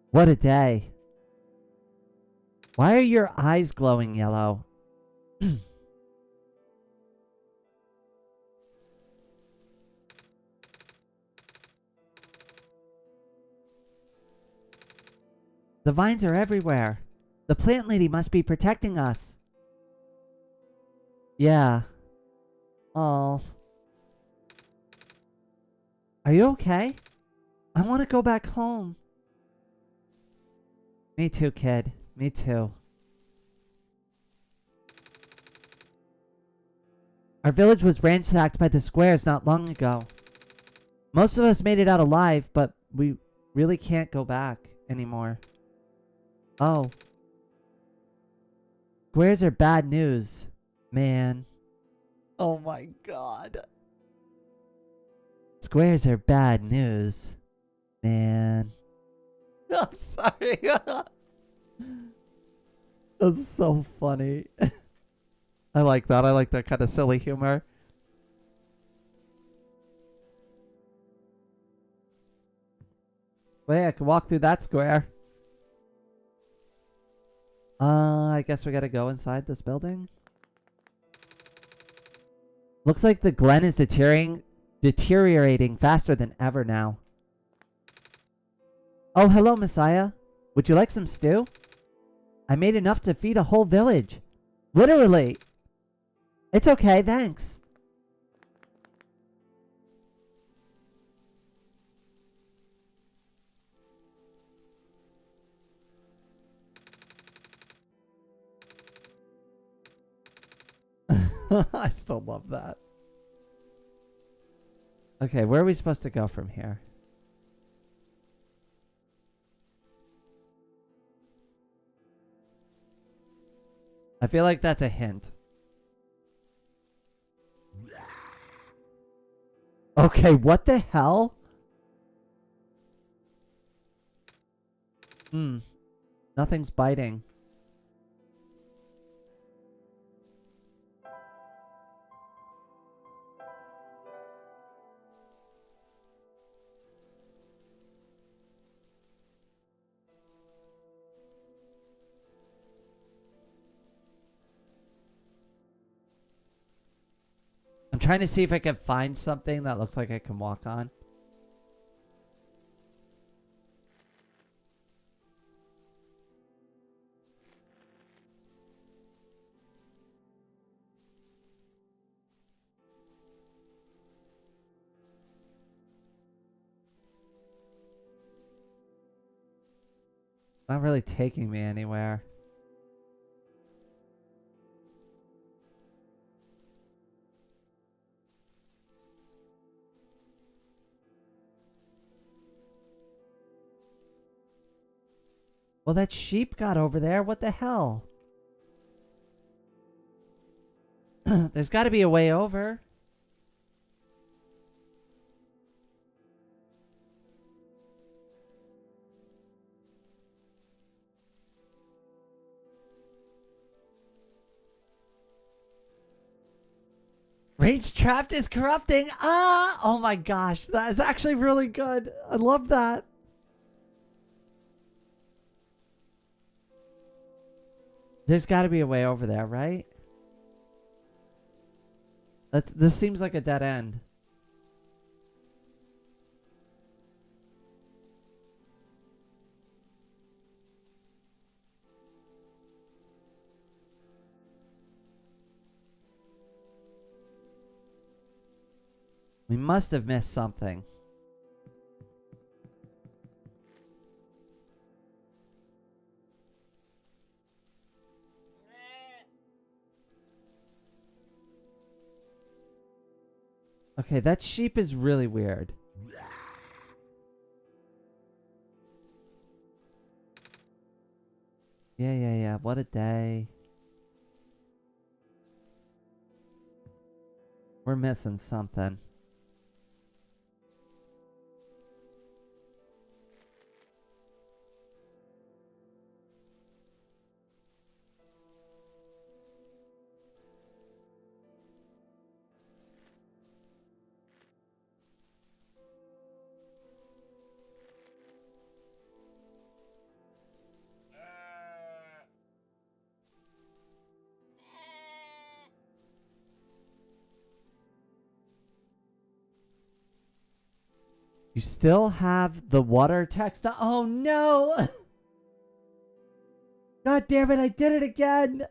What a day. Why are your eyes glowing yellow? The vines are everywhere. The plant lady must be protecting us. Yeah. Oh. Are you okay? I want to go back home. Me too, kid. Me too. Our village was ransacked by the squares not long ago. Most of us made it out alive, but we really can't go back anymore. Oh. Squares are bad news, man. Oh my god. Squares are bad news, man. I'm sorry. That's so funny. I like that. I like that kind of silly humor. Wait, I can walk through that square. I guess we gotta go inside this building. Looks like the Glen is deteriorating faster than ever now. Oh, hello, Messiah. Would you like some stew? I made enough to feed a whole village. Literally. It's okay, thanks. I still love that. Okay, where are we supposed to go from here? I feel like that's a hint. Okay, what the hell? Nothing's biting. I'm trying to see if I can find something that looks like I can walk on. Not really taking me anywhere. Well, that sheep got over there. What the hell? There's got to be a way over. Rage trapped is corrupting. Ah! Oh my gosh. That is actually really good. I love that. There's got to be a way over there, right? This seems like a dead end. We must have missed something. Okay, that sheep is really weird. Yeah. What a day. We're missing something. You still have the water text. Oh no! God damn it, I did it again!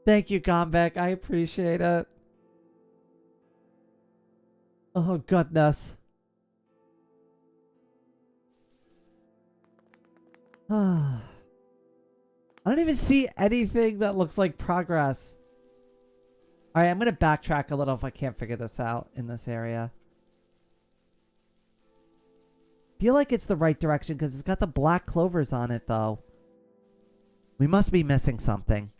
Thank you, Gombeck. I appreciate it. Oh goodness. I don't even see anything that looks like progress. Alright, I'm gonna backtrack a little if I can't figure this out in this area. Feel like it's the right direction because it's got the black clovers on it though. We must be missing something.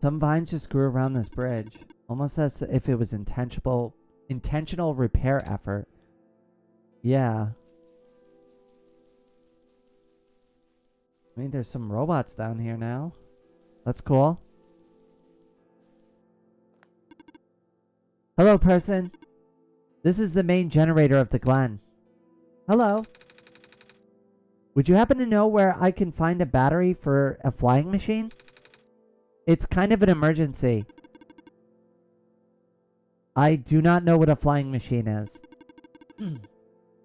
Some vines just grew around this bridge, almost as if it was intentional repair effort. Yeah. I mean, there's some robots down here now. That's cool. Hello, person. This is the main generator of the Glen. Hello. Would you happen to know where I can find a battery for a flying machine? It's kind of an emergency. I do not know what a flying machine is.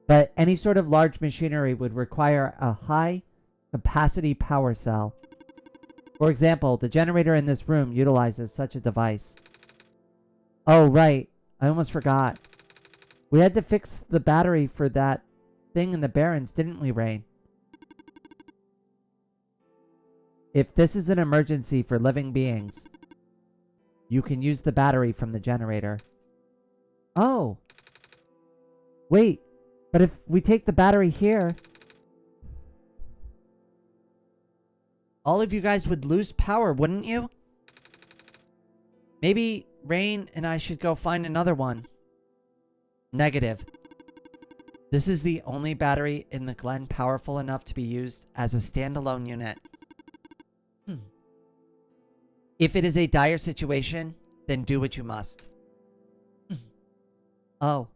But any sort of large machinery would require a high capacity power cell. For example, the generator in this room utilizes such a device. Oh, right. I almost forgot. We had to fix the battery for that thing in the Barrens, didn't we, Rain? If this is an emergency for living beings, you can use the battery from the generator. Oh. Wait, but if we take the battery here, all of you guys would lose power, wouldn't you? Maybe Rain and I should go find another one. Negative. This is the only battery in the Glen powerful enough to be used as a standalone unit. If it is a dire situation, then do what you must. Oh.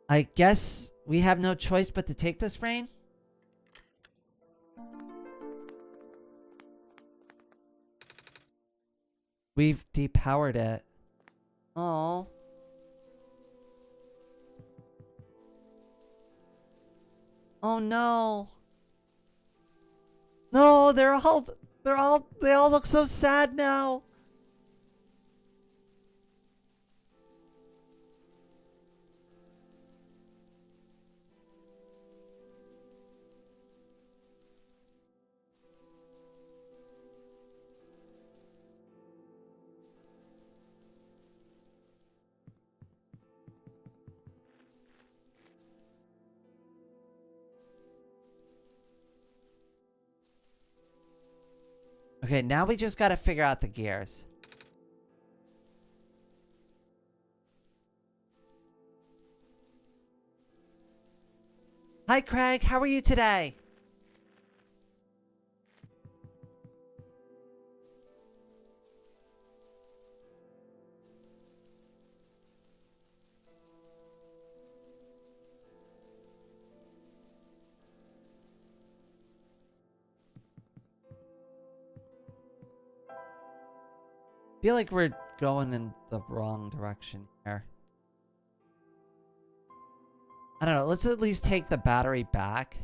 I guess we have no choice but to take this, Rain? We've depowered it. Oh. Oh no. No, they all look so sad now. Okay, now we just gotta figure out the gears. Hi, Craig. How are you today? Feel like we're going in the wrong direction here. I don't know. Let's at least take the battery back.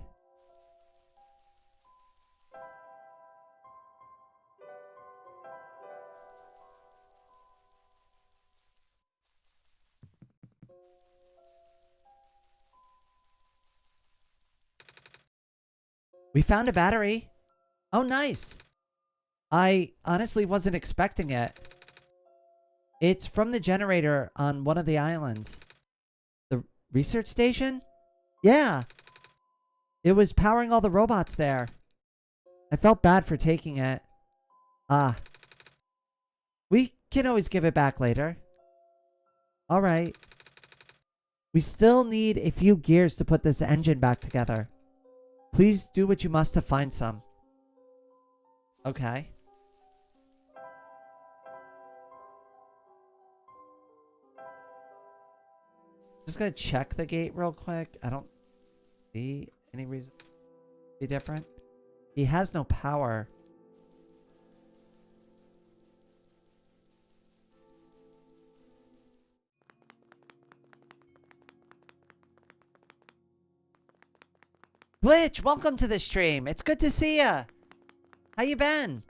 We found a battery. Oh, nice. I honestly wasn't expecting it. It's from the generator on one of the islands. The research station? Yeah. It was powering all the robots there. I felt bad for taking it. Ah. We can always give it back later. Alright. We still need a few gears to put this engine back together. Please do what you must to find some. Okay. Just gonna check the gate real quick. I don't see any reason to be different. He has no power. Glitch, welcome to the stream. It's good to see ya. How you been?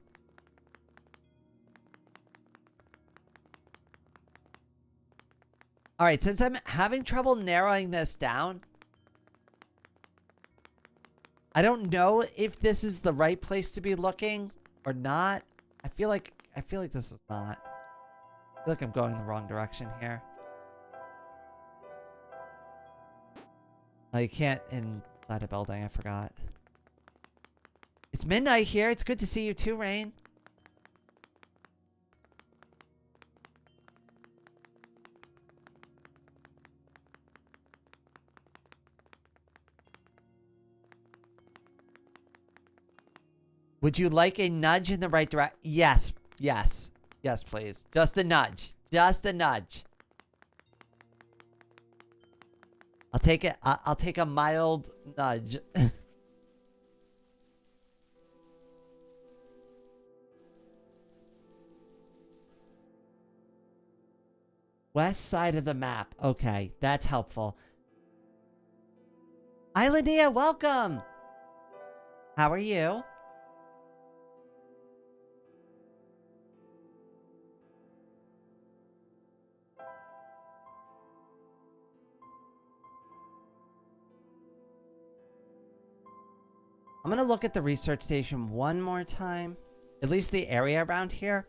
Alright, since I'm having trouble narrowing this down, I don't know if this is the right place to be looking or not. I feel like this is not. I feel like I'm going the wrong direction here. Oh, you can't inside a building, I forgot. It's midnight here. It's good to see you too, Rain. Would you like a nudge in the right direction? Yes. Yes. Yes, please. Just a nudge. Just a nudge. I'll take it. I'll take a mild nudge. West side of the map. Okay, that's helpful. Islandia, welcome. How are you? I'm gonna look at the research station one more time. At least the area around here.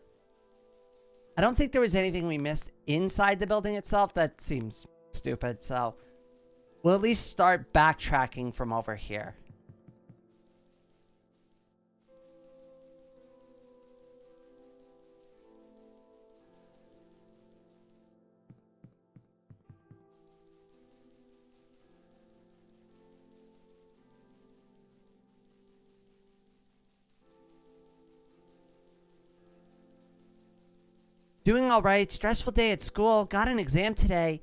I don't think there was anything we missed inside the building itself. That seems stupid, so we'll at least start backtracking from over here. Doing all right. Stressful day at school. Got an exam today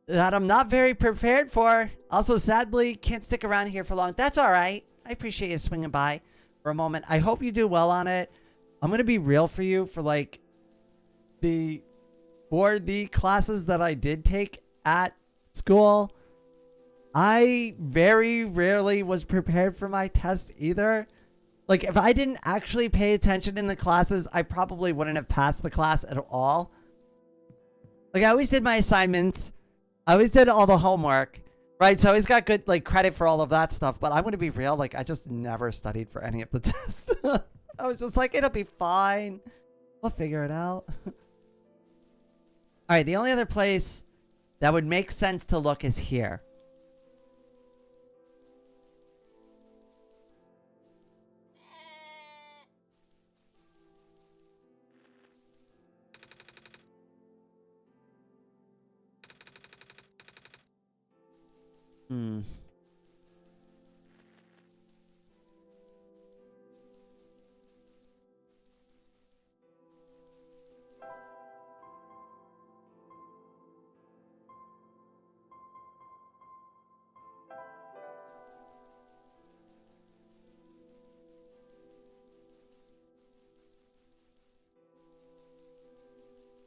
that I'm not very prepared for. Also, sadly, can't stick around here for long. That's all right. I appreciate you swinging by for a moment. I hope you do well on it. I'm going to be real for you for like the classes that I did take at school. I very rarely was prepared for my test either. Like, if I didn't actually pay attention in the classes, I probably wouldn't have passed the class at all. Like, I always did my assignments. I always did all the homework, right? So I always got good, like, credit for all of that stuff. But I'm going to be real. Like, I just never studied for any of the tests. I was just like, it'll be fine. We'll figure it out. All right, the only other place that would make sense to look is here.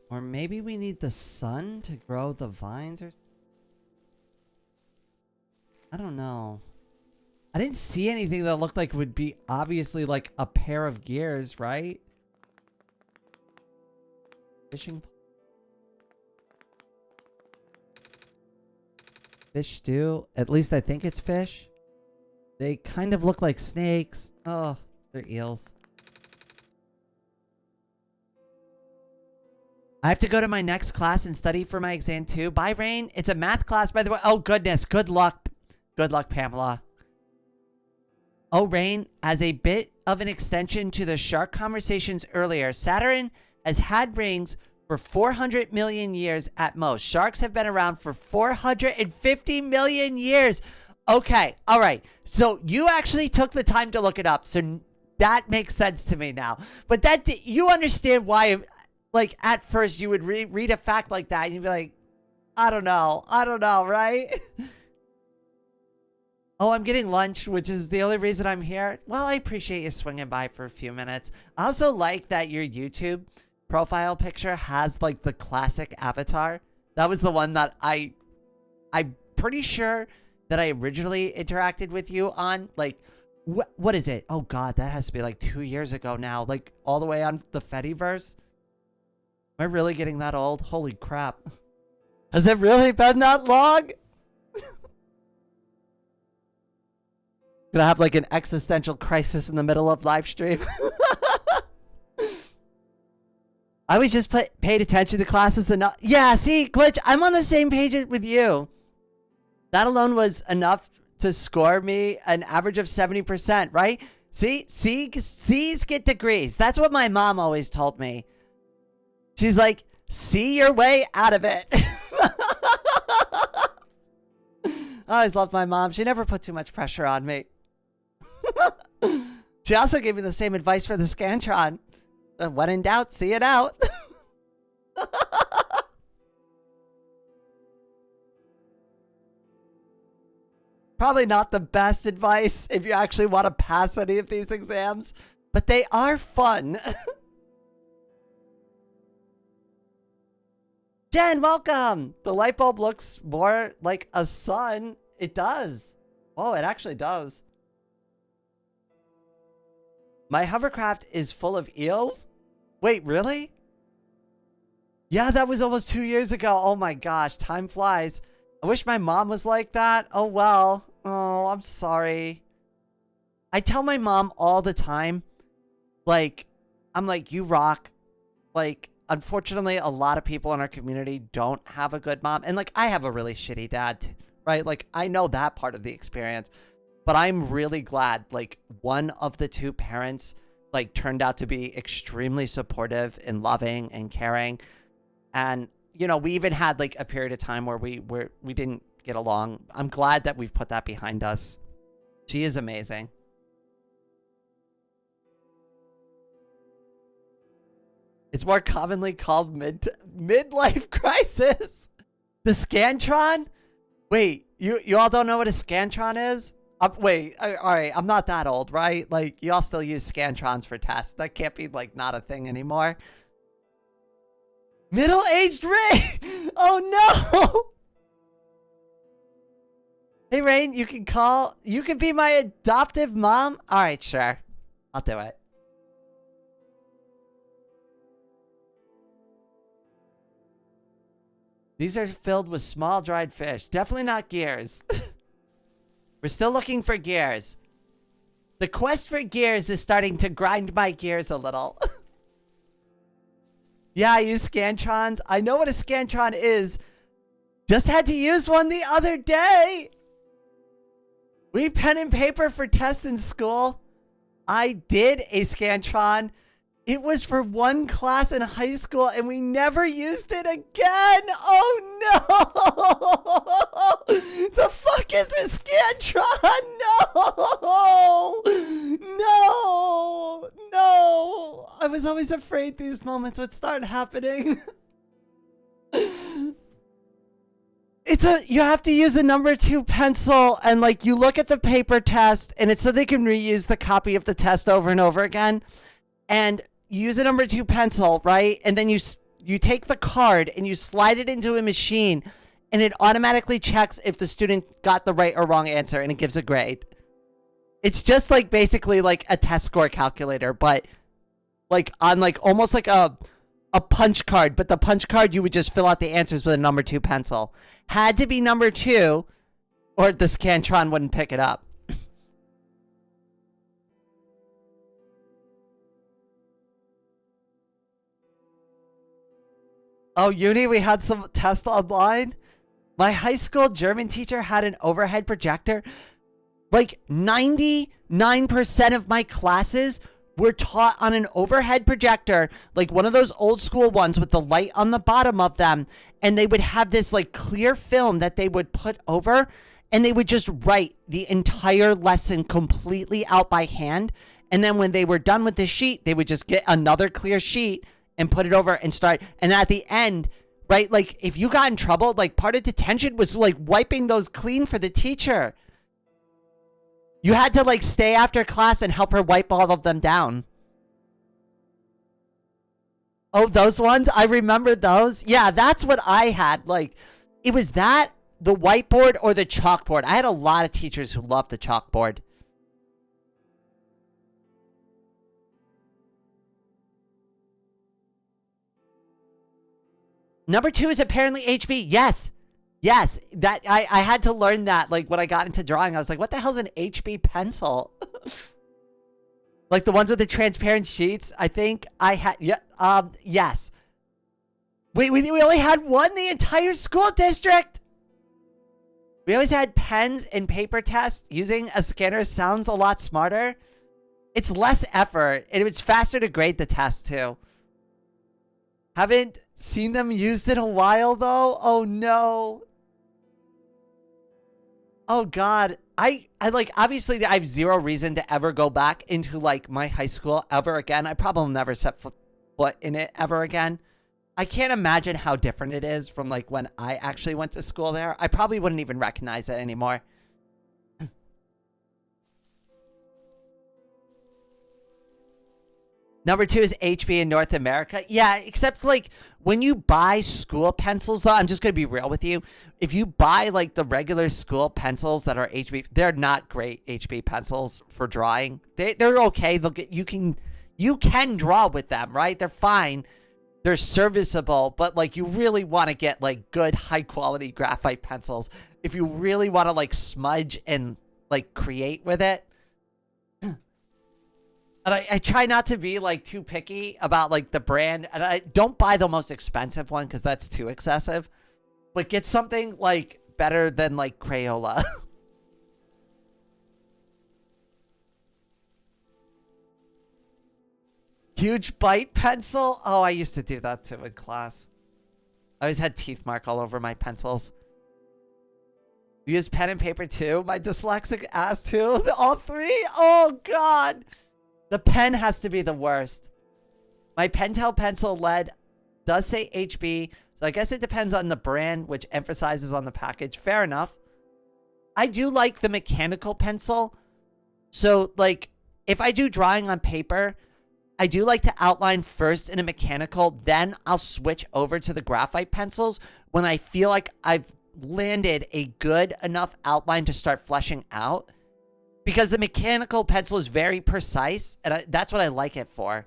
Or maybe we need the sun to grow the vines or... I don't know. I didn't see anything that looked like would be obviously like a pair of gears, right? Fishing... Fish stew. At least I think it's fish. They kind of look like snakes. Oh, they're eels. I have to go to my next class and study for my exam too. Bye, Rain. It's a math class, by the way. Oh, goodness. Good luck. Good luck, Pamela. Oh, Rain, as a bit of an extension to the shark conversations earlier, Saturn has had rings for 400 million years at most. Sharks have been around for 450 million years. Okay. All right. So you actually took the time to look it up. So that makes sense to me now. But that you understand why... Like, at first, you would read a fact like that, and you'd be like, I don't know, right? Oh, I'm getting lunch, which is the only reason I'm here. Well, I appreciate you swinging by for a few minutes. I also like that your YouTube profile picture has, like, the classic avatar. That was the one that I'm pretty sure that I originally interacted with you on. Like, what is it? Oh, God, that has to be, like, 2 years ago now. Like, all the way on the Fediverse. Am I really getting that old? Holy crap. Has it really been that long? Gonna have like an existential crisis in the middle of live stream. I was just paid attention to classes enough. Yeah, see, Glitch, I'm on the same page with you. That alone was enough to score me an average of 70%, right? See, C's get degrees. That's what my mom always told me. She's like, see your way out of it. I always loved my mom. She never put too much pressure on me. She also gave me the same advice for the Scantron. When in doubt, see it out. Probably not the best advice if you actually want to pass any of these exams, but they are fun. Jen, welcome! The light bulb looks more like a sun. It does. Oh, it actually does. My hovercraft is full of eels? Wait, really? Yeah, that was almost 2 years ago. Oh my gosh, time flies. I wish my mom was like that. Oh well. Oh, I'm sorry. I tell my mom all the time, like, I'm like, you rock. Like, unfortunately, a lot of people in our community don't have a good mom. And like, I have a really shitty dad, right? Like, I know that part of the experience. But I'm really glad, like, one of the two parents, like, turned out to be extremely supportive and loving and caring. And, you know, we even had, like, a period of time where we didn't get along. I'm glad that we've put that behind us. She is amazing. It's more commonly called midlife crisis. The Scantron? Wait, you all don't know what a Scantron is? Wait, all right, I'm not that old, right? Like, you all still use Scantrons for tests. That can't be, like, not a thing anymore. Middle-aged Ray! Oh, no! Hey, Rain, you can be my adoptive mom? All right, sure. I'll do it. These are filled with small dried fish. Definitely not gears. We're still looking for gears. The quest for gears is starting to grind my gears a little. Yeah, I use Scantrons. I know what a Scantron is. Just had to use one the other day. We pen and paper for tests in school. I did a Scantron. It was for one class in high school and we never used it again. Oh no! The fuck is a Scantron? No! No! No! I was always afraid these moments would start happening. You have to use a number 2 pencil and like you look at the paper test and it's so they can reuse the copy of the test over and over again. And you use a number 2 pencil, right? And then you take the card and you slide it into a machine and it automatically checks if the student got the right or wrong answer and it gives a grade. It's just like basically like a test score calculator, but like on like almost like a punch card, but the punch card you would just fill out the answers with a number 2 pencil. Had to be number 2 or the Scantron wouldn't pick it up. Oh, uni, we had some tests online. My high school German teacher had an overhead projector. Like 99% of my classes were taught on an overhead projector, like one of those old school ones with the light on the bottom of them. And they would have this like clear film that they would put over and they would just write the entire lesson completely out by hand. And then when they were done with the sheet, they would just get another clear sheet and put it over and start. And at the end, right, like if you got in trouble, like part of detention was like wiping those clean for the teacher. You had to like stay after class and help her wipe all of them down. Oh, those ones? I remember those. Yeah, that's what I had. Like, it was that, the whiteboard, or the chalkboard. I had a lot of teachers who loved the chalkboard. Number 2 is apparently HB. Yes. Yes. That I had to learn that, like, when I got into drawing. I was like, what the hell's an HB pencil? Like the ones with the transparent sheets. I think I had, yeah, yes. Wait, we only had one the entire school district. We always had pens and paper tests. Using a scanner sounds a lot smarter. It's less effort, and it's faster to grade the test too. Haven't seen them used in a while though. Oh no. Oh god. I like, obviously I have zero reason to ever go back into like my high school ever again. I probably will never set foot in it ever again. I can't imagine how different it is from like when I actually went to school there. I probably wouldn't even recognize it anymore. Number 2 is HB in North America. Yeah, except like when you buy school pencils, though, I'm just going to be real with you. If you buy like the regular school pencils that are HB, they're not great HB pencils for drawing. They're okay. They'll get, you can draw with them, right? They're fine. They're serviceable, but like you really want to get like good high quality graphite pencils if you really want to like smudge and like create with it. And I try not to be like too picky about like the brand, and I don't buy the most expensive one because that's too excessive, but get something like better than like Crayola. Huge bite pencil. Oh, I used to do that too in class. I always had teeth mark all over my pencils. You use pen and paper too? My dyslexic ass too? All three? Oh god. The pen has to be the worst. My Pentel pencil lead does say HB, so I guess it depends on the brand, which emphasizes on the package. Fair enough. I do like the mechanical pencil. So, like, if I do drawing on paper, I do like to outline first in a mechanical, then I'll switch over to the graphite pencils when I feel like I've landed a good enough outline to start fleshing out. Because the mechanical pencil is very precise, and that's what I like it for.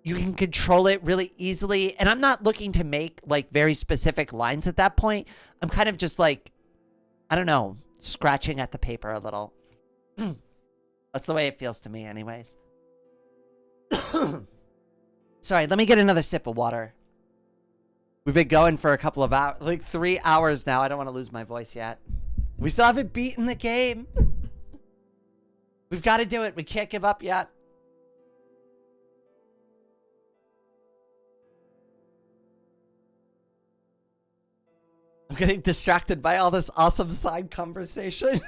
You can control it really easily, and I'm not looking to make, like, very specific lines at that point. I'm kind of just, like, I don't know, scratching at the paper a little. That's the way it feels to me, anyways. Sorry, let me get another sip of water. We've been going for a couple of hours, like 3 hours now. I don't want to lose my voice yet. We still haven't beaten the game. We've got to do it. We can't give up yet. I'm getting distracted by all this awesome side conversation.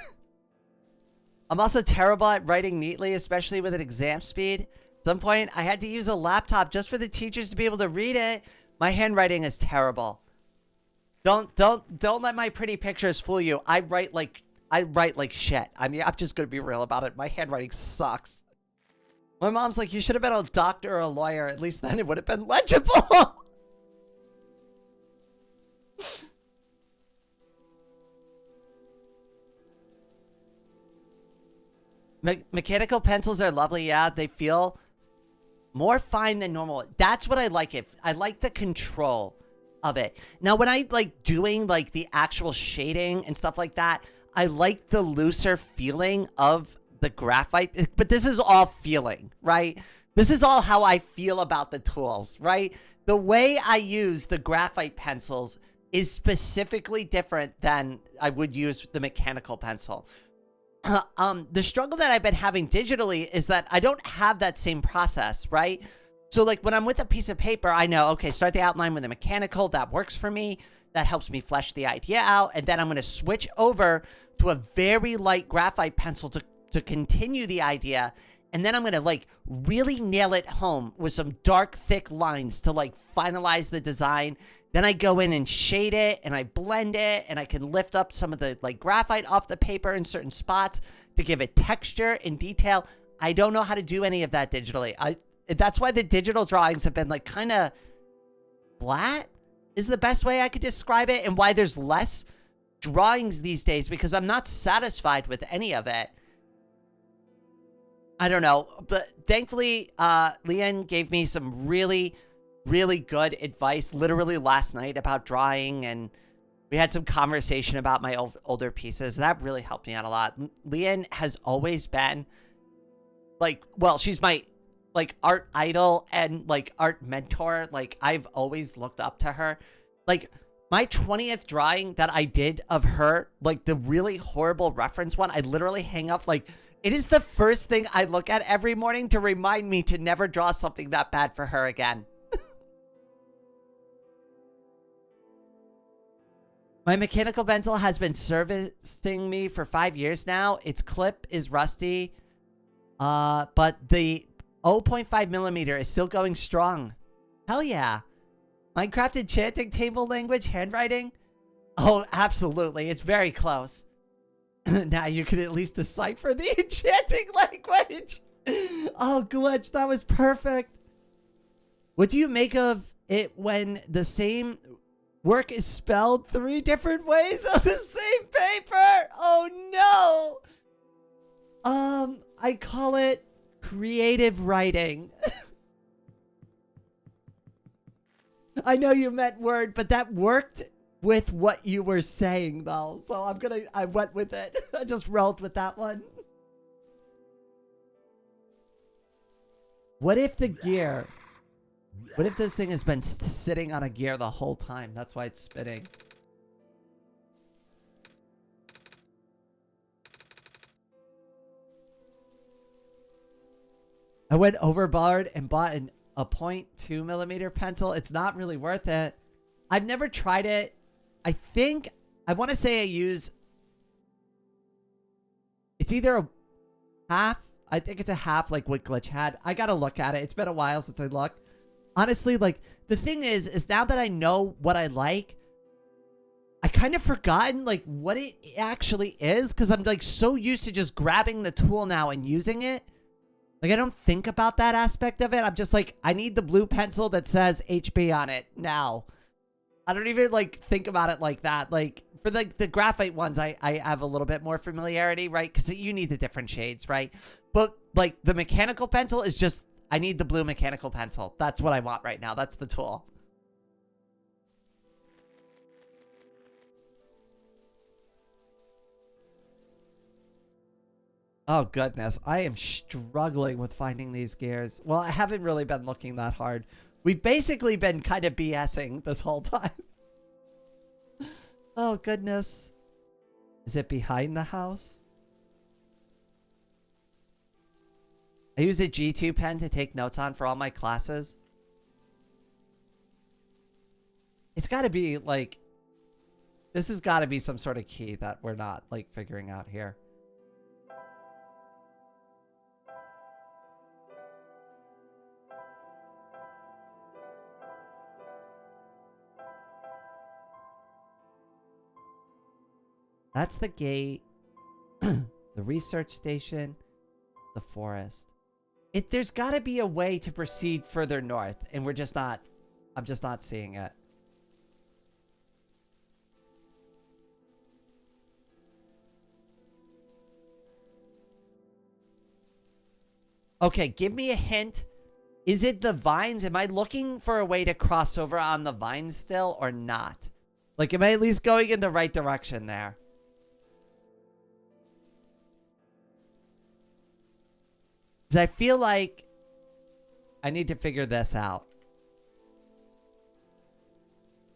I'm also terrible at writing neatly, especially with an exam speed. At some point, I had to use a laptop just for the teachers to be able to read it. My handwriting is terrible. Don't let my pretty pictures fool you. I write like shit. I mean, I'm just gonna be real about it. My handwriting sucks. My mom's like, you should have been a doctor or a lawyer. At least then it would have been legible. Mechanical pencils are lovely. Yeah, they feel more fine than normal. That's what I like. I like the control of it. Now, when I like doing like the actual shading and stuff like that, I like the looser feeling of the graphite, but this is all feeling, right? This is all how I feel about the tools, right? The way I use the graphite pencils is specifically different than I would use the mechanical pencil. The struggle that I've been having digitally is that I don't have that same process, right? So like when I'm with a piece of paper, I know, okay, start the outline with a mechanical. That works for me. That helps me flesh the idea out. And then I'm going to switch over to a very light graphite pencil to continue the idea. And then I'm going to like really nail it home with some dark, thick lines to like finalize the design. Then I go in and shade it and I blend it and I can lift up some of the like graphite off the paper in certain spots to give it texture and detail. I don't know how to do any of that digitally. That's why the digital drawings have been like kind of flat is the best way I could describe it, and why there's less drawings these days, because I'm not satisfied with any of it. I don't know, but thankfully, Leanne gave me some really, really good advice literally last night about drawing, and we had some conversation about my older pieces. That really helped me out a lot. Leanne has always been like, well, she's my like art idol and like art mentor. Like I've always looked up to her. Like my 20th drawing that I did of her, like the really horrible reference one, I literally hang up like It is the first thing I look at every morning to remind me to never draw something that bad for her again. My mechanical pencil has been servicing me for 5 years now. Its clip is rusty, but the 0.5 millimeter is still going strong. Hell yeah. Minecraft enchanting table language handwriting? Oh, absolutely. It's very close. Now you can at least decipher the enchanting language. Oh, Glitch, that was perfect. What do you make of it when the same work is spelled 3 different ways on the same paper? Oh no. I call it creative writing. I know you meant word, but that worked with what you were saying though. So I went with it. I just rolled with that one. What if this thing has been sitting on a gear the whole time? That's why it's spinning. I went overboard and bought a 0.2 millimeter pencil. It's not really worth it. I've never tried it. I want to say I use, it's either a half. I think it's a half like what Glitch had. I got to look at it. It's been a while since I looked. Honestly, like the thing is now that I know what I like, I kind of forgotten like what it actually is. Cause I'm like so used to just grabbing the tool now and using it. Like, I don't think about that aspect of it. I'm just like, I need the blue pencil that says HB on it now. I don't even, like, think about it like that. Like, for the graphite ones, I have a little bit more familiarity, right? Because you need the different shades, right? But, like, the mechanical pencil is just, I need the blue mechanical pencil. That's what I want right now. That's the tool. Oh, goodness. I am struggling with finding these gears. Well, I haven't really been looking that hard. We've basically been kind of BSing this whole time. Oh, goodness. Is it behind the house? I use a G2 pen to take notes on for all my classes. It's got to be, like... This has got to be some sort of key that we're not, like, figuring out here. That's the gate, the research station, the forest. There's got to be a way to proceed further north, and we're just not, I'm just not seeing it. Okay, give me a hint. Is it the vines? Am I looking for a way to cross over on the vines still or not? Like, am I at least going in the right direction there? I feel like I need to figure this out.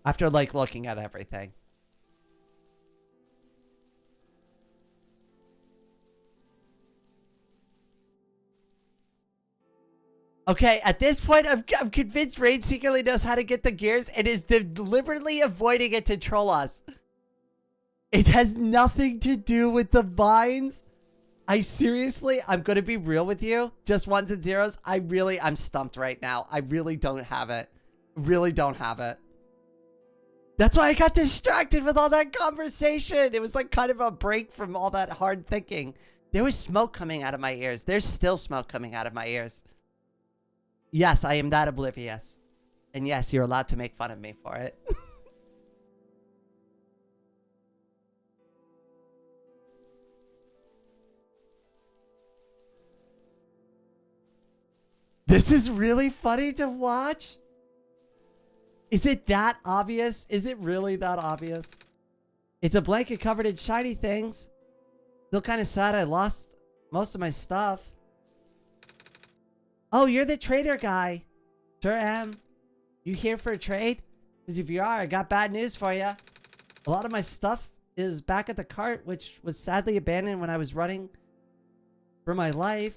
After, like, looking at everything. Okay, at this point, I'm convinced Rain secretly knows how to get the gears and is deliberately avoiding it to troll us. It has nothing to do with the vines. I'm going to be real with you. Just ones and zeros. I'm stumped right now. I really don't have it. Really don't have it. That's why I got distracted with all that conversation. It was like kind of a break from all that hard thinking. There was smoke coming out of my ears. There's still smoke coming out of my ears. Yes, I am that oblivious. And yes, you're allowed to make fun of me for it. This is really funny to watch. Is it that obvious? Is it really that obvious? It's a blanket covered in shiny things. Still kind of sad I lost most of my stuff. Oh, you're the trader guy. Sure am. You here for a trade? Because if you are, I got bad news for you. A lot of my stuff is back at the cart, which was sadly abandoned when I was running for my life.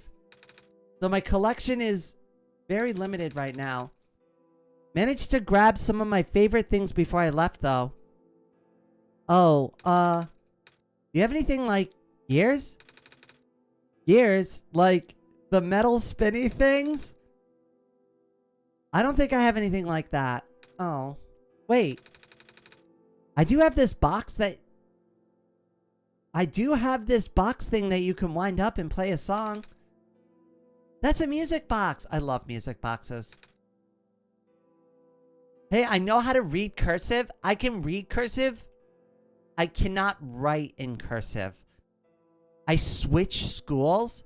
So my collection is very limited right now. Managed to grab some of my favorite things before I left, though. Oh, do you have anything like gears? Gears? Like the metal spinny things? I don't think I have anything like that. Oh, wait. I do have this box thing that you can wind up and play a song. That's a music box. I love music boxes. Hey, I know how to read cursive. I can read cursive. I cannot write in cursive. I switched schools.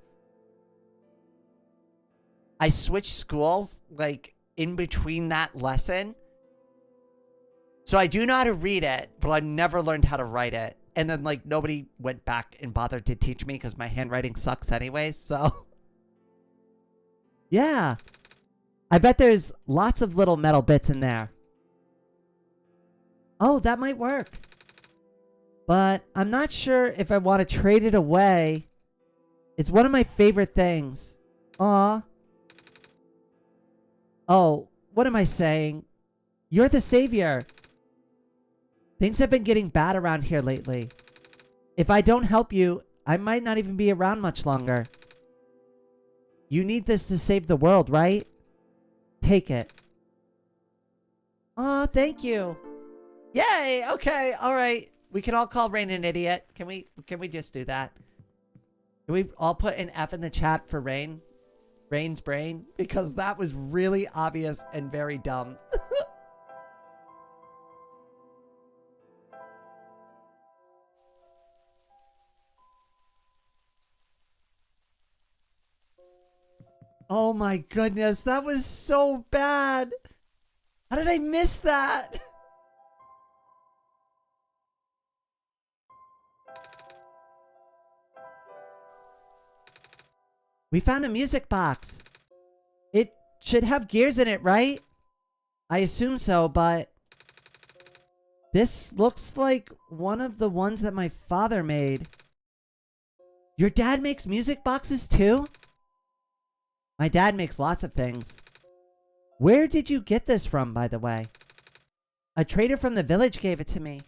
Like in between that lesson. So I do know how to read it, but I never learned how to write it. And then like nobody went back and bothered to teach me because my handwriting sucks anyways, so. Yeah. I bet there's lots of little metal bits in there. Oh, that might work. But I'm not sure if I want to trade it away. It's one of my favorite things. Aw. Oh, what am I saying? You're the savior. Things have been getting bad around here lately. If I don't help you, I might not even be around much longer. You need this to save the world, right? Take it. Aw, thank you. Yay! Okay, alright. We can all call Rain an idiot. Can we just do that? Can we all put an F in the chat for Rain? Rain's brain? Because that was really obvious and very dumb. Oh my goodness, that was so bad. How did I miss that? We found a music box. It should have gears in it, right? I assume so, but this looks like one of the ones that my father made. Your dad makes music boxes too? My dad makes lots of things. Where did you get this from, by the way? A trader from the village gave it to me.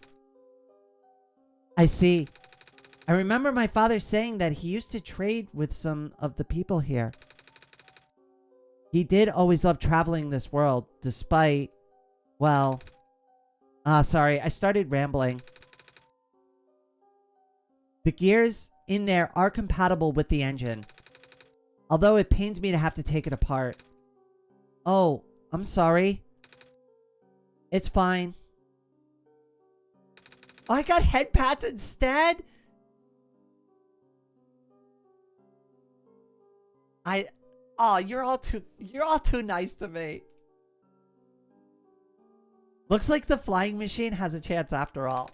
I see. I remember my father saying that he used to trade with some of the people here. He did always love traveling this world, despite, well... sorry, I started rambling. The gears in there are compatible with the engine. Although it pains me to have to take it apart. Oh, I'm sorry. It's fine. Oh, I got head pats instead? Oh, you're all too nice to me. Looks like the flying machine has a chance after all.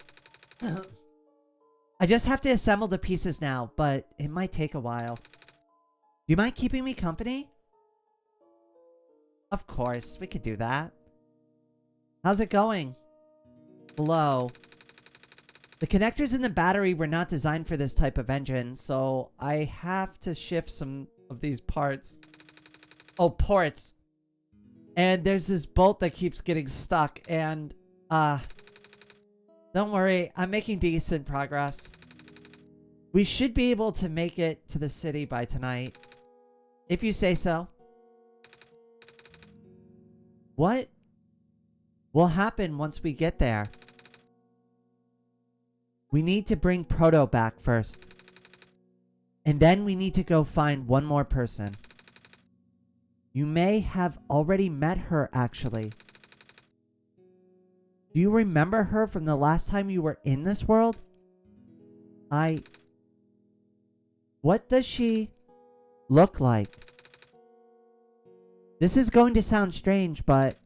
I just have to assemble the pieces now, but it might take a while. Do you mind keeping me company? Of course, we could do that. How's it going? Hello. The connectors in the battery were not designed for this type of engine, so I have to shift some of these parts. Oh, ports. And there's this bolt that keeps getting stuck, and, don't worry, I'm making decent progress. We should be able to make it to the city by tonight. If you say so. What will happen once we get there? We need to bring Proto back first. And then we need to go find one more person. You may have already met her, actually. Do you remember her from the last time you were in this world? What does she look like? This is going to sound strange, but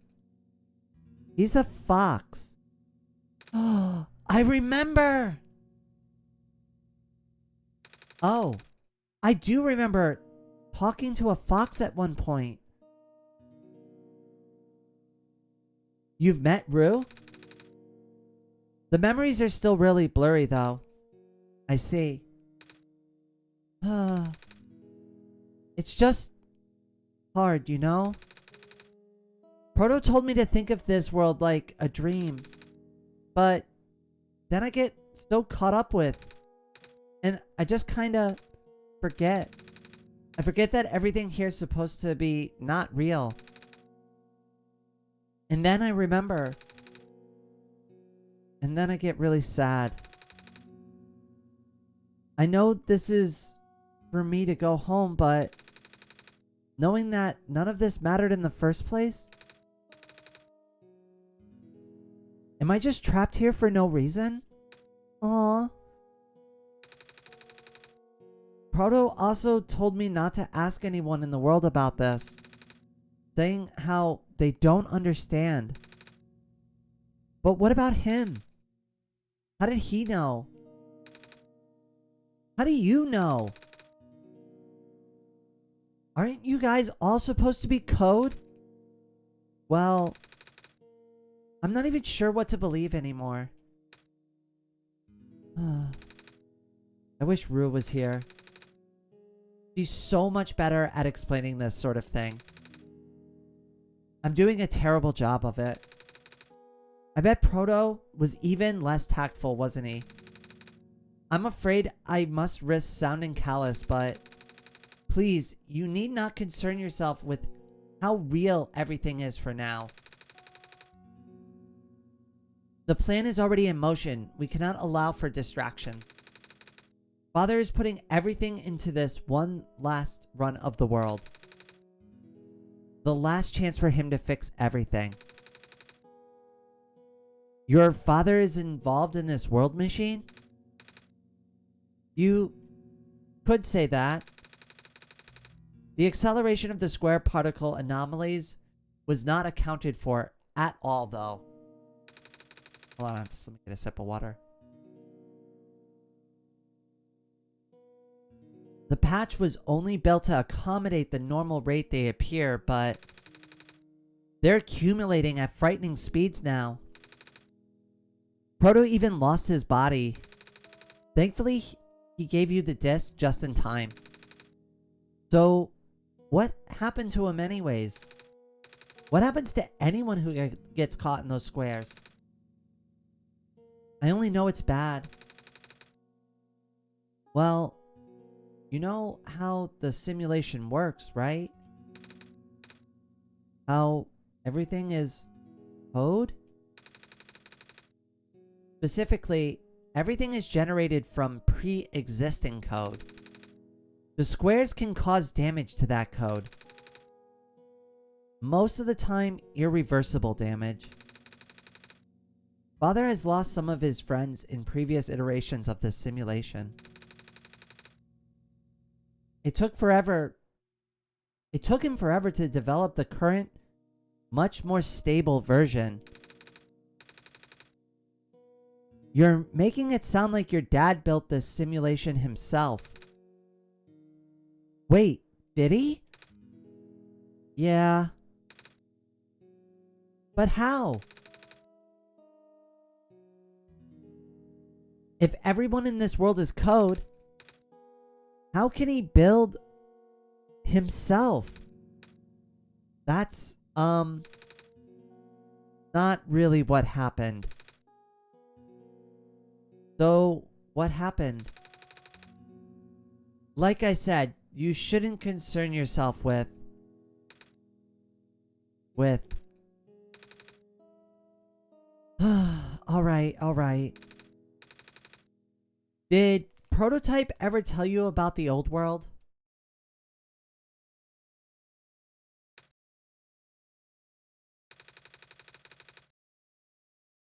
he's a fox. Oh, I remember! Oh, I do remember talking to a fox at one point. You've met Rue? The memories are still really blurry, though. I see. It's just hard, you know? Proto told me to think of this world like a dream. But then I get so caught up with, and I just kind of forget. I forget that everything here is supposed to be not real. And then I remember. And then I get really sad. I know this is for me to go home, but knowing that none of this mattered in the first place? Am I just trapped here for no reason? Aww. Proto also told me not to ask anyone in the world about this, saying how they don't understand. But what about him? How did he know? How do you know? Aren't you guys all supposed to be code? Well, I'm not even sure what to believe anymore. I wish Rue was here. She's so much better at explaining this sort of thing. I'm doing a terrible job of it. I bet Proto was even less tactful, wasn't he? I'm afraid I must risk sounding callous, but please, you need not concern yourself with how real everything is for now. The plan is already in motion. We cannot allow for distraction. Father is putting everything into this one last run of the world. The last chance for him to fix everything. Your father is involved in this world machine? You could say that. The acceleration of the square particle anomalies was not accounted for at all, though. Hold on, just let me get a sip of water. The patch was only built to accommodate the normal rate they appear, but they're accumulating at frightening speeds now. Proto even lost his body. Thankfully, he gave you the disc just in time. So, what happened to him anyways? What happens to anyone who gets caught in those squares? I only know it's bad. Well, you know how the simulation works, right? How everything is code? Specifically, everything is generated from pre-existing code. The squares can cause damage to that code. Most of the time, irreversible damage. Father has lost some of his friends in previous iterations of this simulation. It took him forever to develop the current, much more stable version. You're making it sound like your dad built this simulation himself. Wait, did he? Yeah. But how? If everyone in this world is code, how can he build himself? That's, not really what happened. So, what happened? Like I said, you shouldn't concern yourself with... Alright. Did Prototype ever tell you about the old world?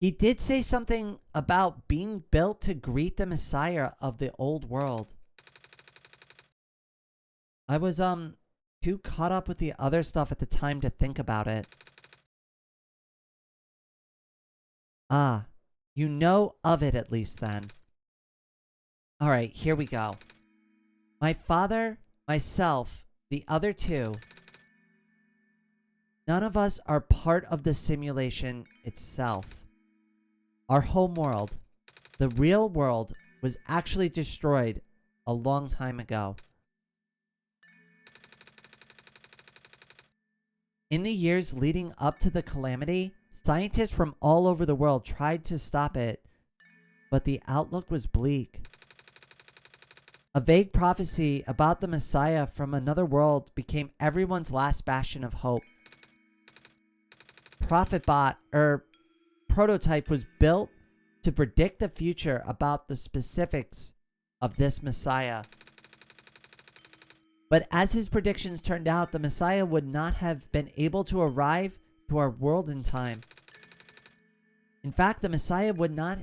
He did say something about being built to greet the Messiah of the old world. I was, too caught up with the other stuff at the time to think about it. Ah, you know of it at least then. Alright, here we go. My father, myself, the other two. None of us are part of the simulation itself. Our home world, the real world, was actually destroyed a long time ago. In the years leading up to the calamity, scientists from all over the world tried to stop it, but the outlook was bleak. A vague prophecy about the Messiah from another world became everyone's last bastion of hope. ProphetBot, or prototype, was built to predict the future about the specifics of this Messiah. But as his predictions turned out, the Messiah would not have been able to arrive to our world in time. In fact, the Messiah would not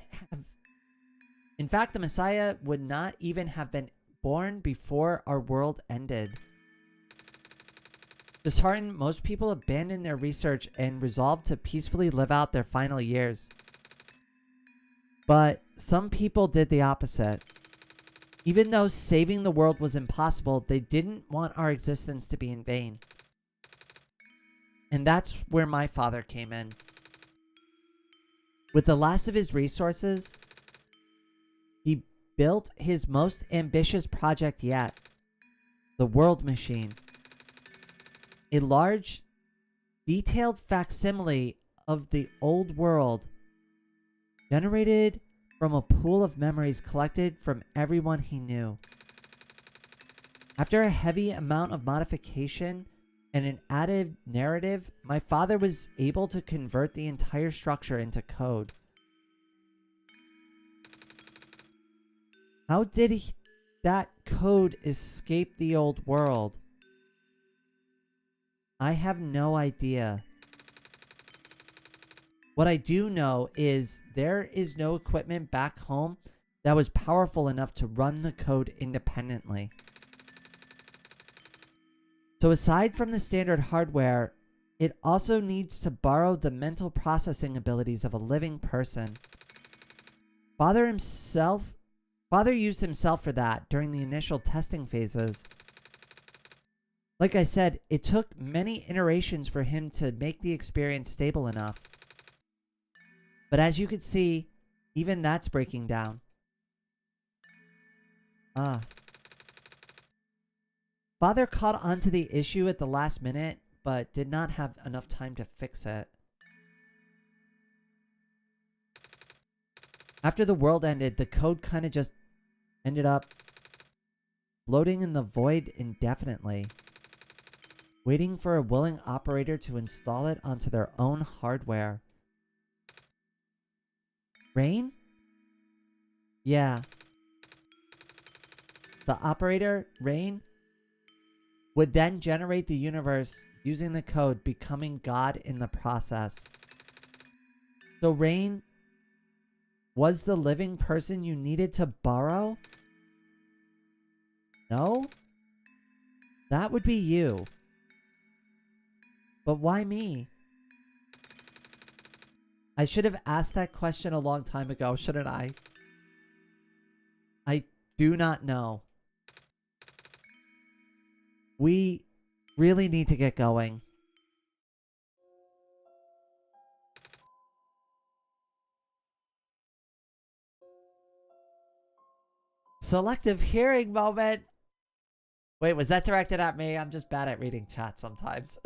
even have been born before our world ended. Disheartened, most people abandoned their research and resolved to peacefully live out their final years. But some people did the opposite. Even though saving the world was impossible, they didn't want our existence to be in vain. And that's where my father came in. With the last of his resources, he built his most ambitious project yet, the World Machine. A large, detailed facsimile of the old world, generated from a pool of memories collected from everyone he knew. After a heavy amount of modification and an added narrative, my father was able to convert the entire structure into code. How did that code escape the old world? I have no idea. What I do know is there is no equipment back home that was powerful enough to run the code independently. So aside from the standard hardware, it also needs to borrow the mental processing abilities of a living person. Father used himself for that during the initial testing phases. Like I said, it took many iterations for him to make the experience stable enough. But as you can see, even that's breaking down. Father caught onto the issue at the last minute, but did not have enough time to fix it. After the world ended, the code kind of just ended up floating in the void indefinitely, waiting for a willing operator to install it onto their own hardware. Rain? Yeah. The operator, Rain, would then generate the universe using the code, becoming God in the process. So Rain was the living person you needed to borrow? No? That would be you. But why me? I should have asked that question a long time ago, shouldn't I? I do not know. We really need to get going. Selective hearing moment. Wait, was that directed at me? I'm just bad at reading chat sometimes.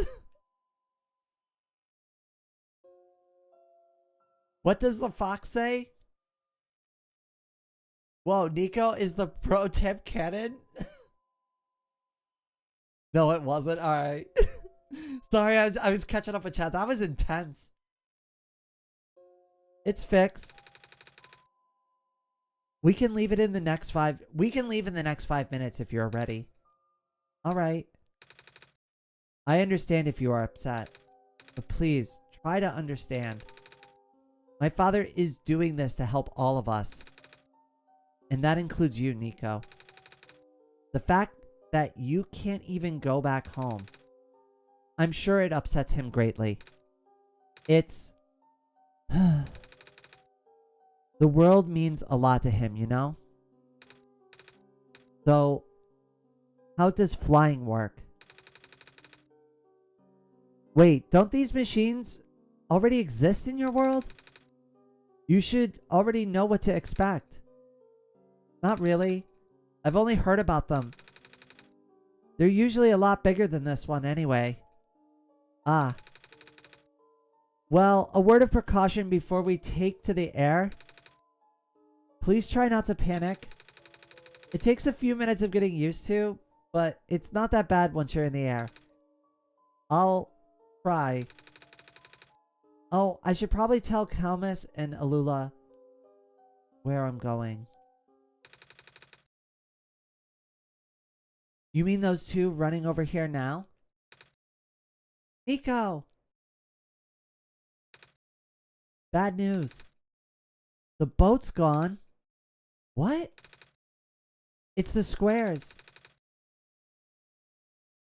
What does the fox say? Whoa, Nico is the pro tip cannon? No, it wasn't. All right. Sorry, I was catching up with chat. That was intense. It's fixed. We can leave it in the next 5. We can leave in the next 5 minutes if you're ready. All right. I understand if you are upset, but please try to understand. My father is doing this to help all of us. And that includes you, Nico. The fact that you can't even go back home, I'm sure it upsets him greatly. It's... The world means a lot to him, you know? So, how does flying work? Wait, don't these machines already exist in your world? You should already know what to expect. Not really. I've only heard about them. They're usually a lot bigger than this one anyway. Ah. Well, a word of precaution before we take to the air. Please try not to panic. It takes a few minutes of getting used to, but it's not that bad once you're in the air. I'll try. Oh, I should probably tell Kalmus and Alula where I'm going. You mean those two running over here now? Nico! Bad news. The boat's gone. What? It's the squares.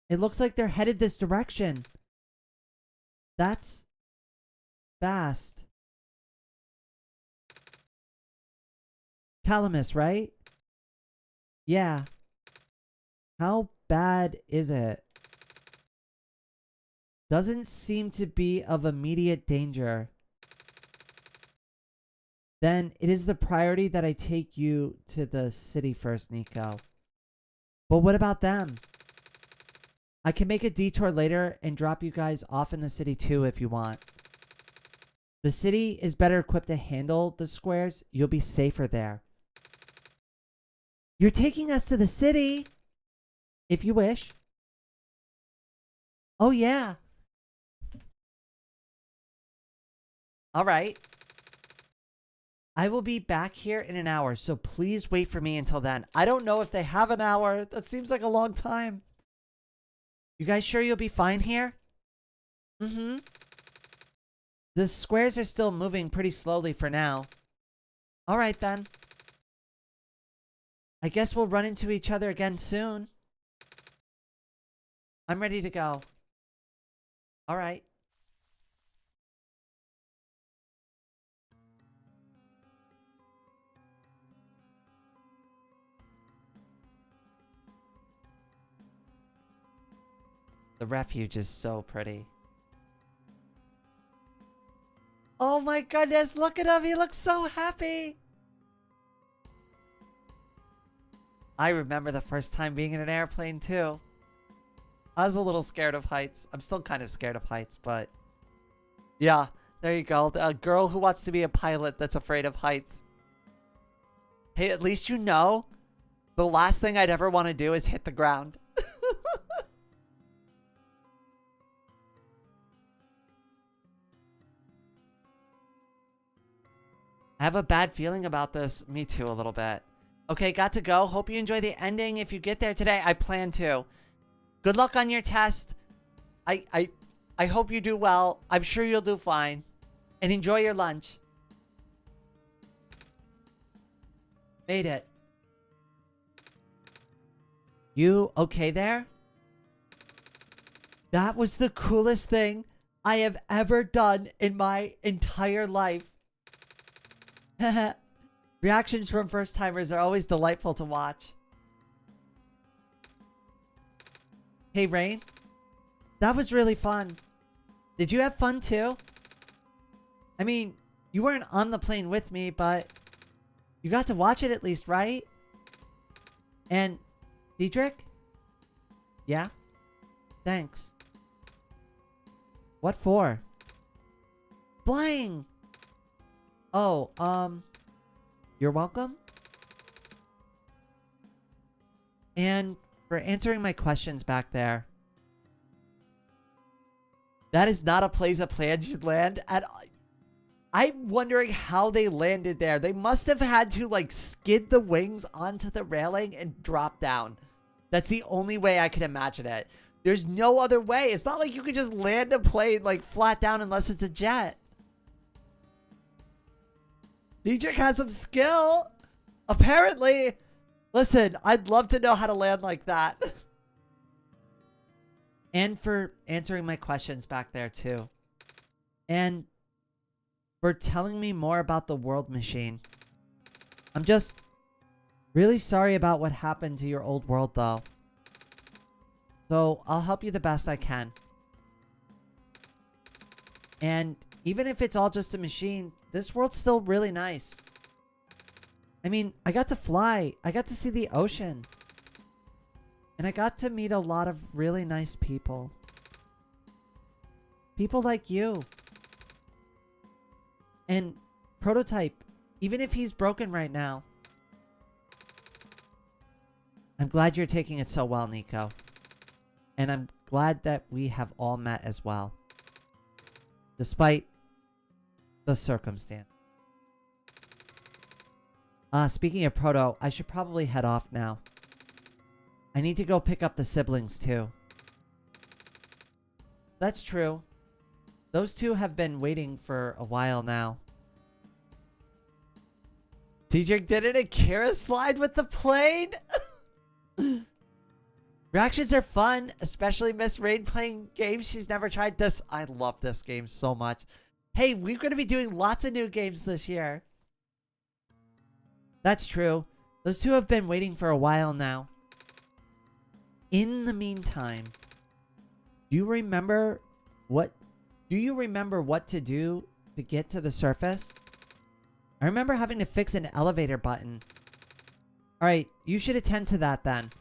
It looks like they're headed this direction. That's fast. Calamus, right? Yeah. How bad is it? Doesn't seem to be of immediate danger. Then it is the priority that I take you to the city first, Nico. But what about them? I can make a detour later and drop you guys off in the city too if you want. The city is better equipped to handle the squares. You'll be safer there. You're taking us to the city? If you wish. Oh yeah. Alright. I will be back here in an hour, so please wait for me until then. I don't know if they have an hour. That seems like a long time. You guys sure you'll be fine here? Mm-hmm. The squares are still moving pretty slowly for now. Alright then. I guess we'll run into each other again soon. I'm ready to go. Alright. The refuge is so pretty. Oh my goodness, look at him. He looks so happy. I remember the first time being in an airplane too. I was a little scared of heights. I'm still kind of scared of heights, but yeah, there you go. A girl who wants to be a pilot that's afraid of heights. Hey, at least you know the last thing I'd ever want to do is hit the ground. I have a bad feeling about this. Me too, a little bit. Okay, got to go. Hope you enjoy the ending. If you get there today, I plan to. Good luck on your test. I hope you do well. I'm sure you'll do fine. And enjoy your lunch. Made it. You okay there? That was the coolest thing I have ever done in my entire life. Reactions from first timers are always delightful to watch. Hey Rain, that was really fun. Did you have fun too? I mean, you weren't on the plane with me, but you got to watch it at least, right? And Diedrich? Yeah? Thanks. What for? Flying! Oh, you're welcome. And for answering my questions back there. That is not a place a plane should land at. I'm wondering how they landed there. They must have had to like skid the wings onto the railing and drop down. That's the only way I can imagine it. There's no other way. It's not like you could just land a plane like flat down unless it's a jet. Diedrich has some skill. Apparently. Listen, I'd love to know how to land like that. And for answering my questions back there too. And for telling me more about the world machine. I'm just really sorry about what happened to your old world though. So I'll help you the best I can. And even if it's all just a machine, this world's still really nice. I mean, I got to fly. I got to see the ocean. And I got to meet a lot of really nice people. People like you. And Prototype, even if he's broken right now. I'm glad you're taking it so well, Nico. And I'm glad that we have all met as well. Despite the circumstance. Speaking of Proto, I should probably head off now. I need to go pick up the siblings too. That's true. Those two have been waiting for a while now. TJ did it and Kara slide with the plane? Reactions are fun, especially Miss Rain playing games she's never tried. This, I love this game so much. Hey, we're going to be doing lots of new games this year. That's true. Those two have been waiting for a while now. In the meantime, do you remember what to do to get to the surface? I remember having to fix an elevator button. Alright, you should attend to that then.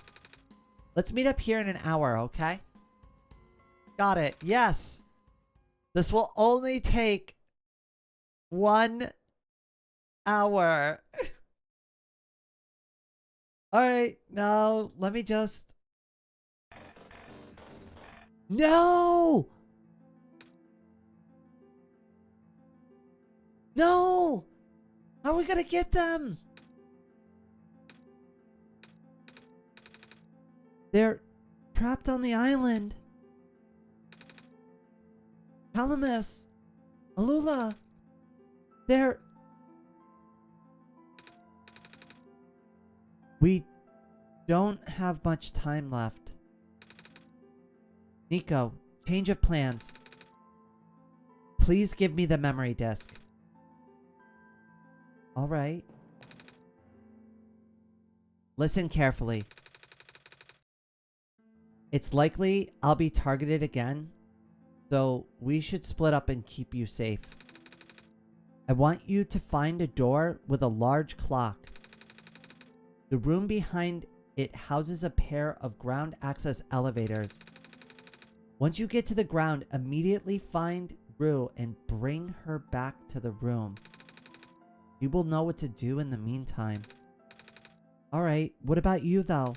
Let's meet up here in an hour, okay? Got it. Yes. This will only take 1 hour. Alright, now let me just... No! No! How are we gonna get them? They're trapped on the island. Calamus. Alula. They're... We don't have much time left. Nico, change of plans. Please give me the memory disk. Alright. Listen carefully. It's likely I'll be targeted again, so we should split up and keep you safe. I want you to find a door with a large clock. The room behind it houses a pair of ground access elevators. Once you get to the ground, immediately find Rue and bring her back to the room. You will know what to do in the meantime. Alright, what about you though?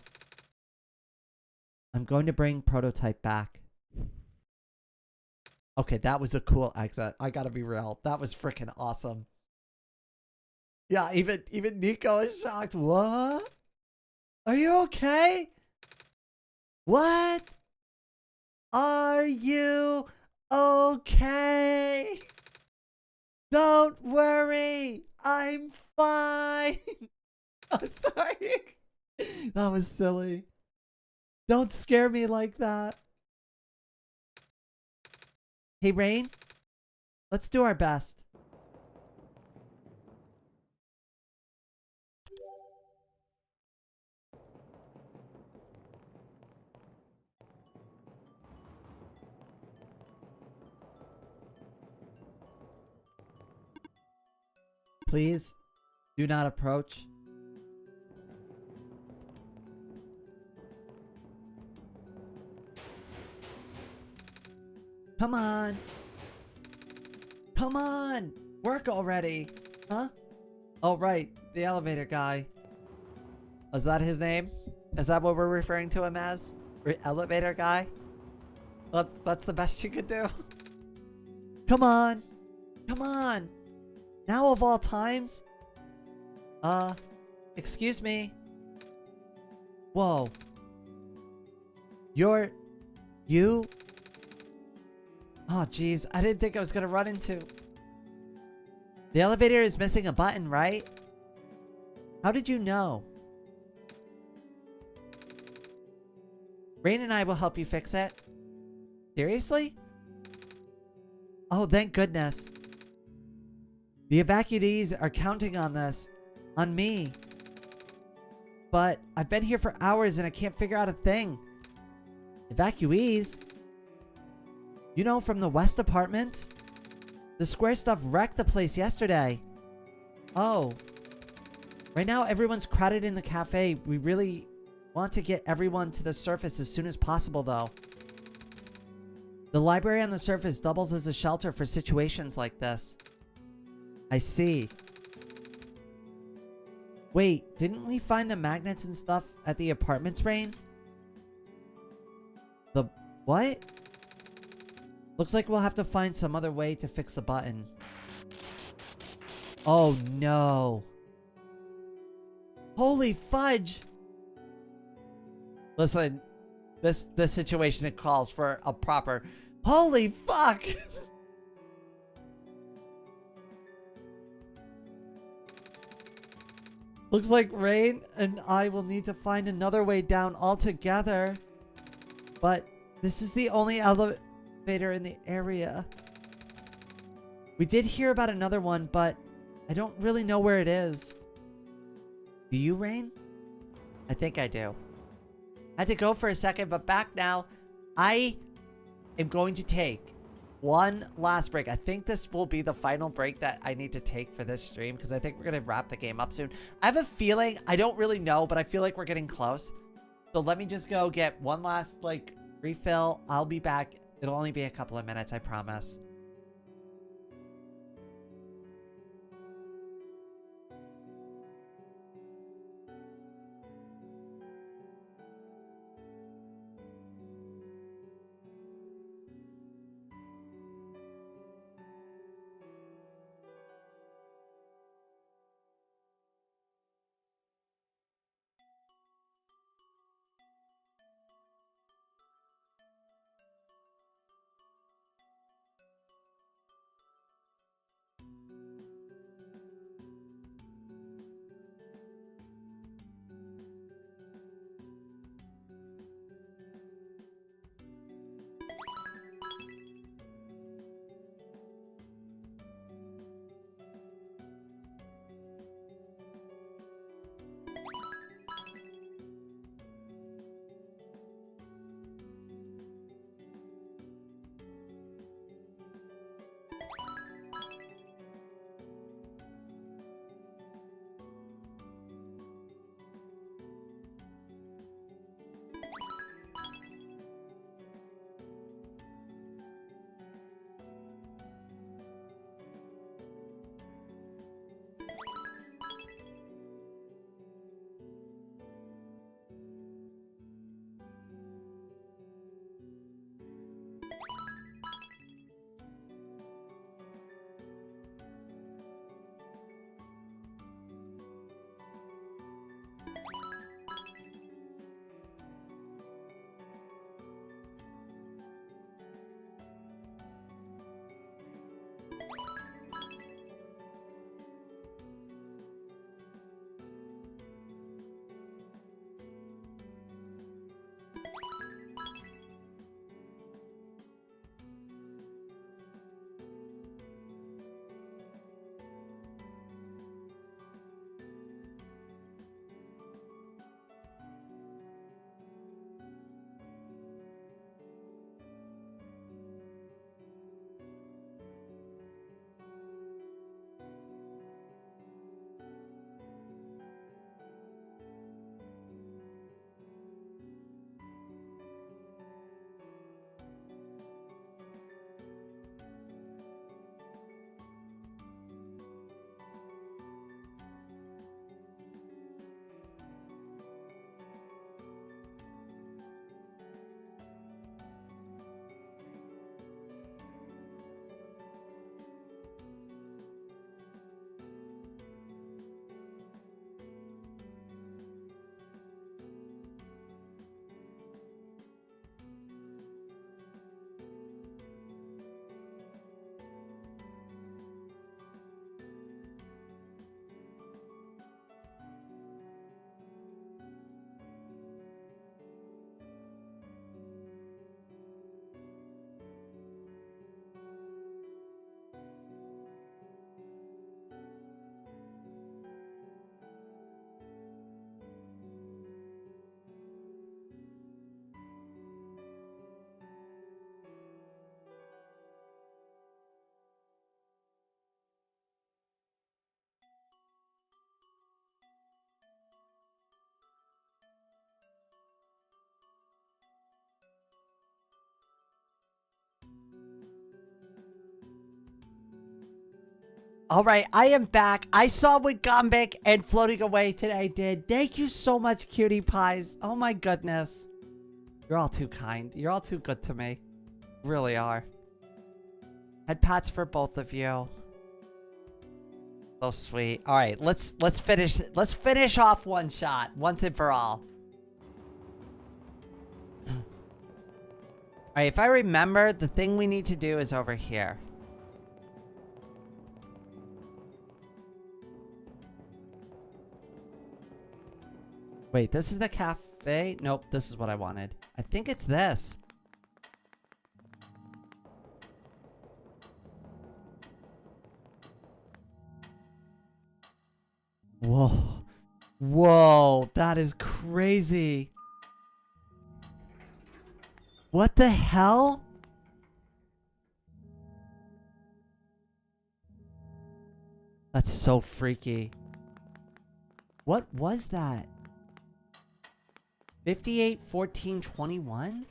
I'm going to bring Prototype back. Okay, that was a cool exit. I gotta be real. That was freaking awesome. Yeah, even Nico is shocked. What? Are you okay? What? Are you okay? Don't worry. I'm fine. I'm sorry. That was silly. Don't scare me like that. Hey, Rain. Let's do our best. Please, do not approach. Come on. Come on. Work already. Huh? Oh, right. The elevator guy. Is that his name? Is that what we're referring to him as? Elevator guy? That's the best you could do. Come on. Come on. Now of all times? Excuse me. Whoa. You? Oh, jeez. I didn't think I was gonna run into... The elevator is missing a button, right? How did you know? Rain and I will help you fix it. Seriously? Oh, thank goodness. The evacuees are counting on this. On me. But I've been here for hours and I can't figure out a thing. Evacuees? You know, from the West Apartments? The square stuff wrecked the place yesterday. Oh. Right now everyone's crowded in the cafe. We really want to get everyone to the surface as soon as possible though. The library on the surface doubles as a shelter for situations like this. I see. Wait, didn't we find the magnets and stuff at the apartments, Rain? The what? Looks like we'll have to find some other way to fix the button. Oh no. Holy fudge. Listen, this situation, it calls for a proper holy fuck. Looks like Rain and I will need to find another way down altogether. But this is the only elevator in the area. We did hear about another one, but I don't really know where it is. Do you, Rain? I think I do. Had to go for a second, but back now. I am going to take one last break. I think this will be the final break that I need to take for this stream, because I think we're going to wrap the game up soon. I have a feeling, I don't really know, but I feel like we're getting close. So let me just go get one last, like, refill. I'll be back. It'll only be a couple of minutes, I promise. All right, I am back. I saw what Gombic and Floating Away today did. Thank you so much, cutie pies. Oh my goodness. You're all too kind. You're all too good to me. You really are. Head pats for both of you. So sweet. All right, let's finish off one shot once and for all. All right, if I remember, the thing we need to do is over here. Wait, this is the cafe? Nope, this is what I wanted. I think it's this. Whoa. Whoa, that is crazy. What the hell? That's so freaky. What was that? 58, 14, 21?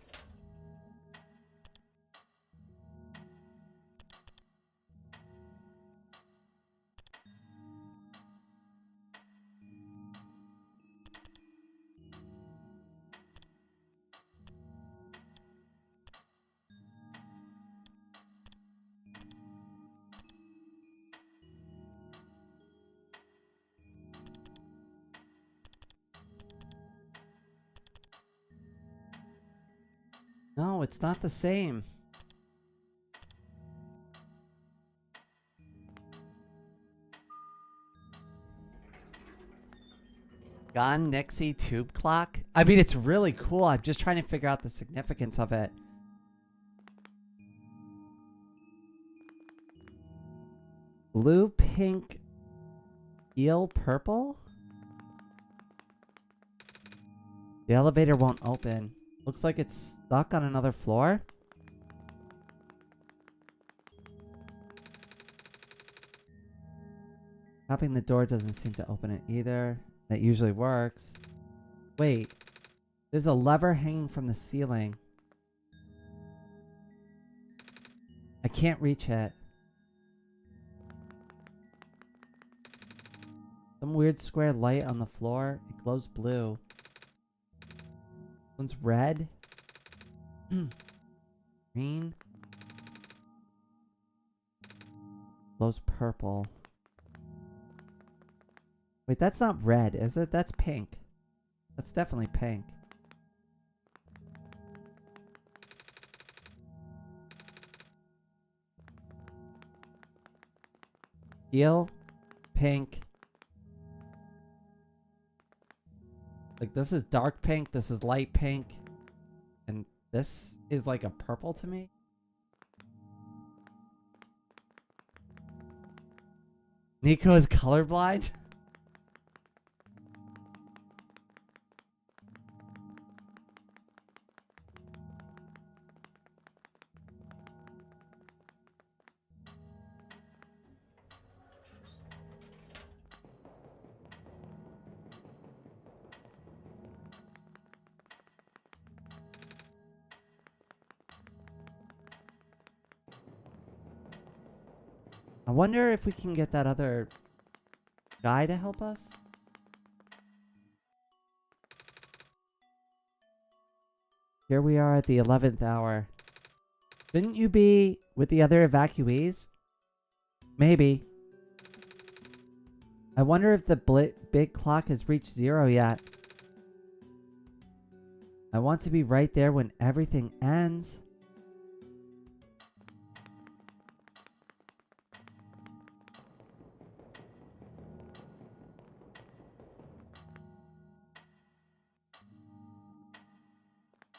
No, it's not the same. Gone Nixie tube clock? I mean, it's really cool. I'm just trying to figure out the significance of it. Blue, pink, teal, purple? The elevator won't open. Looks like it's stuck on another floor. Tapping the door doesn't seem to open it either. That usually works. Wait. There's a lever hanging from the ceiling. I can't reach it. Some weird square light on the floor. It glows blue. One's red. Green. Glows purple. Wait, that's not red, is it? That's pink. That's definitely pink. Teal, pink. Like, this is dark pink, this is light pink, and this is like a purple to me. Nico is colorblind? I wonder if we can get that other guy to help us. Here we are at the 11th hour. Shouldn't you be with the other evacuees? Maybe. I wonder if the big clock has reached 0 yet. I want to be right there when everything ends.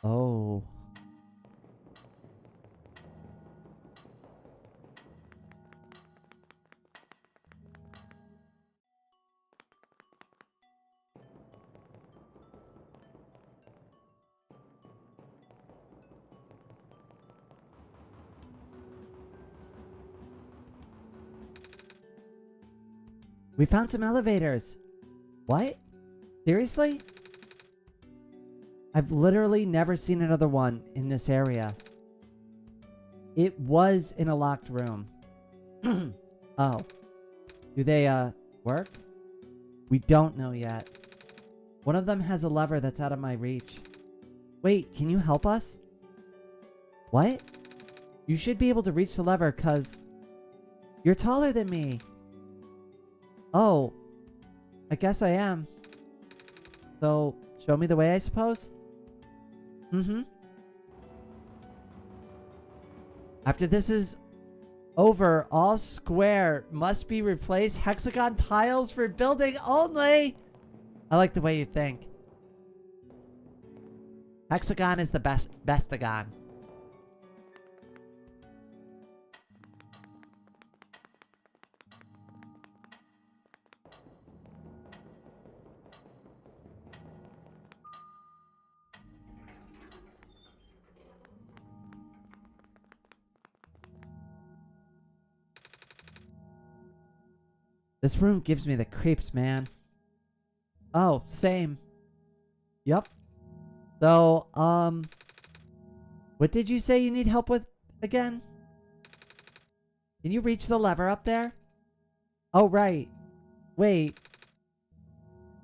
Oh. We found some elevators. What? Seriously? I've literally never seen another one in this area. It was in a locked room. Oh. Do they, work? We don't know yet. One of them has a lever that's out of my reach. Wait, can you help us? What? You should be able to reach the lever, 'cause you're taller than me. Oh, I guess I am. So, show me the way, I suppose? Mm-hmm. After this is over, all square must be replaced. Hexagon tiles for building only. I like the way you think. Hexagon is the bestagon. This room gives me the creeps, man. Oh, same. Yep. So, what did you say you need help with again? Can you reach the lever up there? Oh, right. Wait.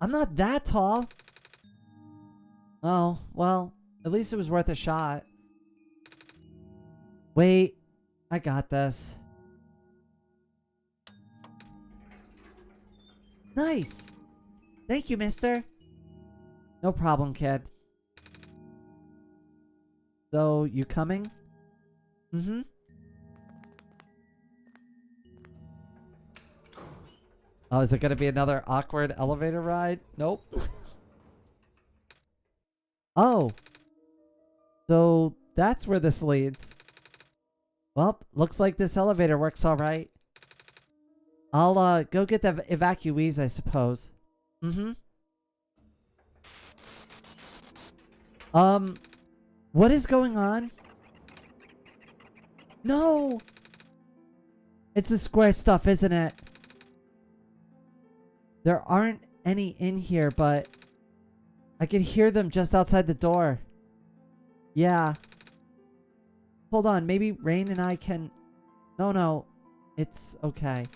I'm not that tall. Oh, well, at least it was worth a shot. Wait. I got this. Nice. Thank you, mister. No problem, kid. So, you coming? Mm-hmm. Oh, is it gonna be another awkward elevator ride? Nope. Oh. So, that's where this leads. Well, looks like this elevator works alright. I'll, go get the evacuees, I suppose. Mm-hmm. What is going on? No! It's the square stuff, isn't it? There aren't any in here, but I can hear them just outside the door. Yeah. Hold on, maybe Rain and I can... No. It's okay.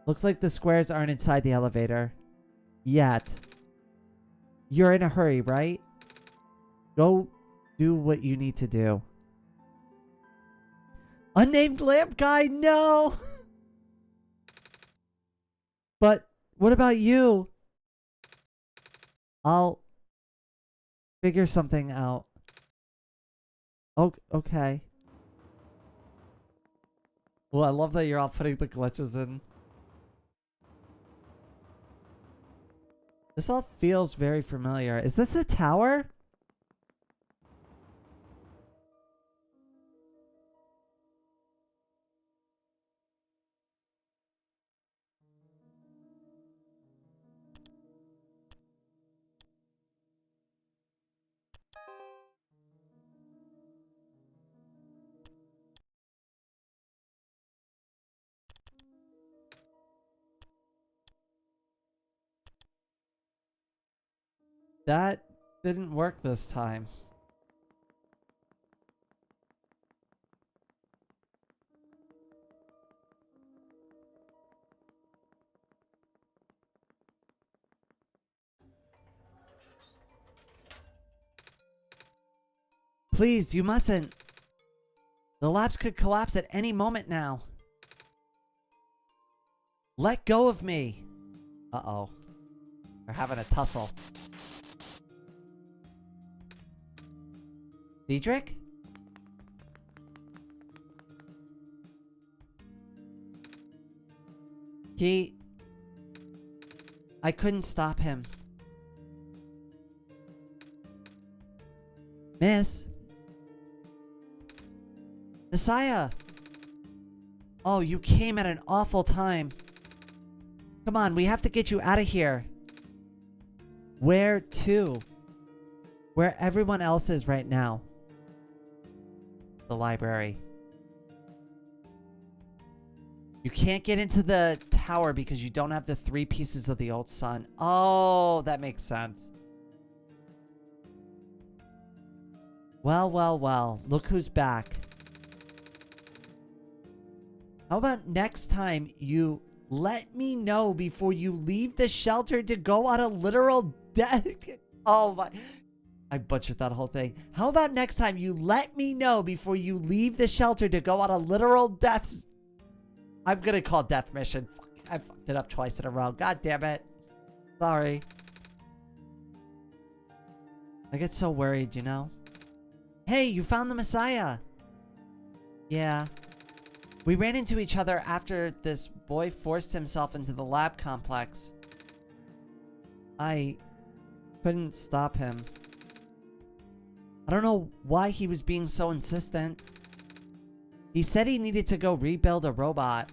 Looks like the squares aren't inside the elevator. Yet. You're in a hurry, right? Go do what you need to do. Unnamed lamp guy, no! But what about you? I'll figure something out. Oh, okay. Well, I love that you're all putting the glitches in. This all feels very familiar. Is this a tower? That didn't work this time. Please, you mustn't. The labs could collapse at any moment now. Let go of me. Uh-oh. They're having a tussle. Diedrich? I couldn't stop him. Miss? Messiah! Oh, you came at an awful time. Come on, we have to get you out of here. Where to? Where everyone else is right now. The library. You can't get into the tower because you don't have the 3 pieces of the old sun. Oh, that makes sense. Well. Look who's back. How about next time you let me know before you leave the shelter to go on a literal death? Oh my. I butchered that whole thing. How about next time you let me know before you leave the shelter to go on a literal death? I'm gonna call death mission. I fucked it up twice in a row. God damn it. Sorry. I get so worried, you know? Hey, you found the Messiah. Yeah. We ran into each other after this boy forced himself into the lab complex. I couldn't stop him. I don't know why he was being so insistent. He said he needed to go rebuild a robot.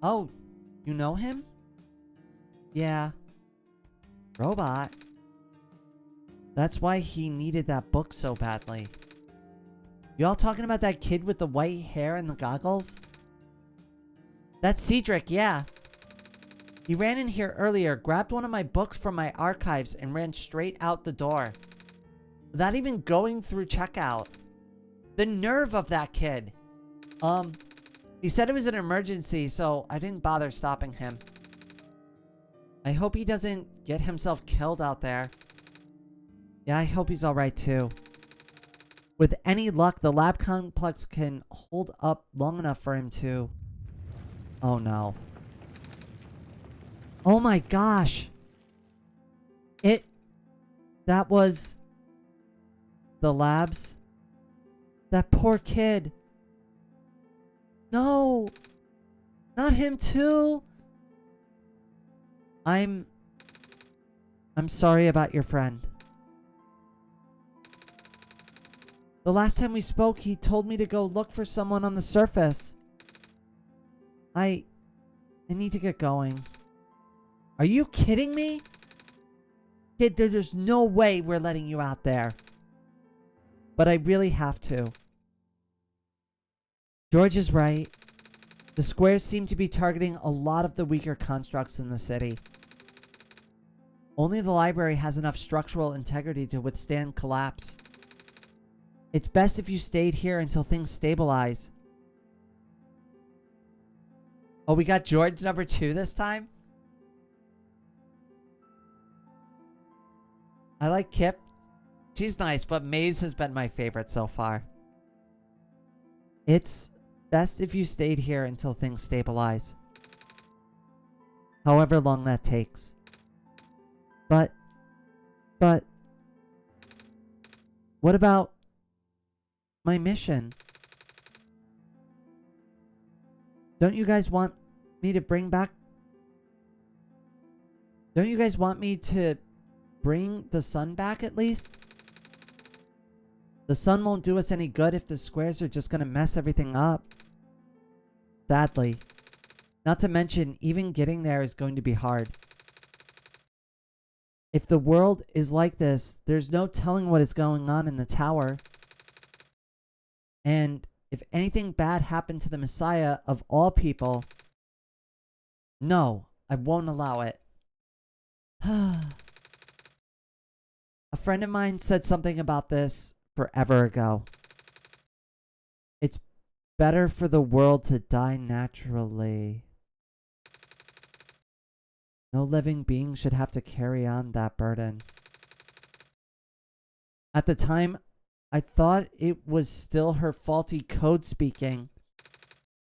Oh, you know him? Yeah. Robot? That's why he needed that book so badly. Y'all talking about that kid with the white hair and the goggles? That's Cedric, yeah. He ran in here earlier, grabbed one of my books from my archives, and ran straight out the door. Without even going through checkout. The nerve of that kid. He said it was an emergency, so I didn't bother stopping him. I hope he doesn't get himself killed out there. Yeah, I hope he's alright too. With any luck, the lab complex can hold up long enough for him to... Oh no. Oh my gosh! That was... the labs? That poor kid. No! Not him too! I'm sorry about your friend. The last time we spoke, he told me to go look for someone on the surface. I need to get going. Are you kidding me? Kid, there's no way we're letting you out there. But I really have to. George is right. The squares seem to be targeting a lot of the weaker constructs in the city. Only the library has enough structural integrity to withstand collapse. It's best if you stayed here until things stabilize. Oh, we got George number 2 this time? I like Kip. She's nice, but Maze has been my favorite so far. It's best if you stayed here until things stabilize. However long that takes. But... what about my mission? Don't you guys want me to bring back... Don't you guys want me to bring the sun back at least? The sun won't do us any good if the squares are just gonna mess everything up. Sadly. Not to mention, even getting there is going to be hard. If the world is like this, there's no telling what is going on in the tower. And if anything bad happened to the Messiah of all people, no, I won't allow it. A friend of mine said something about this forever ago. It's better for the world to die naturally. No living being should have to carry on that burden. At the time, I thought it was still her faulty code speaking,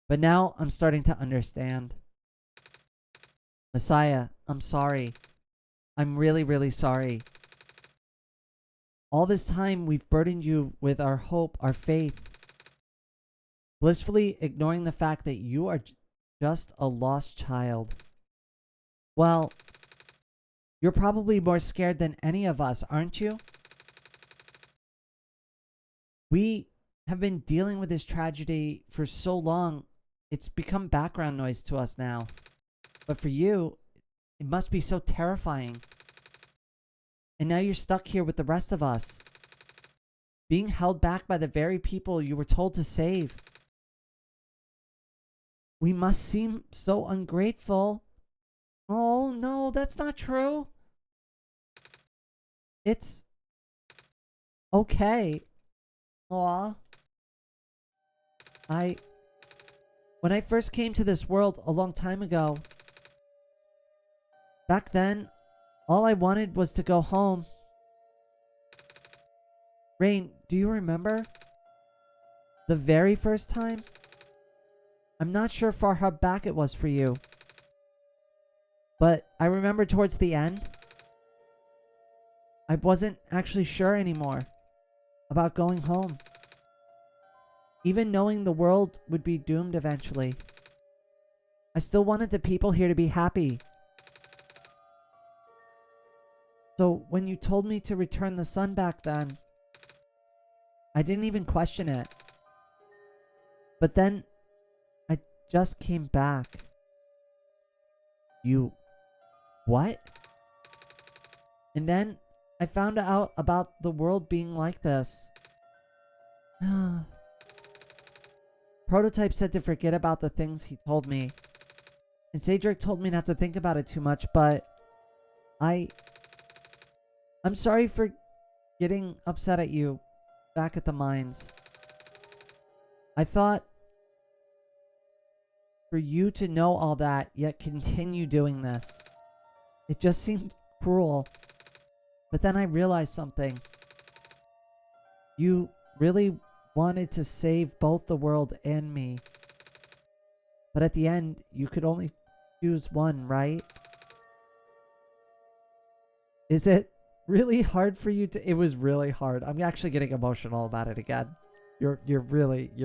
but now I'm starting to understand. Messiah, I'm sorry. I'm really, really sorry. All this time, we've burdened you with our hope, our faith, blissfully ignoring the fact that you are just a lost child. Well, you're probably more scared than any of us, aren't you? We have been dealing with this tragedy for so long, it's become background noise to us now. But for you, it must be so terrifying. And now you're stuck here with the rest of us, being held back by the very people you were told to save. We must seem so ungrateful. Oh, no, that's not true. It's okay. Aw. When I first came to this world a long time ago, back then, all I wanted was to go home. Rain, do you remember? The very first time? I'm not sure far how back it was for you. But I remember towards the end, I wasn't actually sure anymore about going home. Even knowing the world would be doomed eventually. I still wanted the people here to be happy. So when you told me to return the sun back then, I didn't even question it. But then, I just came back. You... what? And then, I found out about the world being like this. Prototype said to forget about the things he told me. And Cedric told me not to think about it too much, but... I'm sorry for getting upset at you back at the mines. I thought for you to know all that, yet continue doing this. It just seemed cruel. But then I realized something. You really wanted to save both the world and me. But at the end, you could only choose one, right? Is it really hard for you to... It was really hard. I'm actually getting emotional about it again. You're really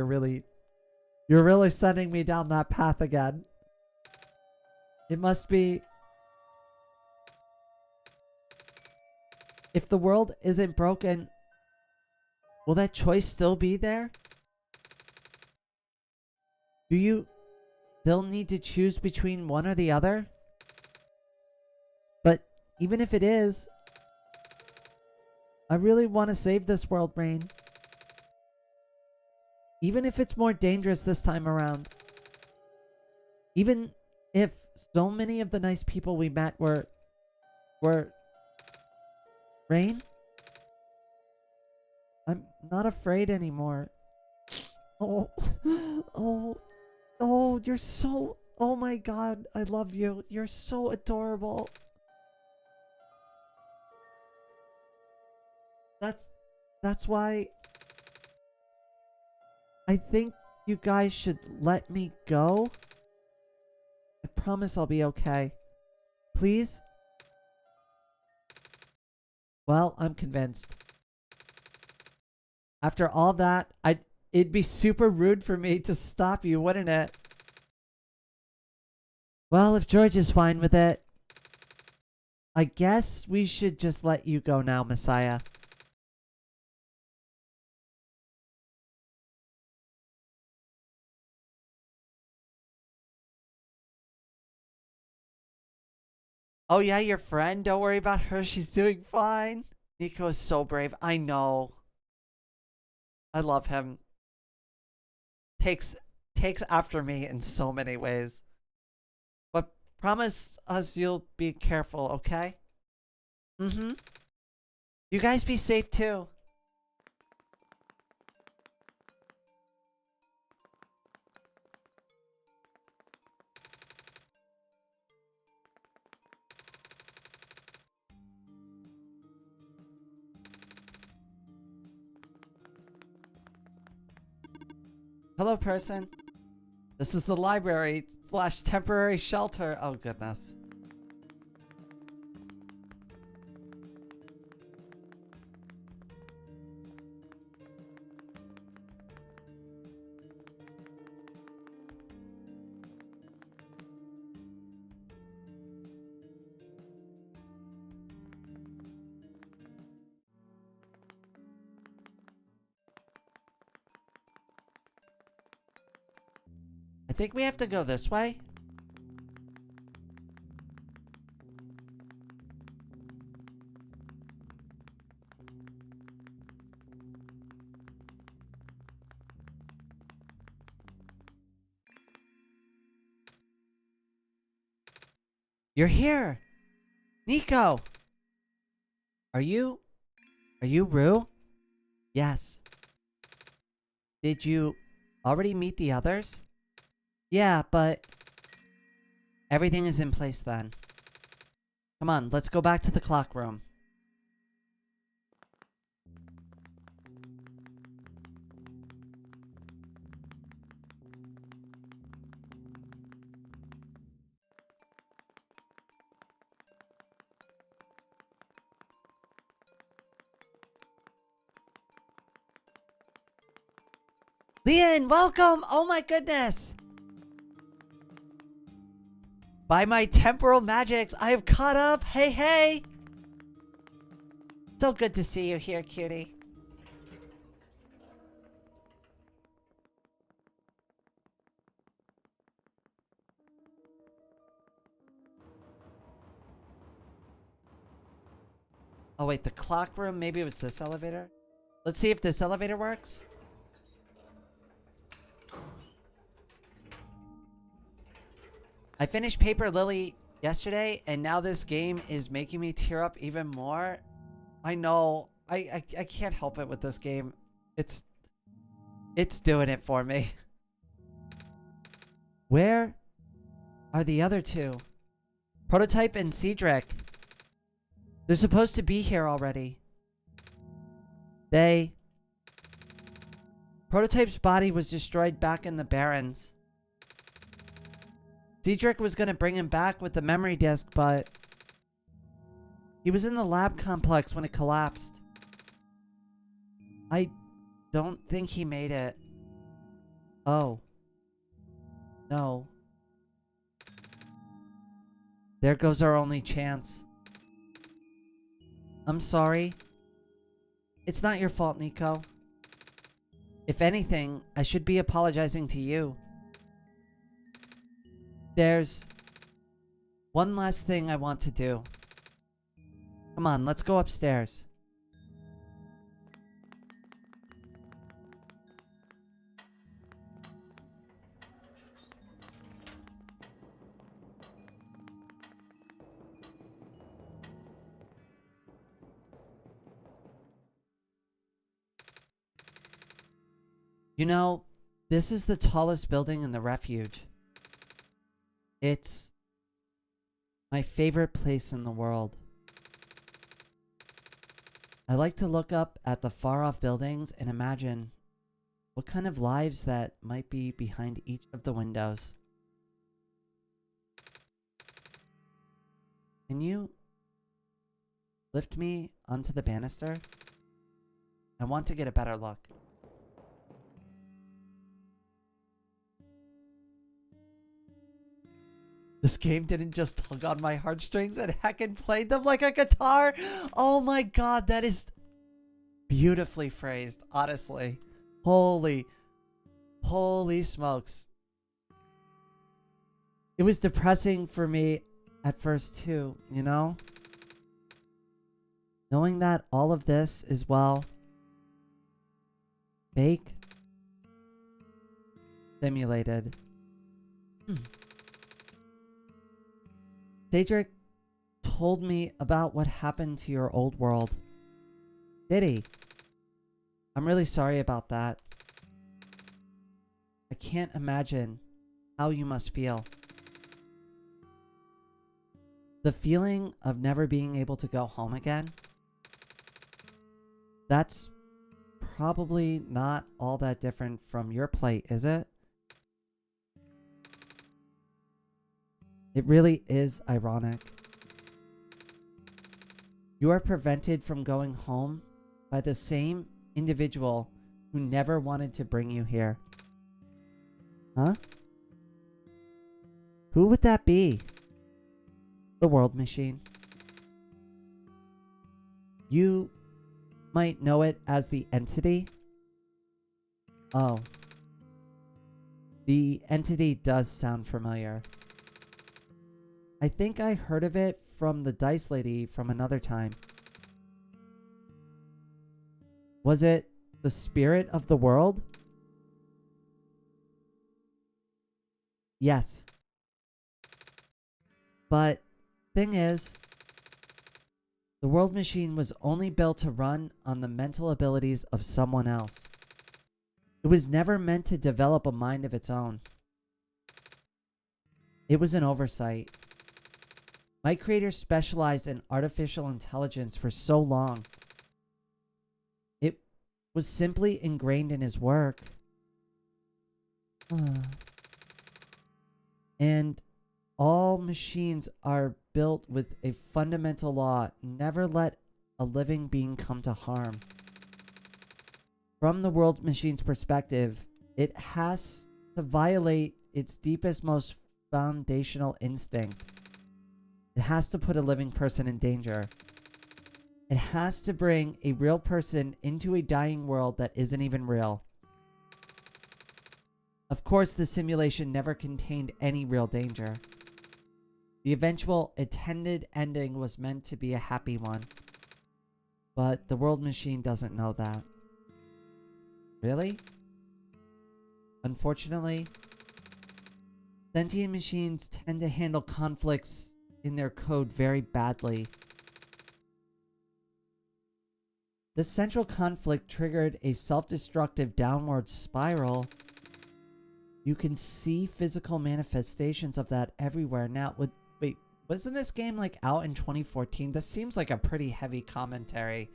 sending me down that path again. It must be... If the world isn't broken, will that choice still be there? Do you still need to choose between one or the other? But even if it is, I really want to save this world, Rain. Even if it's more dangerous this time around. Even if so many of the nice people we met were... Rain? I'm not afraid anymore. Oh, you're so... Oh my god, I love you. You're so adorable. That's why... I think you guys should let me go. I promise I'll be okay. Please? Well, I'm convinced. After all that, it'd be super rude for me to stop you, wouldn't it? Well, if George is fine with it, I guess we should just let you go now, Messiah. Oh yeah, your friend? Don't worry about her. She's doing fine. Nico is so brave. I know. I love him. Takes after me in so many ways. But promise us you'll be careful, okay? Mm-hmm. You guys be safe too. Hello, person. This is the library / temporary shelter. Oh, goodness. I think we have to go this way. You're here! Nico! Are you Rue? Yes. Did you already meet the others? Yeah, but everything is in place then. Come on, let's go back to the clock room. Leon, welcome! Oh my goodness! By my temporal magics, I have caught up! Hey, hey! So good to see you here, cutie. Oh wait, the clock room? Maybe it was this elevator? Let's see if this elevator works. I finished Paper Lily yesterday, and now this game is making me tear up even more. I know. I can't help it with this game. It's doing it for me. Where are the other two? Prototype and Cedric. They're supposed to be here already. Prototype's body was destroyed back in the Barrens. Cedric was going to bring him back with the memory disk, but he was in the lab complex when it collapsed. I don't think he made it. Oh. No. There goes our only chance. I'm sorry. It's not your fault, Nico. If anything, I should be apologizing to you. There's one last thing I want to do. Come on, let's go upstairs. You know, this is the tallest building in the refuge. It's my favorite place in the world. I like to look up at the far-off buildings and imagine what kind of lives that might be behind each of the windows. Can you lift me onto the banister? I want to get a better look. This game didn't just tug on my heartstrings, and heckin' played them like a guitar. Oh my god, that is beautifully phrased, honestly. Holy smokes. It was depressing for me at first too, you know? Knowing that all of this is, well, fake, simulated. Cedric told me about what happened to your old world. Did he? I'm really sorry about that. I can't imagine how you must feel. The feeling of never being able to go home again? That's probably not all that different from your plight, is it? It really is ironic. You are prevented from going home by the same individual who never wanted to bring you here. Huh? Who would that be? The World Machine. You might know it as the Entity. Oh. The Entity does sound familiar. I think I heard of it from the Dice Lady from another time. Was it the spirit of the world? Yes. But thing is, the World Machine was only built to run on the mental abilities of someone else. It was never meant to develop a mind of its own. It was an oversight. My creator specialized in artificial intelligence for so long. It was simply ingrained in his work. And all machines are built with a fundamental law: never let a living being come to harm. From the world machine's perspective, it has to violate its deepest, most foundational instinct. It has to put a living person in danger. It has to bring a real person into a dying world that isn't even real. Of course, the simulation never contained any real danger. The eventual intended ending was meant to be a happy one. But the world machine doesn't know that. Really? Unfortunately, sentient machines tend to handle conflicts in their code very badly. The central conflict triggered a self-destructive downward spiral. You can see physical manifestations of that everywhere now. Wait, wasn't this game like out in 2014? This seems like a pretty heavy commentary.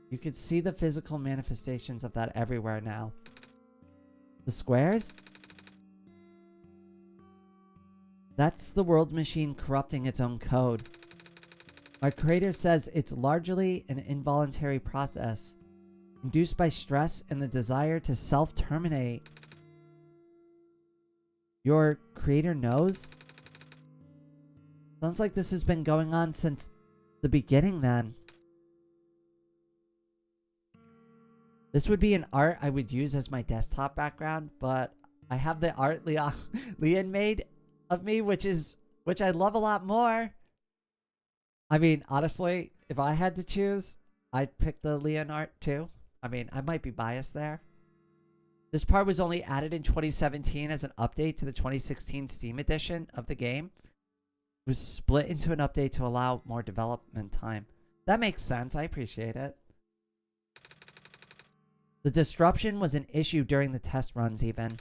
You can see the physical manifestations of that everywhere now. The squares? That's the world machine corrupting its own code. My creator says it's largely an involuntary process, induced by stress and the desire to self-terminate. Your creator knows? Sounds like this has been going on since the beginning then. This would be an art I would use as my desktop background, but I have the art Leon made of me, which I love a lot more. I mean, honestly, if I had to choose, I'd pick the Leon art too. I mean, I might be biased there. This part was only added in 2017 as an update to the 2016 Steam edition of the game. It was split into an update to allow more development time. That makes sense. I appreciate it. The disruption was an issue during the test runs even.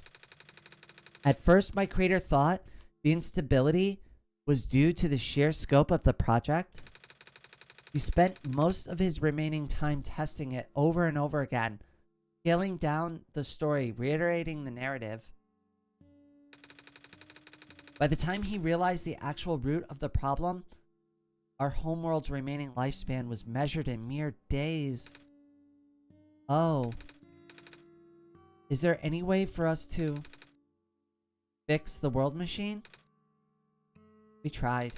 At first, my creator thought the instability was due to the sheer scope of the project. He spent most of his remaining time testing it over and over again, scaling down the story, reiterating the narrative. By the time he realized the actual root of the problem, our homeworld's remaining lifespan was measured in mere days. Oh. Is there any way for us to fix the world machine? We tried.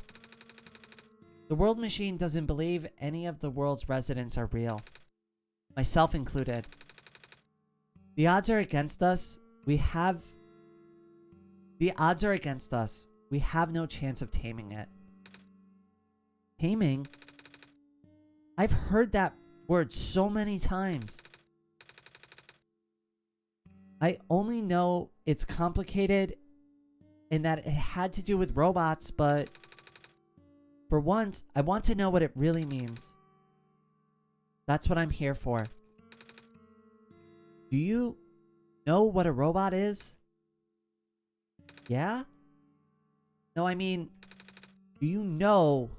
The world machine doesn't believe any of the world's residents are real, myself included. The odds are against us. The odds are against us. We have no chance of taming it. Taming? I've heard that word so many times. I only know it's complicated and that it had to do with robots, but for once, I want to know what it really means. That's what I'm here for. Do you know what a robot is? Yeah? No, I mean, do you know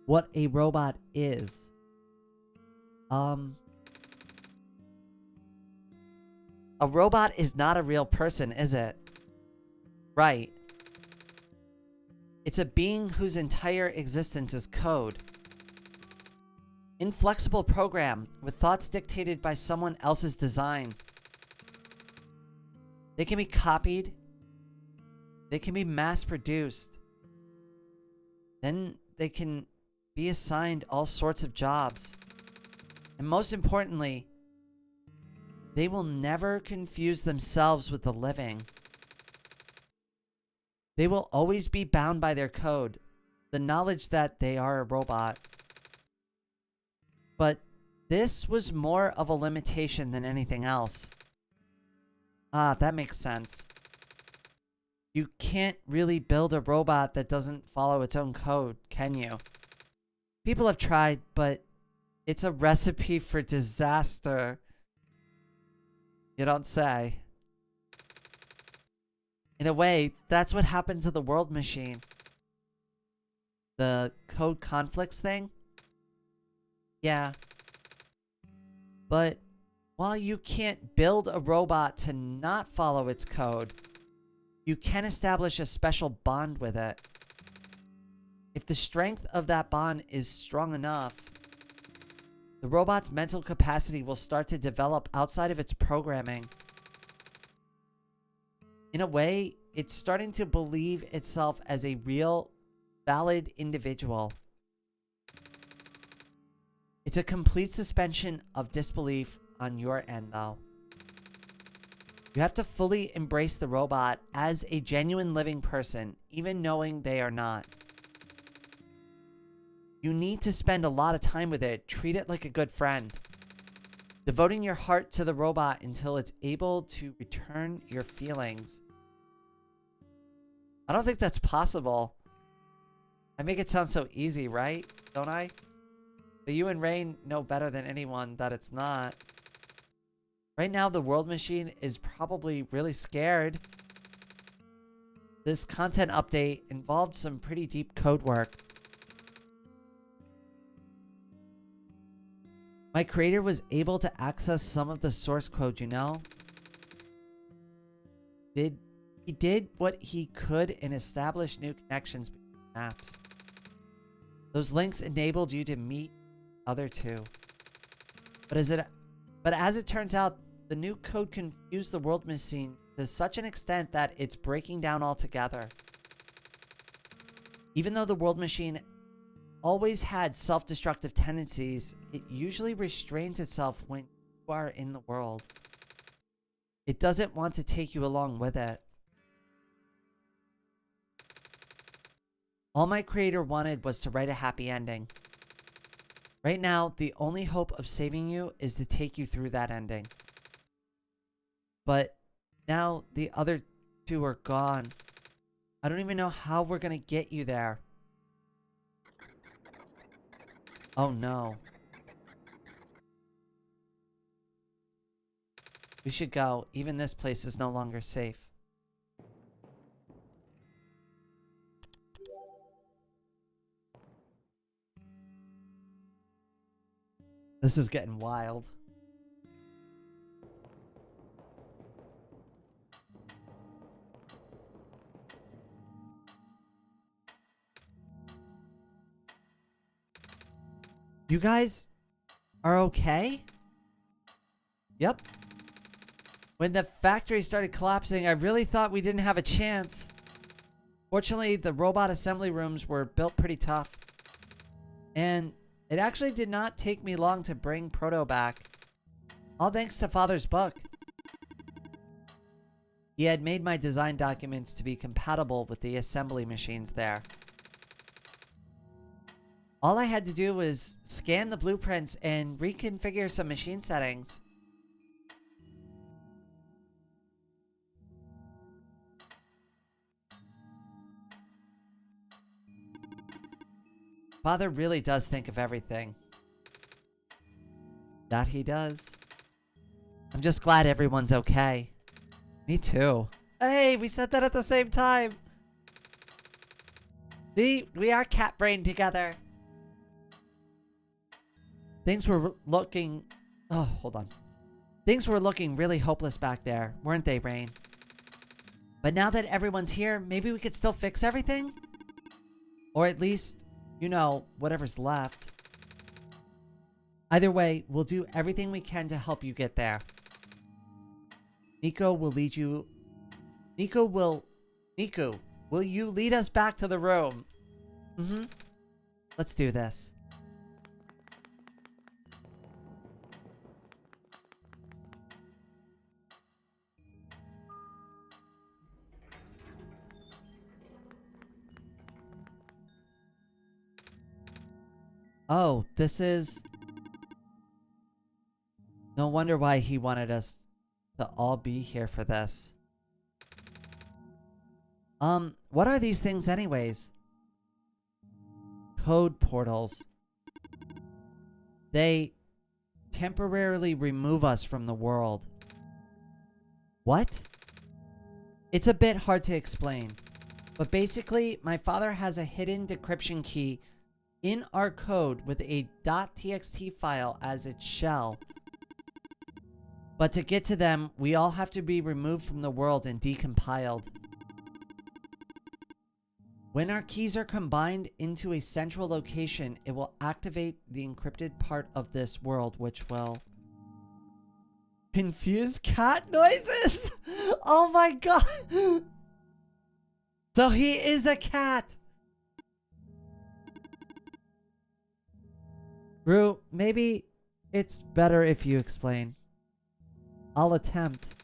what a robot is? A robot is not a real person, is it? Right. It's a being whose entire existence is code. Inflexible program with thoughts dictated by someone else's design. They can be copied. They can be mass-produced. Then they can be assigned all sorts of jobs. And most importantly, they will never confuse themselves with the living. They will always be bound by their code, the knowledge that they are a robot. But this was more of a limitation than anything else. Ah, that makes sense. You can't really build a robot that doesn't follow its own code, can you? People have tried, but It's a recipe for disaster. You don't say. In a way, that's what happened to the world machine. The code conflicts thing? Yeah. But while you can't build a robot to not follow its code, you can establish a special bond with it. If the strength of that bond is strong enough, the robot's mental capacity will start to develop outside of its programming. In a way, it's starting to believe itself as a real, valid individual. It's a complete suspension of disbelief on your end, though. You have to fully embrace the robot as a genuine living person, even knowing they are not. You need to spend a lot of time with it. Treat it like a good friend, devoting your heart to the robot until it's able to return your feelings. I don't think that's possible. I make it sound so easy, right? Don't I? But you and Rain know better than anyone that it's not. Right now, the world machine is probably really scared. This content update involved some pretty deep code work. My creator was able to access some of the source code, you know? He did what he could and established new connections between maps. Those links enabled you to meet other two. But as it turns out, the new code confused the world machine to such an extent that it's breaking down altogether. Even though the world machine always had self-destructive tendencies, it usually restrains itself when you are in the world. It doesn't want to take you along with it. All my creator wanted was to write a happy ending. Right now, the only hope of saving you is to take you through that ending. But now the other two are gone. I don't even know how we're gonna get you there. Oh no. We should go. Even this place is no longer safe. This is getting wild. You guys are okay? Yep. When the factory started collapsing, I really thought we didn't have a chance. Fortunately, the robot assembly rooms were built pretty tough. And it actually did not take me long to bring Proto back. All thanks to Father's book. He had made my design documents to be compatible with the assembly machines there. All I had to do was scan the blueprints and reconfigure some machine settings. Father really does think of everything. That he does. I'm just glad everyone's okay. Me too. Hey, we said that at the same time. See, we are cat brain together. Things were looking... Oh, hold on. Things were looking really hopeless back there, weren't they, Rain? But now that everyone's here, maybe we could still fix everything? Or at least, you know, whatever's left. Either way, we'll do everything we can to help you get there. Nico will lead you... Nico, will you lead us back to the room? Mm-hmm. Let's do this. Oh, this is... No wonder why he wanted us to all be here for this. What are these things anyways? Code portals. They temporarily remove us from the world. What? It's a bit hard to explain. But basically, my father has a hidden decryption key in our code with a .txt file as its shell. But to get to them, we all have to be removed from the world and decompiled. When our keys are combined into a central location, it will activate the encrypted part of this world, which will confuse cat noises. Oh my god. So he is a cat. Rue, maybe it's better if you explain. I'll attempt.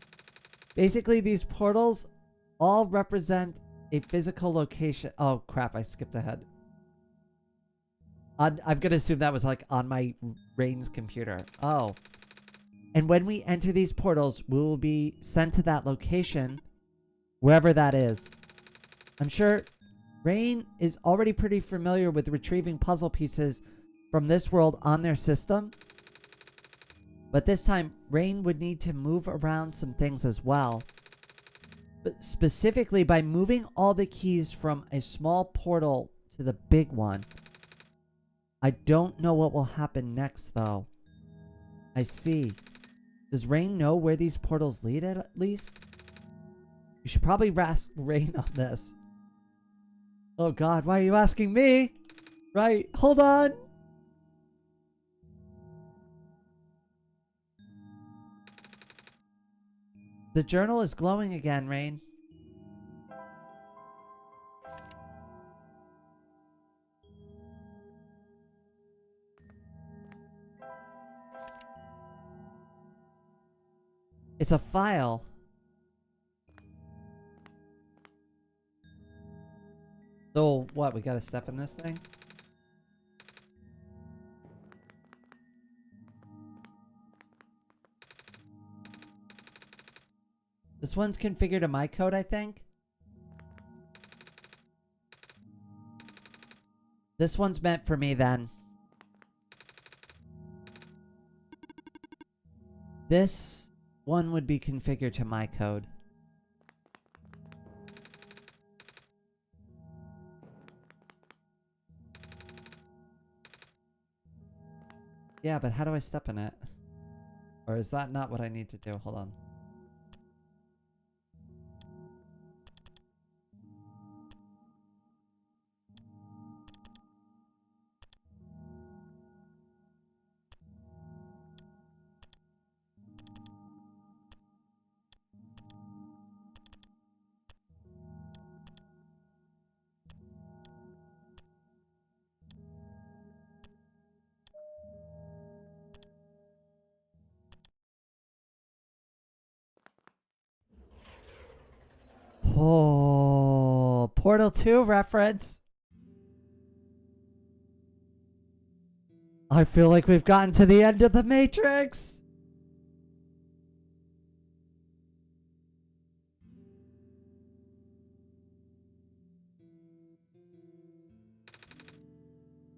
Basically, these portals all represent a physical location. Oh crap, I skipped ahead. I'm gonna assume that was like on my Rain's computer. Oh. And when we enter these portals, we will be sent to that location, wherever that is. I'm sure Rain is already pretty familiar with retrieving puzzle pieces from this world on their system. But this time, Rain would need to move around some things as well. But specifically by moving all the keys from a small portal to the big one. I don't know what will happen next though. I see. Does Rain know where these portals lead at least? You should probably ask Rain on this. Oh god, why are you asking me? Right, hold on. The journal is glowing again, Rain. It's a file. So, what, we gotta step in this thing? This one's configured to my code, I think. This one's meant for me then. This one would be configured to my code. Yeah, but how do I step in it? Or is that not what I need to do? Hold on. Oh, Portal 2 reference. I feel like we've gotten to the end of the Matrix.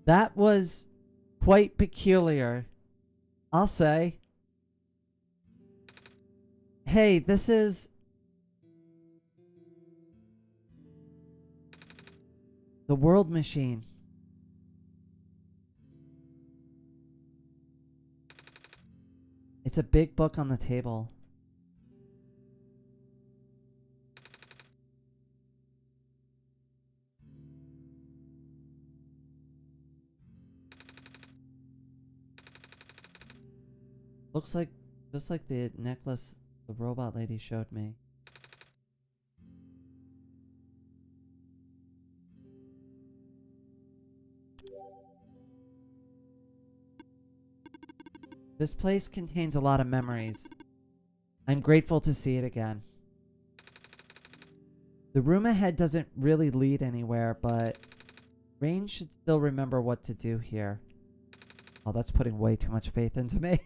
That was quite peculiar, I'll say. Hey, this is the World Machine. It's a big book on the table. Looks like just like the necklace the robot lady showed me. This place contains a lot of memories. I'm grateful to see it again. The room ahead doesn't really lead anywhere, but Rain should still remember what to do here. Oh, that's putting way too much faith into me.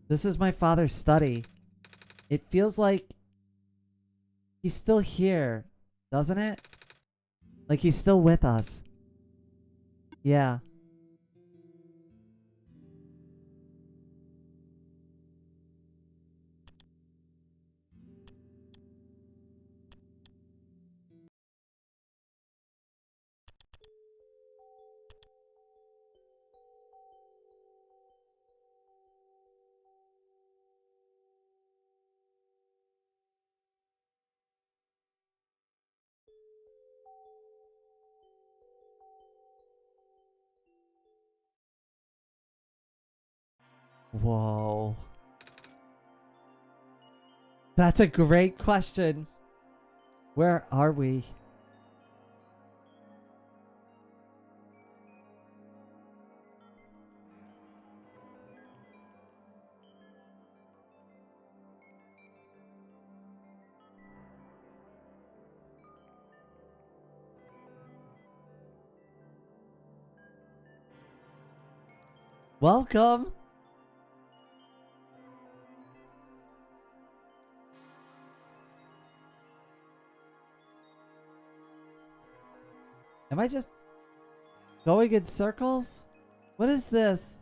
This is my father's study. It feels like he's still here, doesn't it? Like he's still with us. Yeah. Whoa. That's a great question. Where are we? Welcome. Am I just going in circles? What is this?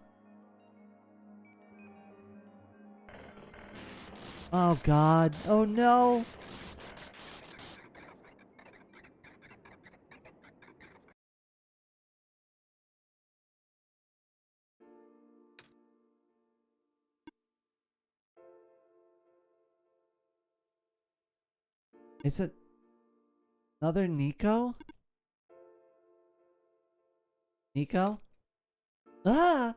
Oh God. Oh no. It's another Nico? Nico? Ah!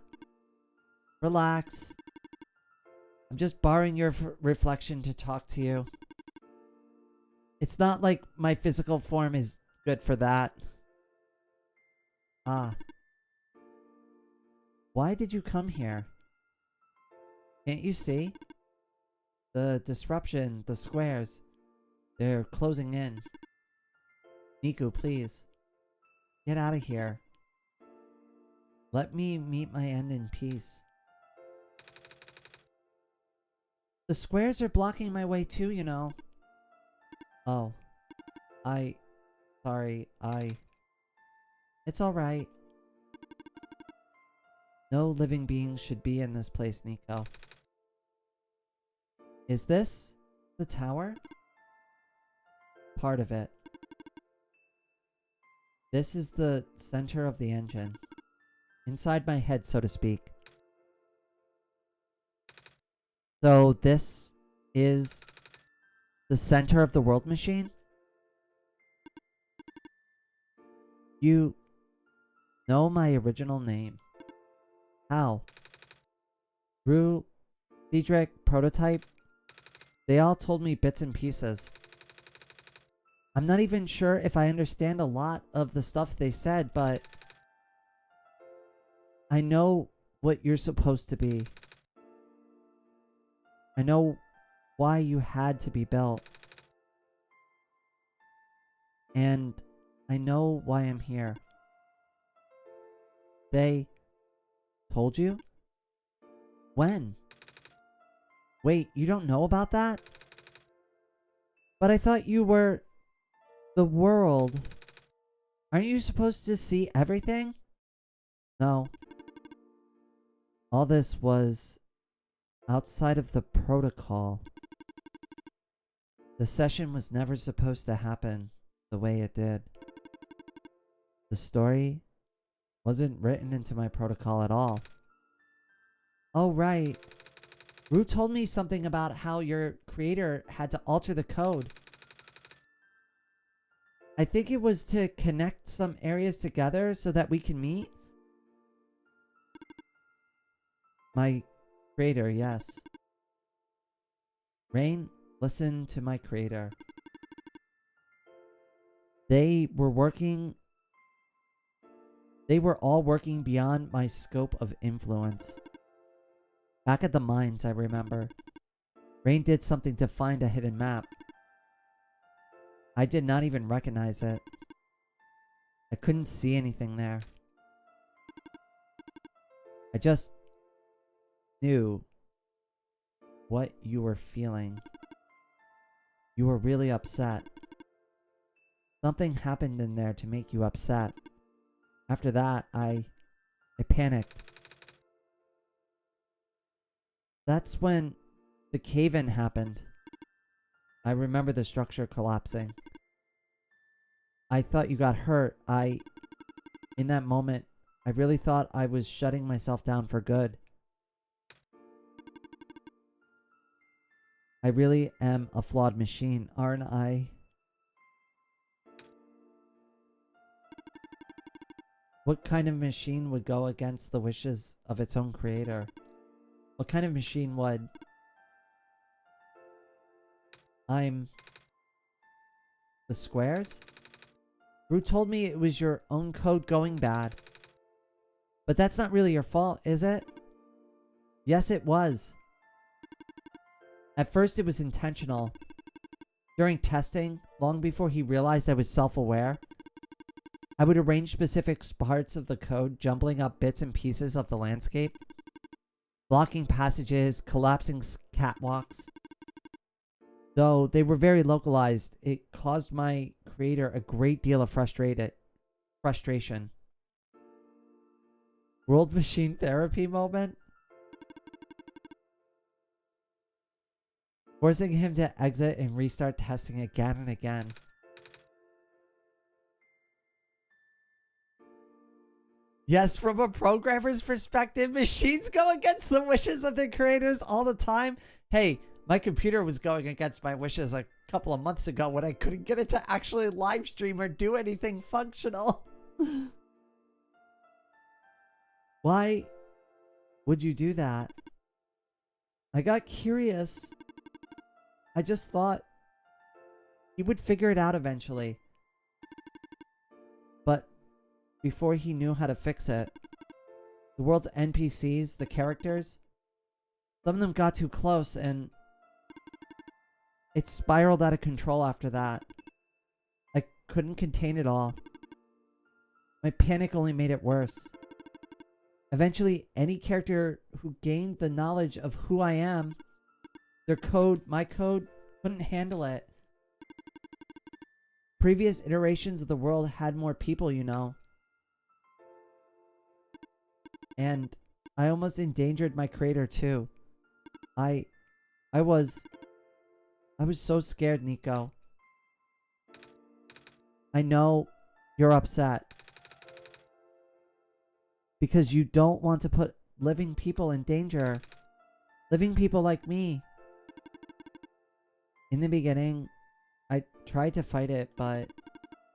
Relax. I'm just borrowing your reflection to talk to you. It's not like my physical form is good for that. Ah. Why did you come here? Can't you see? The disruption, the squares. They're closing in. Nico, please. Get out of here. Let me meet my end in peace. The squares are blocking my way too, you know. Oh. Sorry, It's alright. No living beings should be in this place, Nico. Is this the tower? Part of it. This is the center of the engine. Inside my head, so to speak. So this is the center of the world machine? You know my original name. How? Rue, Cedric, Prototype. They all told me bits and pieces. I'm not even sure if I understand a lot of the stuff they said, but I know what you're supposed to be. I know why you had to be built. And I know why I'm here. They told you? When? Wait, you don't know about that? But I thought you were the world. Aren't you supposed to see everything? No. All this was outside of the protocol. The session was never supposed to happen the way it did. The story wasn't written into my protocol at all. Oh, right. Rue told me something about how your creator had to alter the code. I think it was to connect some areas together so that we can meet. My creator, yes. Rain, listen to my creator. They were all working beyond my scope of influence. Back at the mines, I remember. Rain did something to find a hidden map. I did not even recognize it. I couldn't see anything there. I just knew what you were feeling. You were really upset. Something happened in there to make you upset. After that, I panicked. That's when the cave-in happened. I remember the structure collapsing. I thought you got hurt. In that moment, I really thought I was shutting myself down for good. I really am a flawed machine, aren't I? What kind of machine would go against the wishes of its own creator? What kind of machine would? I'm the squares? Root told me it was your own code going bad. But that's not really your fault, is it? Yes, it was. At first it was intentional. During testing, long before he realized I was self-aware, I would arrange specific parts of the code, jumbling up bits and pieces of the landscape, blocking passages, collapsing catwalks. Though they were very localized, it caused my creator a great deal of frustration. World machine therapy moment? Forcing him to exit and restart testing again and again. Yes, from a programmer's perspective, machines go against the wishes of their creators all the time. Hey, my computer was going against my wishes a couple of months ago when I couldn't get it to actually live stream or do anything functional. Why would you do that? I got curious. I just thought he would figure it out eventually. But before he knew how to fix it, the world's NPCs, the characters, some of them got too close and it spiraled out of control after that. I couldn't contain it all. My panic only made it worse. Eventually, any character who gained the knowledge of who I am, their code, my code, couldn't handle it. Previous iterations of the world had more people, you know. And I almost endangered my creator too. I was so scared, Nico. I know you're upset. Because you don't want to put living people in danger. Living people like me. In the beginning, I tried to fight it, but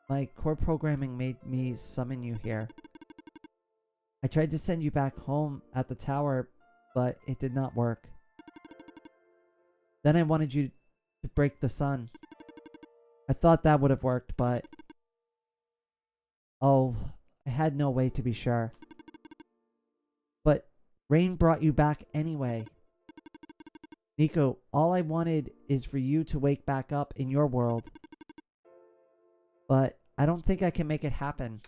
my core programming made me summon you here. I tried to send you back home at the tower, but it did not work. Then I wanted you to break the sun. I thought that would have worked, but... oh, I had no way to be sure. But Rain brought you back anyway. Nico, all I wanted is for you to wake back up in your world. But I don't think I can make it happen.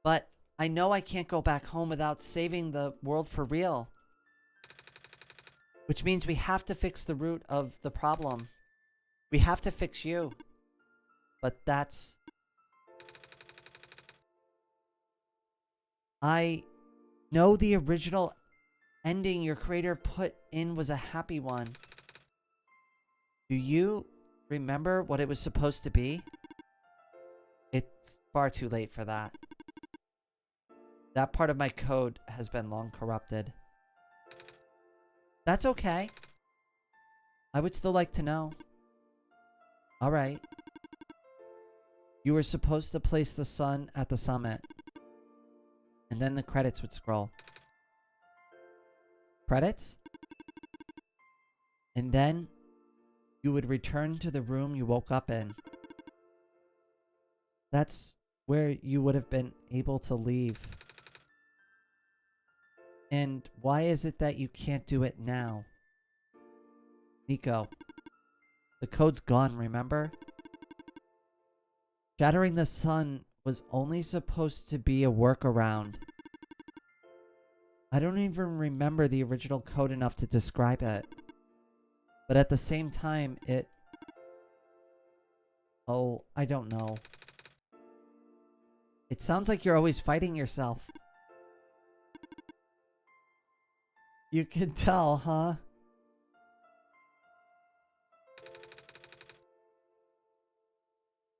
But I know I can't go back home without saving the world for real. Which means we have to fix the root of the problem. We have to fix you. But that's... I know the original ending your creator put in was a happy one. Do you remember what it was supposed to be? It's far too late for that. That part of my code has been long corrupted. That's okay. I would still like to know. Alright. You were supposed to place the sun at the summit. And then the credits would scroll. Credits? And then you would return to the room you woke up in. That's where you would have been able to leave. And why is it that you can't do it now? Nico, the code's gone, remember? Shattering the sun was only supposed to be a workaround. I don't even remember the original code enough to describe it. But at the same time, it... oh, I don't know. It sounds like you're always fighting yourself. You can tell, huh?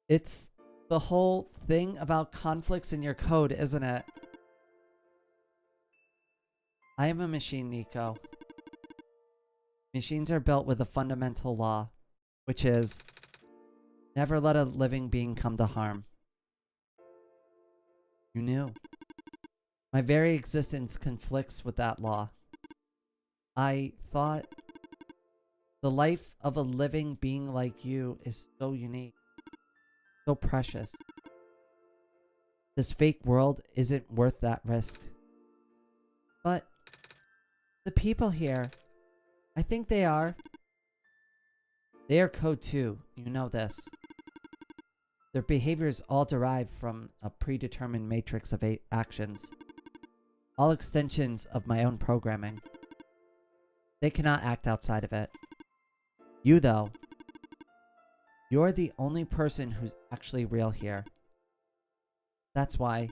It's the whole thing about conflicts in your code, isn't it? I am a machine, Nico. Machines are built with a fundamental law, which is never let a living being come to harm. You knew. My very existence conflicts with that law. I thought the life of a living being like you is so unique, so precious. This fake world isn't worth that risk. But the people here, I think they are. They are code too, you know this. Their behavior is all derived from a predetermined matrix of actions. All extensions of my own programming. They cannot act outside of it. You, though, you're the only person who's actually real here. That's why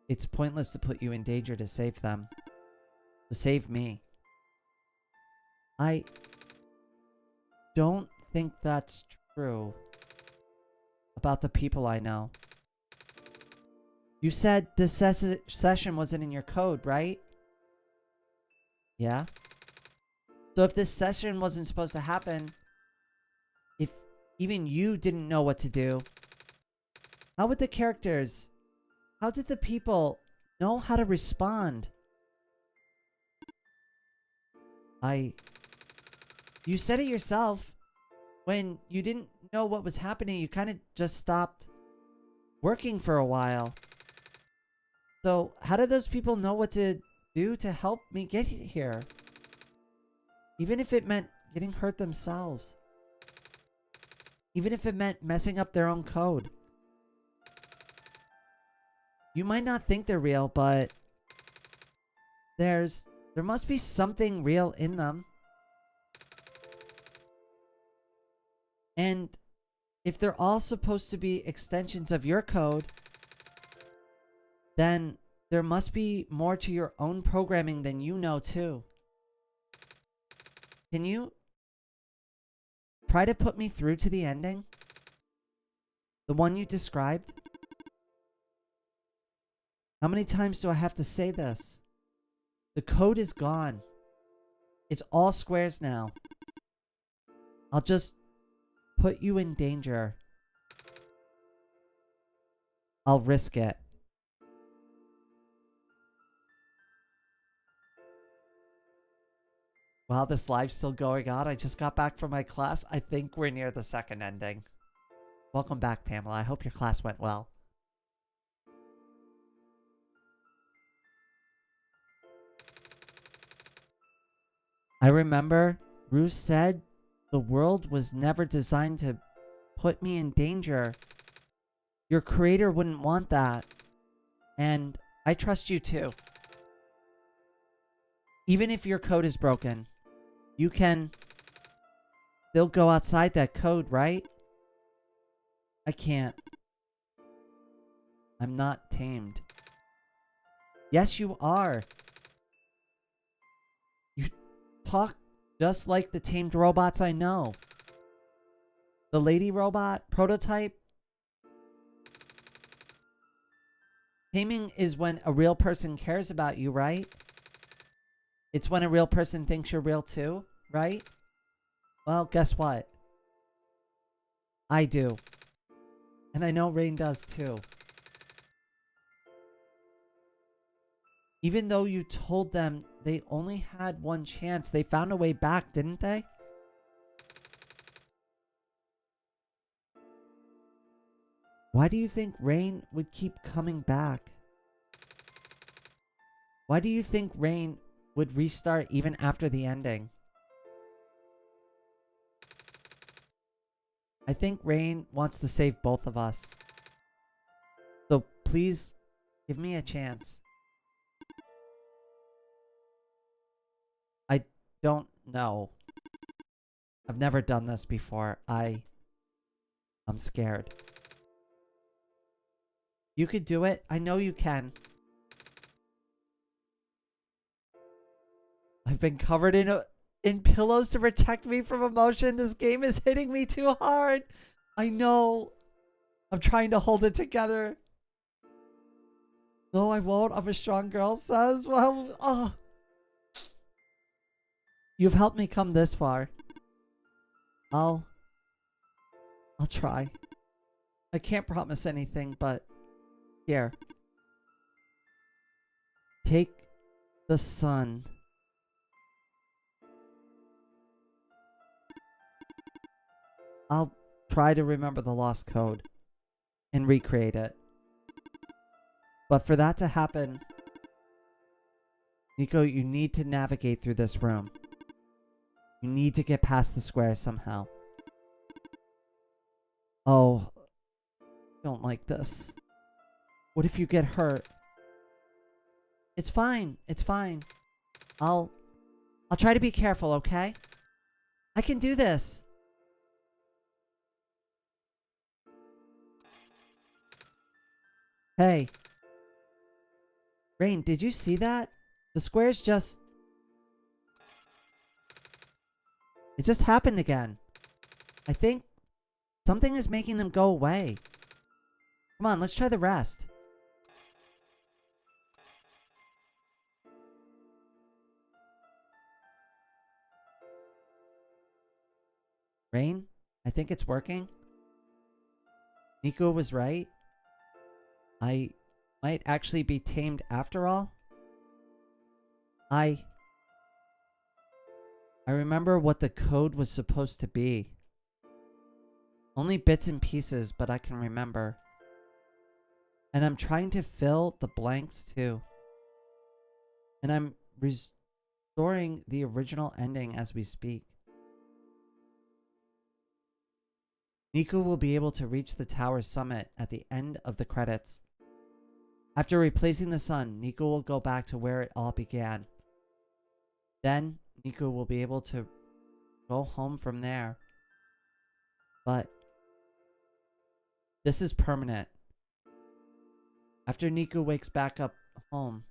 it's pointless to put you in danger to save them. To save me. I don't think that's true about the people I know. You said this session wasn't in your code, right? Yeah? So if this session wasn't supposed to happen, if even you didn't know what to do, how would the characters, how did the people know how to respond? You said it yourself. When you didn't know what was happening, you kind of just stopped working for a while. So how did those people know what to do to help me get here? Even if it meant getting hurt themselves. Even if it meant messing up their own code. You might not think they're real, but there must be something real in them. And if they're all supposed to be extensions of your code, then there must be more to your own programming than you know too. Can you try to put me through to the ending? The one you described? How many times do I have to say this? The code is gone. It's all squares now. I'll just put you in danger. I'll risk it. While this live's still going on, I just got back from my class. I think we're near the second ending. Welcome back, Pamela. I hope your class went well. I remember Ruth said the world was never designed to put me in danger. Your creator wouldn't want that. And I trust you too. Even if your code is broken, you can still go outside that code, right? I can't. I'm not tamed. Yes, you are. You talk just like the tamed robots I know. The lady robot prototype. Taming is when a real person cares about you, right? It's when a real person thinks you're real too, right? Well, guess what? I do. And I know Rain does too. Even though you told them they only had one chance, they found a way back, didn't they? Why do you think Rain would keep coming back? Why do you think Rain would restart even after the ending? I think Rain wants to save both of us. So please give me a chance. I don't know. I've never done this before. I'm scared. You could do it. I know you can. I've been covered in pillows to protect me from emotion. This game is hitting me too hard. I know. I'm trying to hold it together. No, I won't. I'm a strong girl, says. Well, oh. You've helped me come this far. I'll try. I can't promise anything, but Here. Take the sun. I'll try to remember the lost code and recreate it. But for that to happen, Nico, you need to navigate through this room. You need to get past the square somehow. Oh, I don't like this. What if you get hurt? It's fine. It's fine. I'll try to be careful, okay? I can do this. Hey. Rain, did you see that? The squares just... It just happened again. I think something is making them go away. Come on, let's try the rest. Rain, I think it's working. Nico was right. I might actually be tamed after all. I remember what the code was supposed to be. Only bits and pieces, but I can remember. And I'm trying to fill the blanks too. And I'm restoring the original ending as we speak. Nico will be able to reach the tower's summit at the end of the credits. After replacing the sun, Nico will go back to where it all began. Then, Nico will be able to go home from there. But this is permanent. After Nico wakes back up home,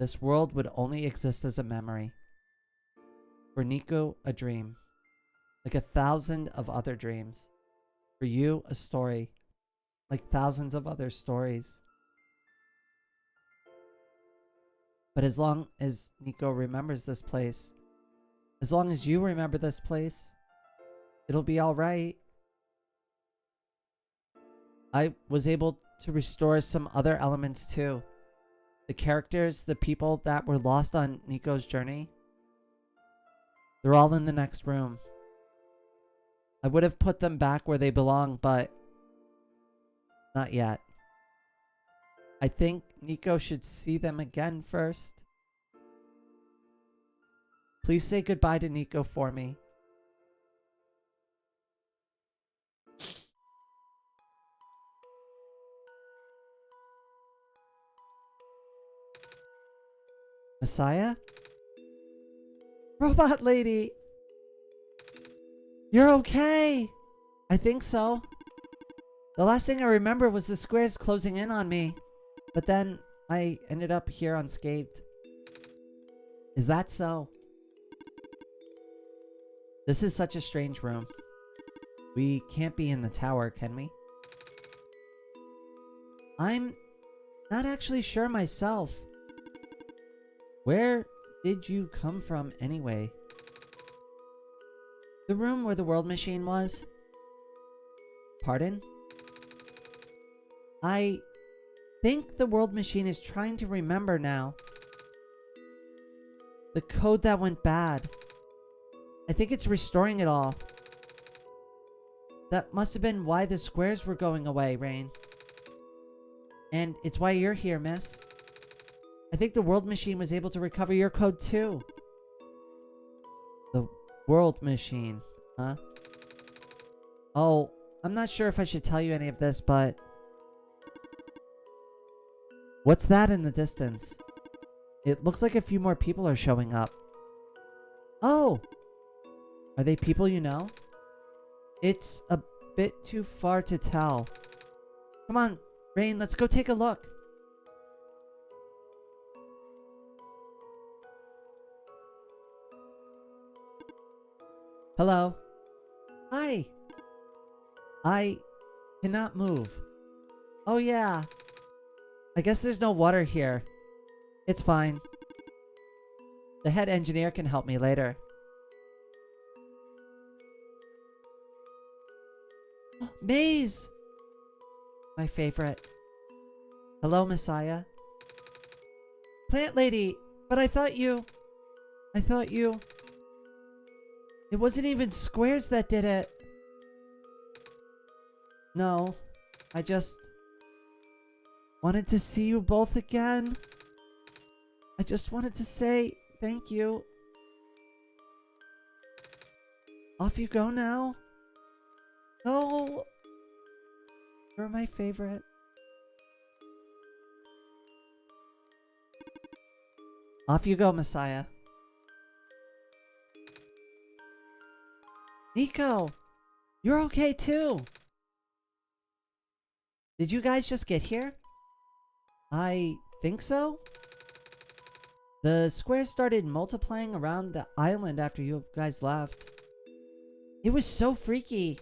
this world would only exist as a memory. For Nico, a dream. Like 1,000 of other dreams. For you, a story. Like thousands of other stories. But as long as Nico remembers this place, as long as you remember this place, it'll be alright. I was able to restore some other elements too. The characters, the people that were lost on Nico's journey, they're all in the next room. I would have put them back where they belong, but not yet. I think Nico should see them again first. Please say goodbye to Nico for me. Messiah? Robot lady! You're okay! I think so. The last thing I remember was the squares closing in on me. But then I ended up here unscathed. Is that so? This is such a strange room. We can't be in the tower, can we? I'm not actually sure myself. Where did you come from anyway? The room where the world machine was? Pardon? I think the world machine is trying to remember now. The code that went bad. I think it's restoring it all. That must have been why the squares were going away, Rain. And it's why you're here, miss. I think the world machine was able to recover your code too. The world machine, huh? Oh, I'm not sure if I should tell you any of this, but... What's that in the distance? It looks like a few more people are showing up. Oh! Are they people you know? It's a bit too far to tell. Come on, Rain, let's go take a look. Hello? Hi! I cannot move. Oh yeah. I guess there's no water here. It's fine. The head engineer can help me later. Maze! My favorite. Hello, Messiah. Plant lady, but I thought you... It wasn't even squares that did it. No, I just wanted to see you both again. I just wanted to say thank you. Off you go now. No. You're my favorite. Off you go, Messiah. Nico, you're okay too. Did you guys just get here? I think so. The squares started multiplying around the island after you guys left. It was so freaky.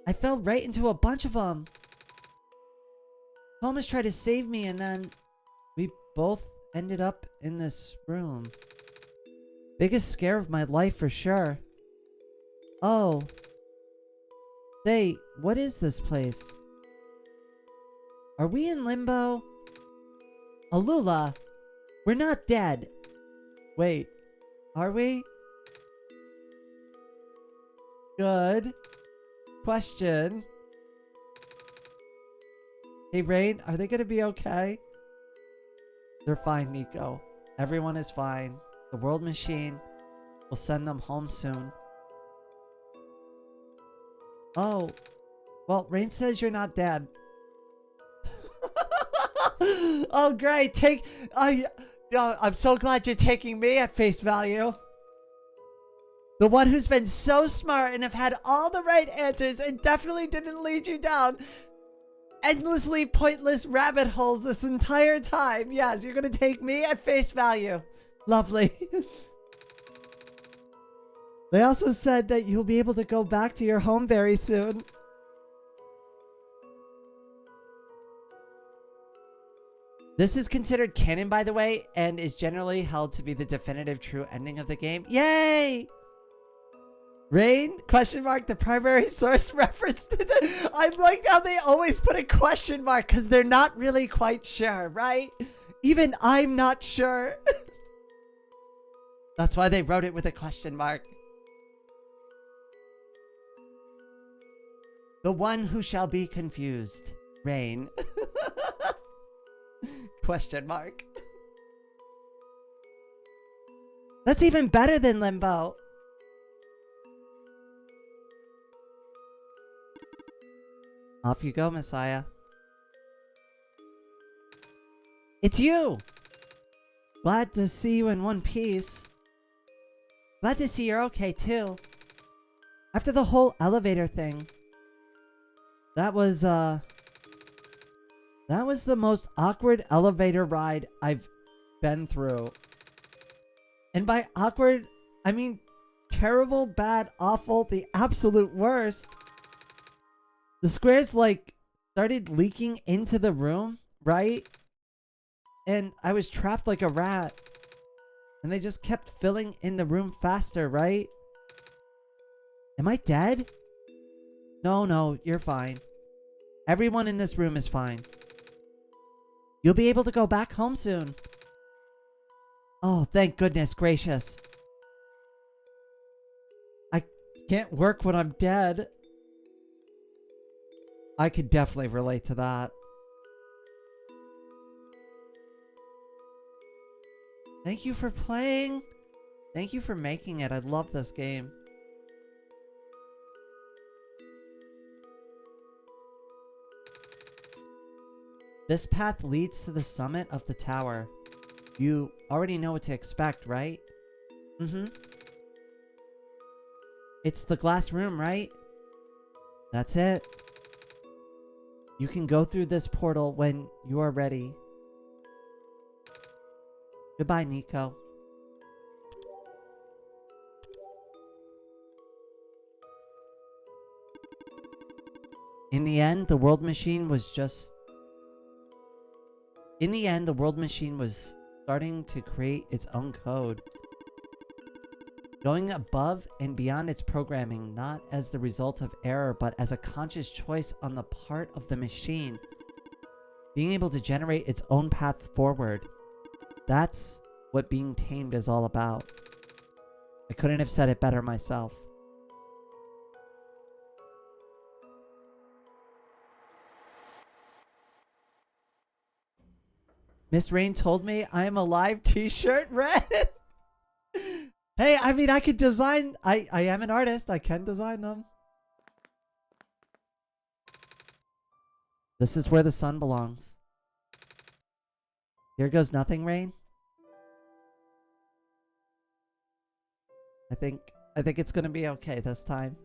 I fell right into a bunch of them. Thomas tried to save me and then we both ended up in this room. Biggest scare of my life for sure. Oh. Say, what is this place? Are we in limbo? Alula, we're not dead. Wait, are we? Good. Question. Hey, Rain, are they gonna be okay? They're fine, Nico. Everyone is fine. The world machine will send them home soon. Oh. Well, Rain says you're not dead. Oh, great. I'm so glad you're taking me at face value. The one who's been so smart and have had all the right answers and definitely didn't lead you down endlessly pointless rabbit holes this entire time. Yes, you're gonna take me at face value. Lovely. They also said that you'll be able to go back to your home very soon. This is considered canon, by the way, and is generally held to be the definitive true ending of the game. Yay! Rain? Question mark, the primary source referenced it. I like how they always put a question mark because they're not really quite sure, right? Even I'm not sure. That's why they wrote it with a question mark. The one who shall be confused. Rain. Question mark. That's even better than Limbo. Off you go, Messiah. It's you! Glad to see you in one piece. Glad to see you're okay, too. After the whole elevator thing, that was the most awkward elevator ride I've been through. And by awkward, I mean terrible, bad, awful, the absolute worst. The squares, like, started leaking into the room, right? And I was trapped like a rat. And they just kept filling in the room faster, right? Am I dead? No, you're fine. Everyone in this room is fine. You'll be able to go back home soon. Oh, thank goodness gracious. I can't work when I'm dead. I could definitely relate to that. Thank you for playing. Thank you for making it. I love this game. This path leads to the summit of the tower. You already know what to expect, right? Mm-hmm. It's the glass room, right? That's it. You can go through this portal when you are ready. Goodbye, Nico. In the end, the world machine was starting to create its own code. Going above and beyond its programming, not as the result of error, but as a conscious choice on the part of the machine. Being able to generate its own path forward. That's what being tamed is all about. I couldn't have said it better myself. Miss Rain told me I am alive t-shirt red. Hey, I mean, I could design. I am an artist. I can design them. This is where the sun belongs. Here goes nothing, Rain. I think it's gonna be okay this time.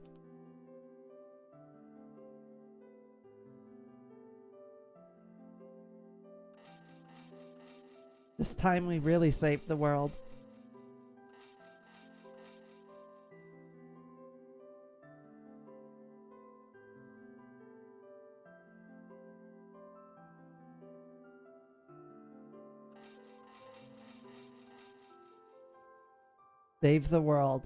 This time we really saved the world. Save the world.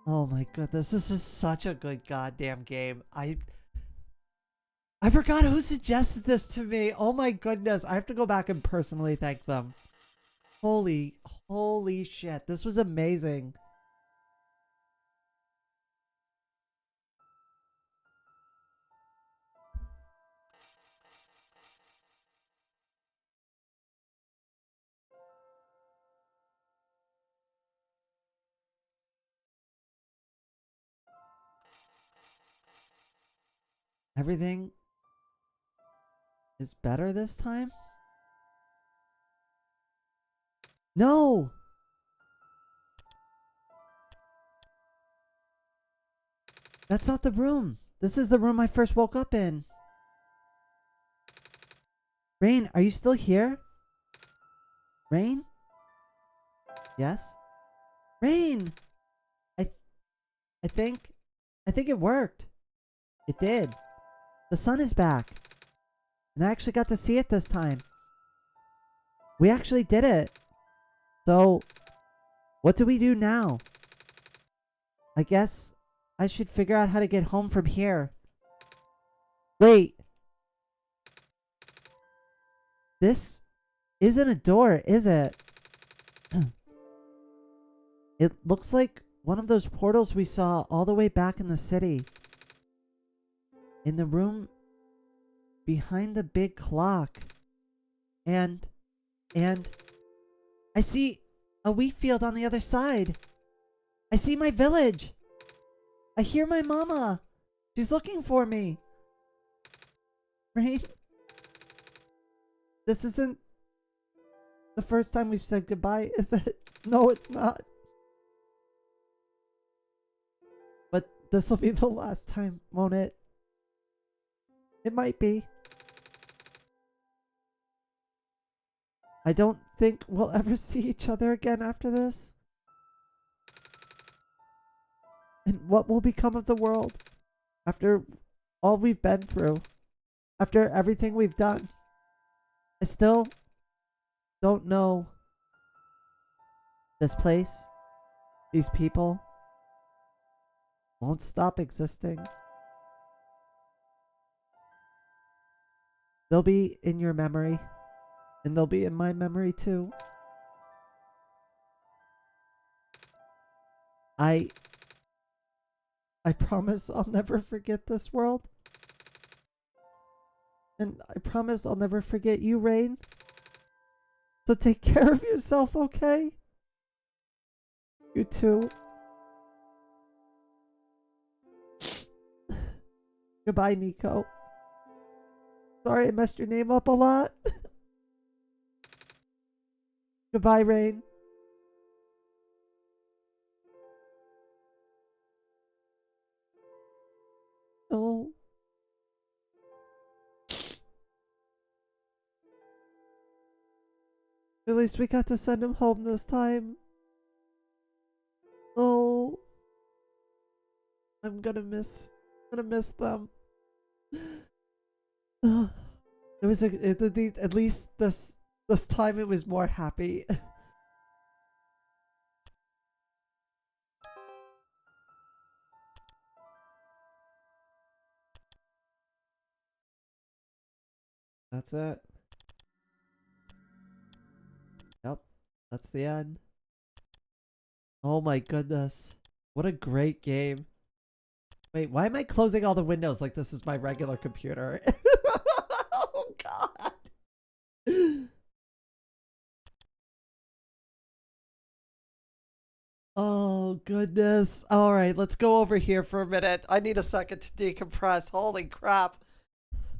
Oh my goodness, this is such a good goddamn game. I forgot who suggested this to me. Oh my goodness, I have to go back and personally thank them. Holy shit, this was amazing. Everything is better this time? No! That's not the room. This is the room I first woke up in. Rain, are you still here? Rain? Yes? Rain! I think it worked. It did. The sun is back. And I actually got to see it this time. We actually did it. So, what do we do now? I guess I should figure out how to get home from here. Wait. This isn't a door, is it? It looks like one of those portals we saw all the way back in the city. In the room behind the big clock. And I see a wheat field on the other side. I see my village. I hear my mama. She's looking for me. Right? This isn't the first time we've said goodbye, is it? No, it's not. But this will be the last time, won't it? It might be. I don't think we'll ever see each other again after this. And what will become of the world after all we've been through? After everything we've done? I still don't know. This place, these people, won't stop existing. They'll be in your memory, and they'll be in my memory too. I promise I'll never forget this world. And I promise I'll never forget you, Rain. So take care of yourself, okay? You too. Goodbye, Nico. Sorry I messed your name up a lot. Goodbye, Rain. Oh. At least we got to send him home this time. Oh. I'm gonna miss them. It was at least this time it was more happy. That's it. Yep. That's the end. Oh my goodness. What a great game. Wait, why am I closing all the windows like this is my regular computer? Oh god. Oh goodness. All right, let's go over here for a minute. I need a second to decompress. Holy crap.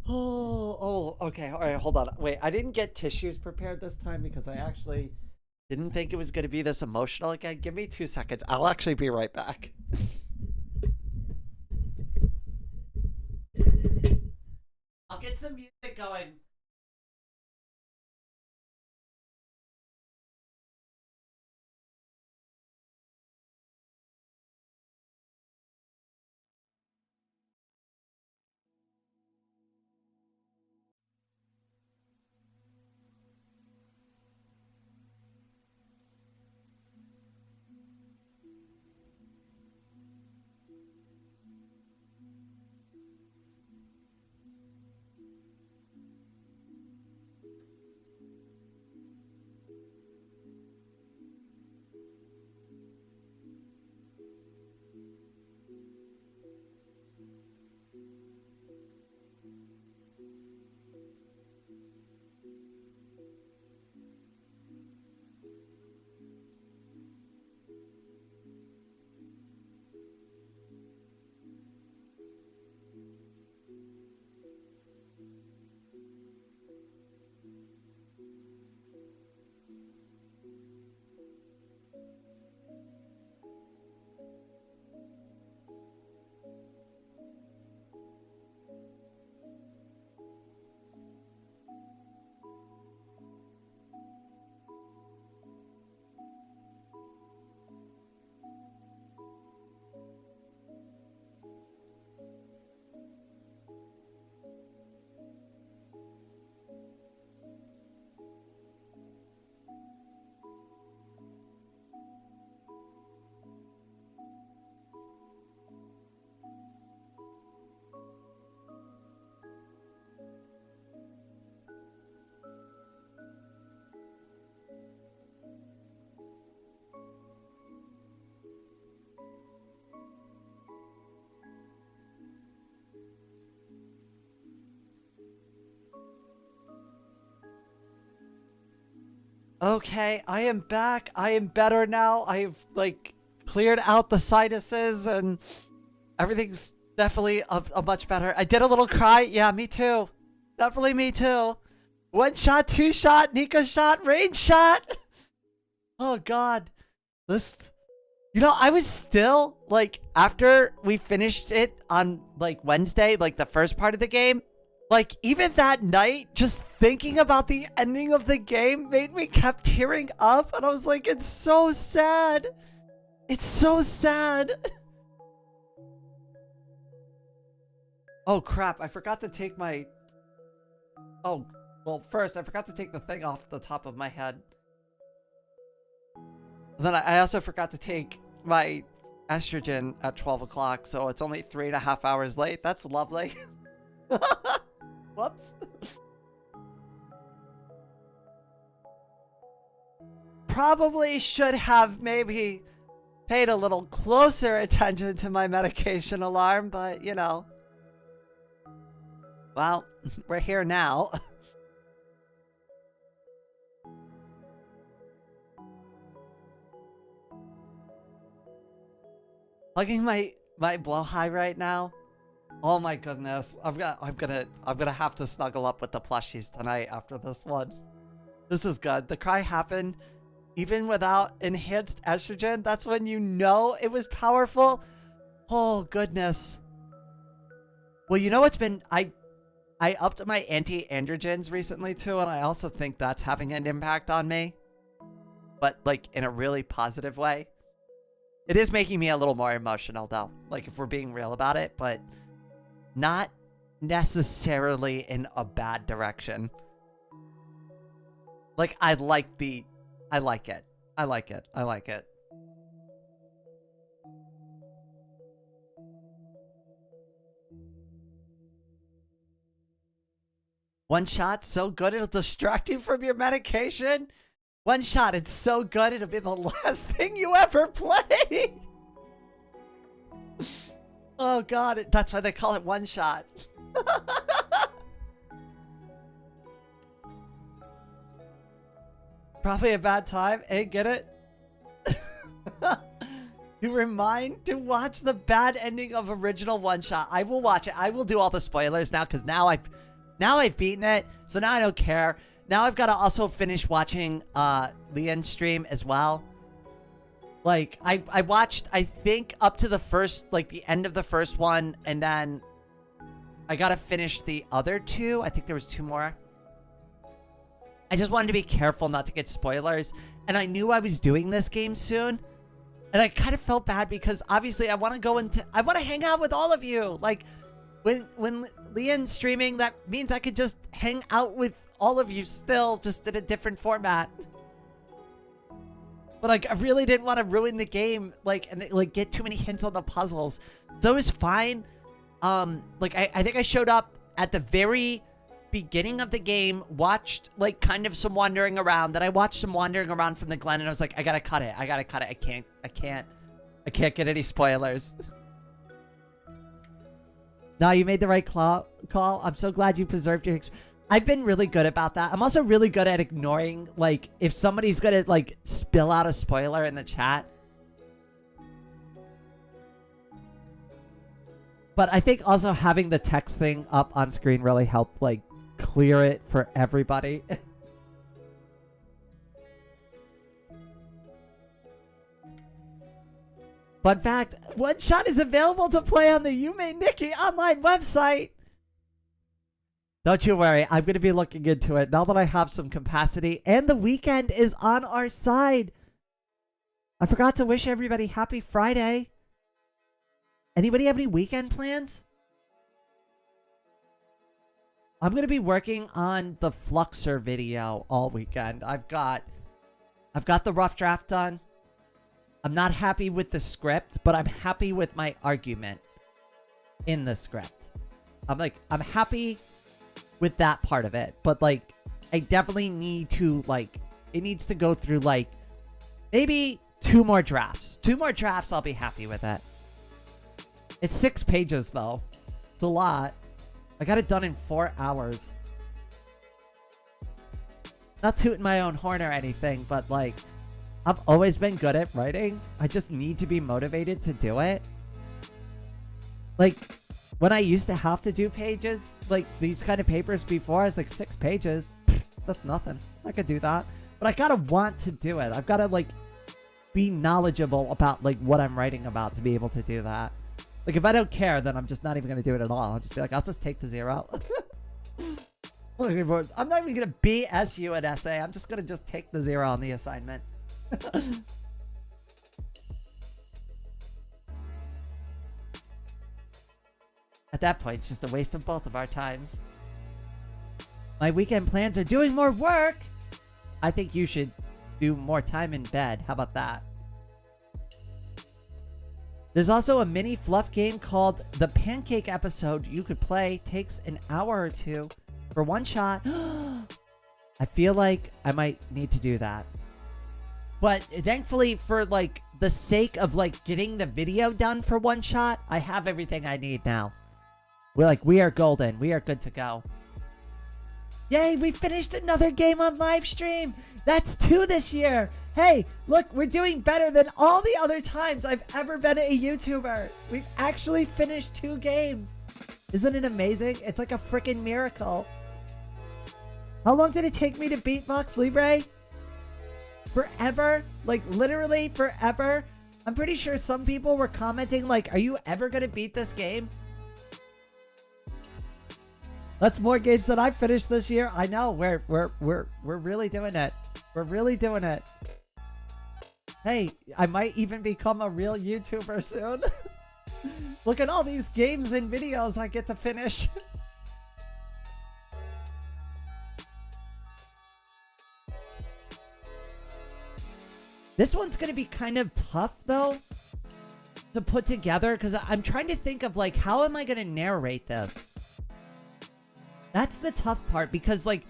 Okay. All right, hold on. Wait, I didn't get tissues prepared this time because I actually didn't think it was going to be this emotional again. Give me 2 seconds. I'll actually be right back. I'll get some music going. Okay, I am back. I am better now. I've like cleared out the sinuses and everything's definitely a much better. I did a little cry. Yeah, me too. Definitely me too. 1 shot, 2 shot, Nico shot, Rain shot. Oh god. This I was still like after we finished it on like Wednesday, like the first part of the game, like even that night, just thinking about the ending of the game made me kept tearing up and I was like, it's so sad. It's so sad. Oh crap, I forgot to take my Oh, well first I forgot to take the thing off the top of my head. And then I also forgot to take my estrogen at 12 o'clock, so it's only 3.5 hours late. That's lovely. Whoops. Probably should have maybe paid a little closer attention to my medication alarm, but well, we're here now. Hugging my blow high right now. Oh my goodness. I'm gonna have to snuggle up with the plushies tonight after this one. This was good. The cry happened even without enhanced estrogen. That's when you know it was powerful. Oh goodness. Well, you know what's been I upped my anti-androgens recently too, and I also think that's having an impact on me. But like in a really positive way. It is making me a little more emotional though, like if we're being real about it, but not necessarily in a bad direction. Like I like it. I like it. I like it. One shot, so good it'll distract you from your medication. One shot, it's so good it'll be the last thing you ever play. Oh god, that's why they call it one shot. Probably a bad time. Hey, get it? You remind to watch the bad ending of original one shot. I will watch it. I will do all the spoilers now because now I've beaten it. So now I don't care. Now I've got to also finish watching Leon's stream as well. Like I watched, I think, up to the first, like the end of the first one, and then I gotta finish the other two. I think there was two more. I just wanted to be careful not to get spoilers, and I knew I was doing this game soon, and I kind of felt bad because obviously I want to hang out with all of you. Like when Leon's streaming, that means I could just hang out with all of you still, just in a different format. But like, I really didn't want to ruin the game, like, and like get too many hints on the puzzles. So it was fine. Like I think I showed up at the very beginning of the game, watched like kind of some wandering around. Then I watched some wandering around from the Glen, and I was like, I gotta cut it. I gotta cut it. I can't get any spoilers. No, you made the right call. I'm so glad you preserved your. I've been really good about that. I'm also really good at ignoring, like, if somebody's gonna, like, spill out a spoiler in the chat. But I think also having the text thing up on screen really helped, like, clear it for everybody. Fun fact, One Shot is available to play on the You Made Nikki online website. Don't you worry, I'm going to be looking into it now that I have some capacity and the weekend is on our side. I forgot to wish everybody happy Friday. Anybody have any weekend plans? I'm going to be working on the Fluxer video all weekend. I've got the rough draft done. I'm not happy with the script, but I'm happy with my argument in the script. I'm happy with that part of it, but like I definitely need to, like, it needs to go through like maybe two more drafts. I'll be happy with it. It's 6 pages though. It's a lot. I got it done in 4 hours. Not tooting my own horn or anything, but like I've always been good at writing. I just need to be motivated to do it. Like when I used to have to do pages, like these kind of papers before, it's like 6 pages. That's nothing. I could do that. But I gotta want to do it. I've gotta like be knowledgeable about like what I'm writing about to be able to do that. Like if I don't care, then I'm just not even gonna do it at all. I'll just be like, I'll just take the 0. I'm not even gonna BS you an essay. I'm just gonna just take the 0 on the assignment. At that point, it's just a waste of both of our times. My weekend plans are doing more work. I think you should do more time in bed. How about that? There's also a mini fluff game called The Pancake Episode you could play. Takes an hour or 2 for one shot. I feel like I might need to do that. But thankfully, for like the sake of like getting the video done for one shot, I have everything I need now. We are golden. We are good to go. Yay, we finished another game on live stream. That's 2 this year. Hey, look, we're doing better than all the other times I've ever been a YouTuber. We've actually finished 2 games. Isn't it amazing? It's like a freaking miracle. How long did it take me to beat Vox Libre? Forever? Like, literally forever? I'm pretty sure some people were commenting like, are you ever gonna beat this game? That's more games than I finished this year. I know, we're really doing it. We're really doing it. Hey, I might even become a real YouTuber soon. Look at all these games and videos I get to finish. This one's gonna be kind of tough though to put together because I'm trying to think of like, how am I gonna narrate this? That's the tough part, because like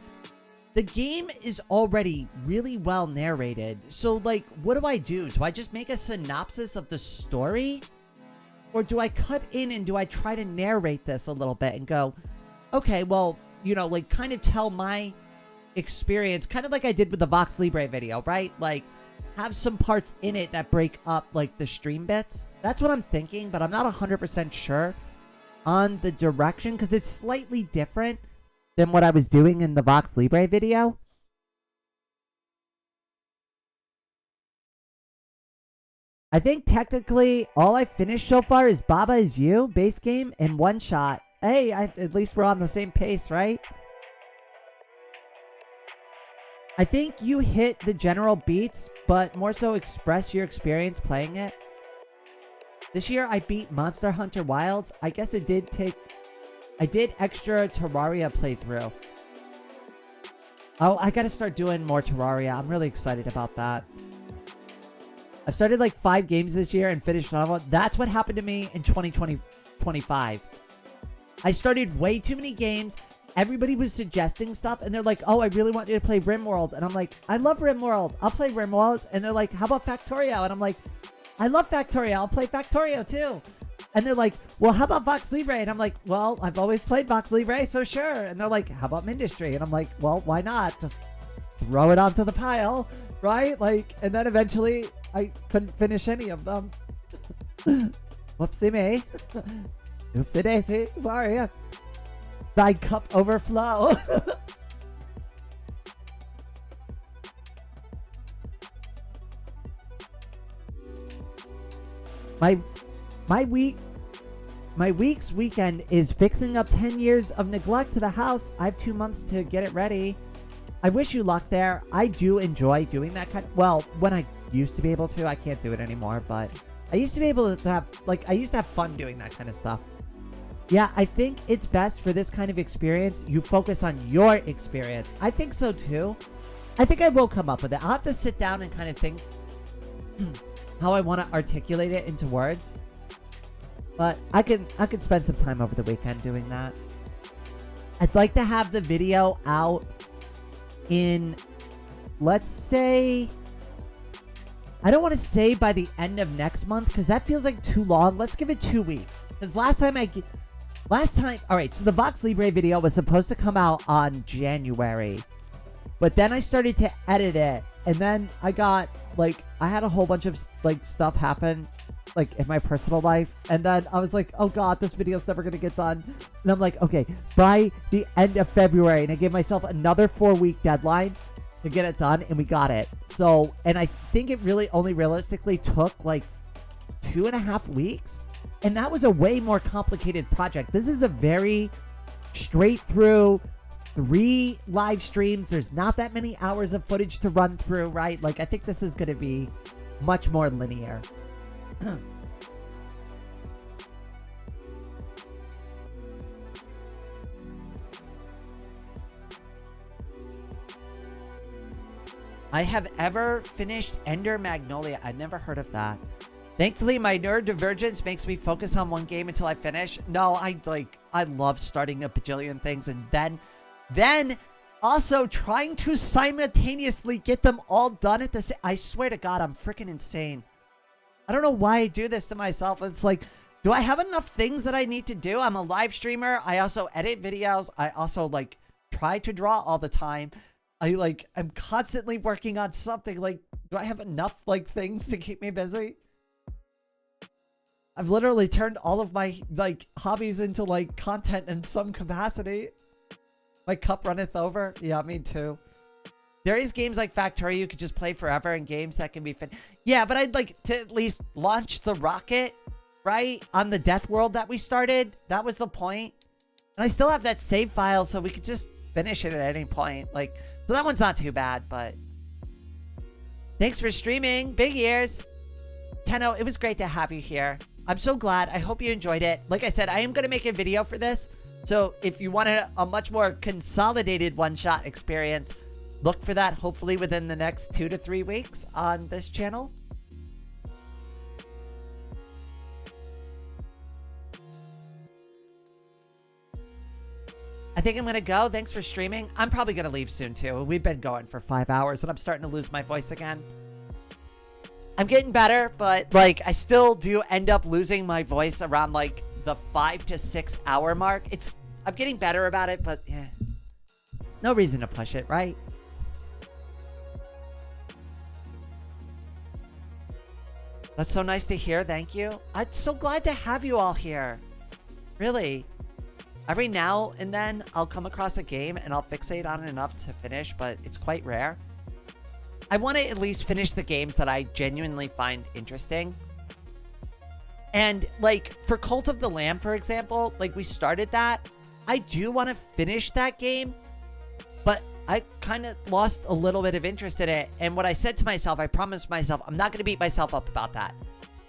the game is already really well narrated. So like, what do? Do I just make a synopsis of the story? Or do I cut in and do I try to narrate this a little bit and go, okay, well, you know, like kind of tell my experience, kind of like I did with the Vox Libre video, right? Like have some parts in it that break up like the stream bits. That's what I'm thinking, but I'm not 100% sure on the direction because it's slightly different than what I was doing in the Vox Libre video. I think technically all I finished so far is Baba Is You, base game, and OneShot. Hey, at least we're on the same pace, right? I think you hit the general beats, but more so express your experience playing it. This year I beat Monster Hunter Wilds. I guess it did take... I did extra Terraria playthrough. Oh, I gotta start doing more Terraria. I'm really excited about that. I've started like 5 games this year and finished another one. That's what happened to me in 2025. I started way too many games. Everybody was suggesting stuff, and they're like, oh, I really want you to play RimWorld. And I'm like, I love RimWorld. I'll play RimWorld. And they're like, how about Factorio? And I'm like, I love Factorio. I'll play Factorio too. And they're like, well, how about Vox Libre? And I'm like, well, I've always played Vox Libre, so sure. And they're like, how about Mindustry? And I'm like, well, why not? Just throw it onto the pile, right? Like, and then eventually I couldn't finish any of them. Whoopsie me. Oopsie daisy. Sorry. My cup overflow. My week's weekend is fixing up 10 years of neglect to the house. I have 2 months to get it ready. I wish you luck there. I do enjoy doing that kind of, well, when I used to be able to. I can't do it anymore, but I used to be able to have, like, I used to have fun doing that kind of stuff. Yeah, I think it's best for this kind of experience, you focus on your experience. I think so too. I think I will come up with it. I'll have to sit down and kind of think how I want to articulate it into words. But I could spend some time over the weekend doing that. I'd like to have the video out in, let's say, I don't want to say by the end of next month because that feels like too long. Let's give it 2 weeks. Because last time, alright, so the Vox Libre video was supposed to come out on January. But then I started to edit it. And then I got, like, I had a whole bunch of, like, stuff happen, like, in my personal life. And then I was like, oh god, this video's never gonna get done. And I'm like, okay, by the end of February. And I gave myself another 4-week deadline to get it done. And we got it. So, and I think it really only realistically took, like, 2.5 weeks. And that was a way more complicated project. This is a very straight through 3 live streams. There's not that many hours of footage to run through, right? Like, I think this is going to be much more linear. I have ever finished Ender Magnolia. I'd never heard of that. Thankfully, my neurodivergence makes me focus on one game until I finish. No, I love starting a bajillion things and then also trying to simultaneously get them all done at the same. I swear to God, I'm freaking insane. I don't know why I do this to myself. It's like, do I have enough things that I need to do? I'm a live streamer. I also edit videos. I also like try to draw all the time. I'm constantly working on something. Like, do I have enough like things to keep me busy? I've literally turned all of my, like, hobbies into, like, content in some capacity. My cup runneth over. Yeah, me too. There is games like Factorio you could just play forever and games that can be fit. Yeah, but I'd like to at least launch the rocket, right? On the death world that we started. That was the point. And I still have that save file, so we could just finish it at any point. Like, so that one's not too bad, but... Thanks for streaming. Big ears. Tenno, it was great to have you here. I'm so glad. I hope you enjoyed it. Like I said, I am going to make a video for this. So if you wanted a much more consolidated one-shot experience, look for that hopefully within the next 2 to 3 weeks on this channel. I think I'm gonna go. Thanks for streaming. I'm probably gonna leave soon too. We've been going for 5 hours and I'm starting to lose my voice again. I'm getting better, but like I still do end up losing my voice around like the 5 to 6 hour mark. I'm getting better about it, but yeah. No reason to push it, right? That's so nice to hear. Thank you. I'm so glad to have you all here. Really. Every now and then I'll come across a game and I'll fixate on it enough to finish, but it's quite rare. I want to at least finish the games that I genuinely find interesting. And like for Cult of the Lamb, for example, like we started that. I do want to finish that game, but I kind of lost a little bit of interest in it. And what I said to myself, I promised myself, I'm not going to beat myself up about that.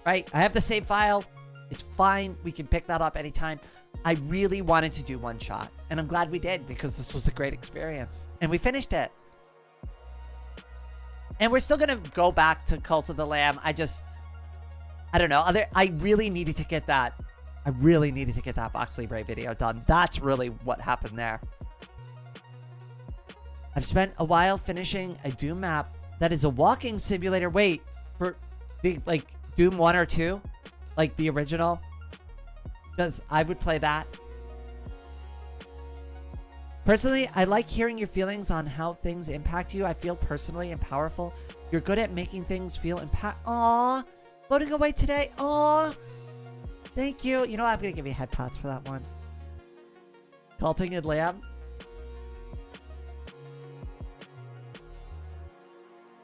Right? I have the save file. It's fine. We can pick that up anytime. I really wanted to do OneShot. And I'm glad we did because this was a great experience. And we finished it. And we're still going to go back to Cult of the Lamb. I don't know. I really needed to get that. I really needed to get that Vox Libre video done. That's really what happened there. I've spent a while finishing a Doom map that is a walking simulator. Wait, for the like Doom 1 or 2? Like the original? Because I would play that. Personally, I like hearing your feelings on how things impact you. I feel personally and powerful. You're good at making things feel impact. Aww. Voting away today. Aww. Thank you. You know what? I'm going to give you head pats for that one. Culting and Lamb.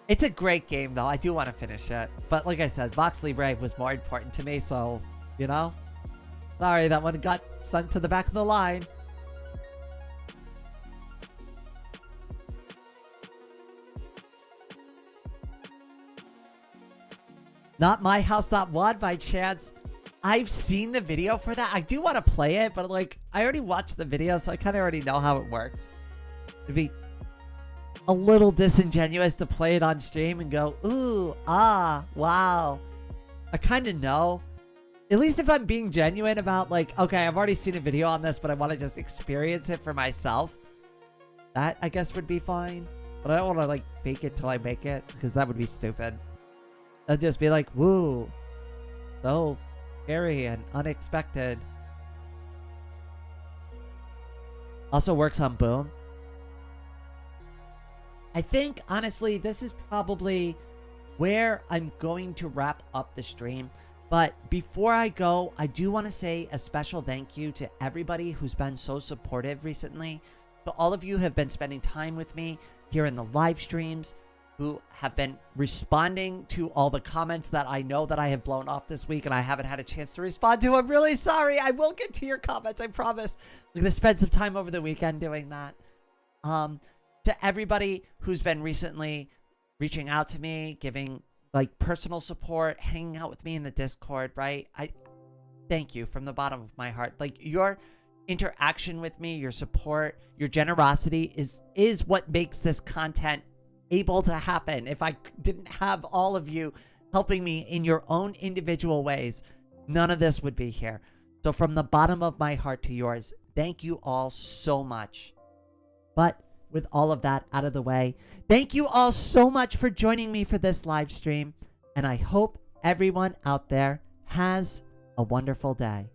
It's a great game, though. I do want to finish it. But like I said, Vox Libre was more important to me, so, you know. Sorry, that one got sent to the back of the line. Not My House Not One by chance. I've seen the video for that. I do want to play it, but like, I already watched the video, so I kind of already know how it works. It'd be a little disingenuous to play it on stream and go, ooh, ah, wow. I kind of know. At least if I'm being genuine about like, okay, I've already seen a video on this, but I want to just experience it for myself. That, I guess, would be fine. But I don't want to like fake it till I make it, because that would be stupid. I'd just be like, woo, so scary and unexpected. Also works on Boom. I think, honestly, this is probably where I'm going to wrap up the stream. But before I go, I do want to say a special thank you to everybody who's been so supportive recently. To all of you who have been spending time with me here in the live streams, who have been responding to all the comments that I know that I have blown off this week and I haven't had a chance to respond to. I'm really sorry. I will get to your comments, I promise. I'm going to spend some time over the weekend doing that. To everybody who's been recently reaching out to me, giving like personal support, hanging out with me in the Discord, right? I thank you from the bottom of my heart. Like your interaction with me, your support, your generosity is what makes this content able to happen. If I didn't have all of you helping me in your own individual ways, none of this would be here. So from the bottom of my heart to yours, thank you all so much. But with all of that out of the way, thank you all so much for joining me for this live stream, and I hope everyone out there has a wonderful day.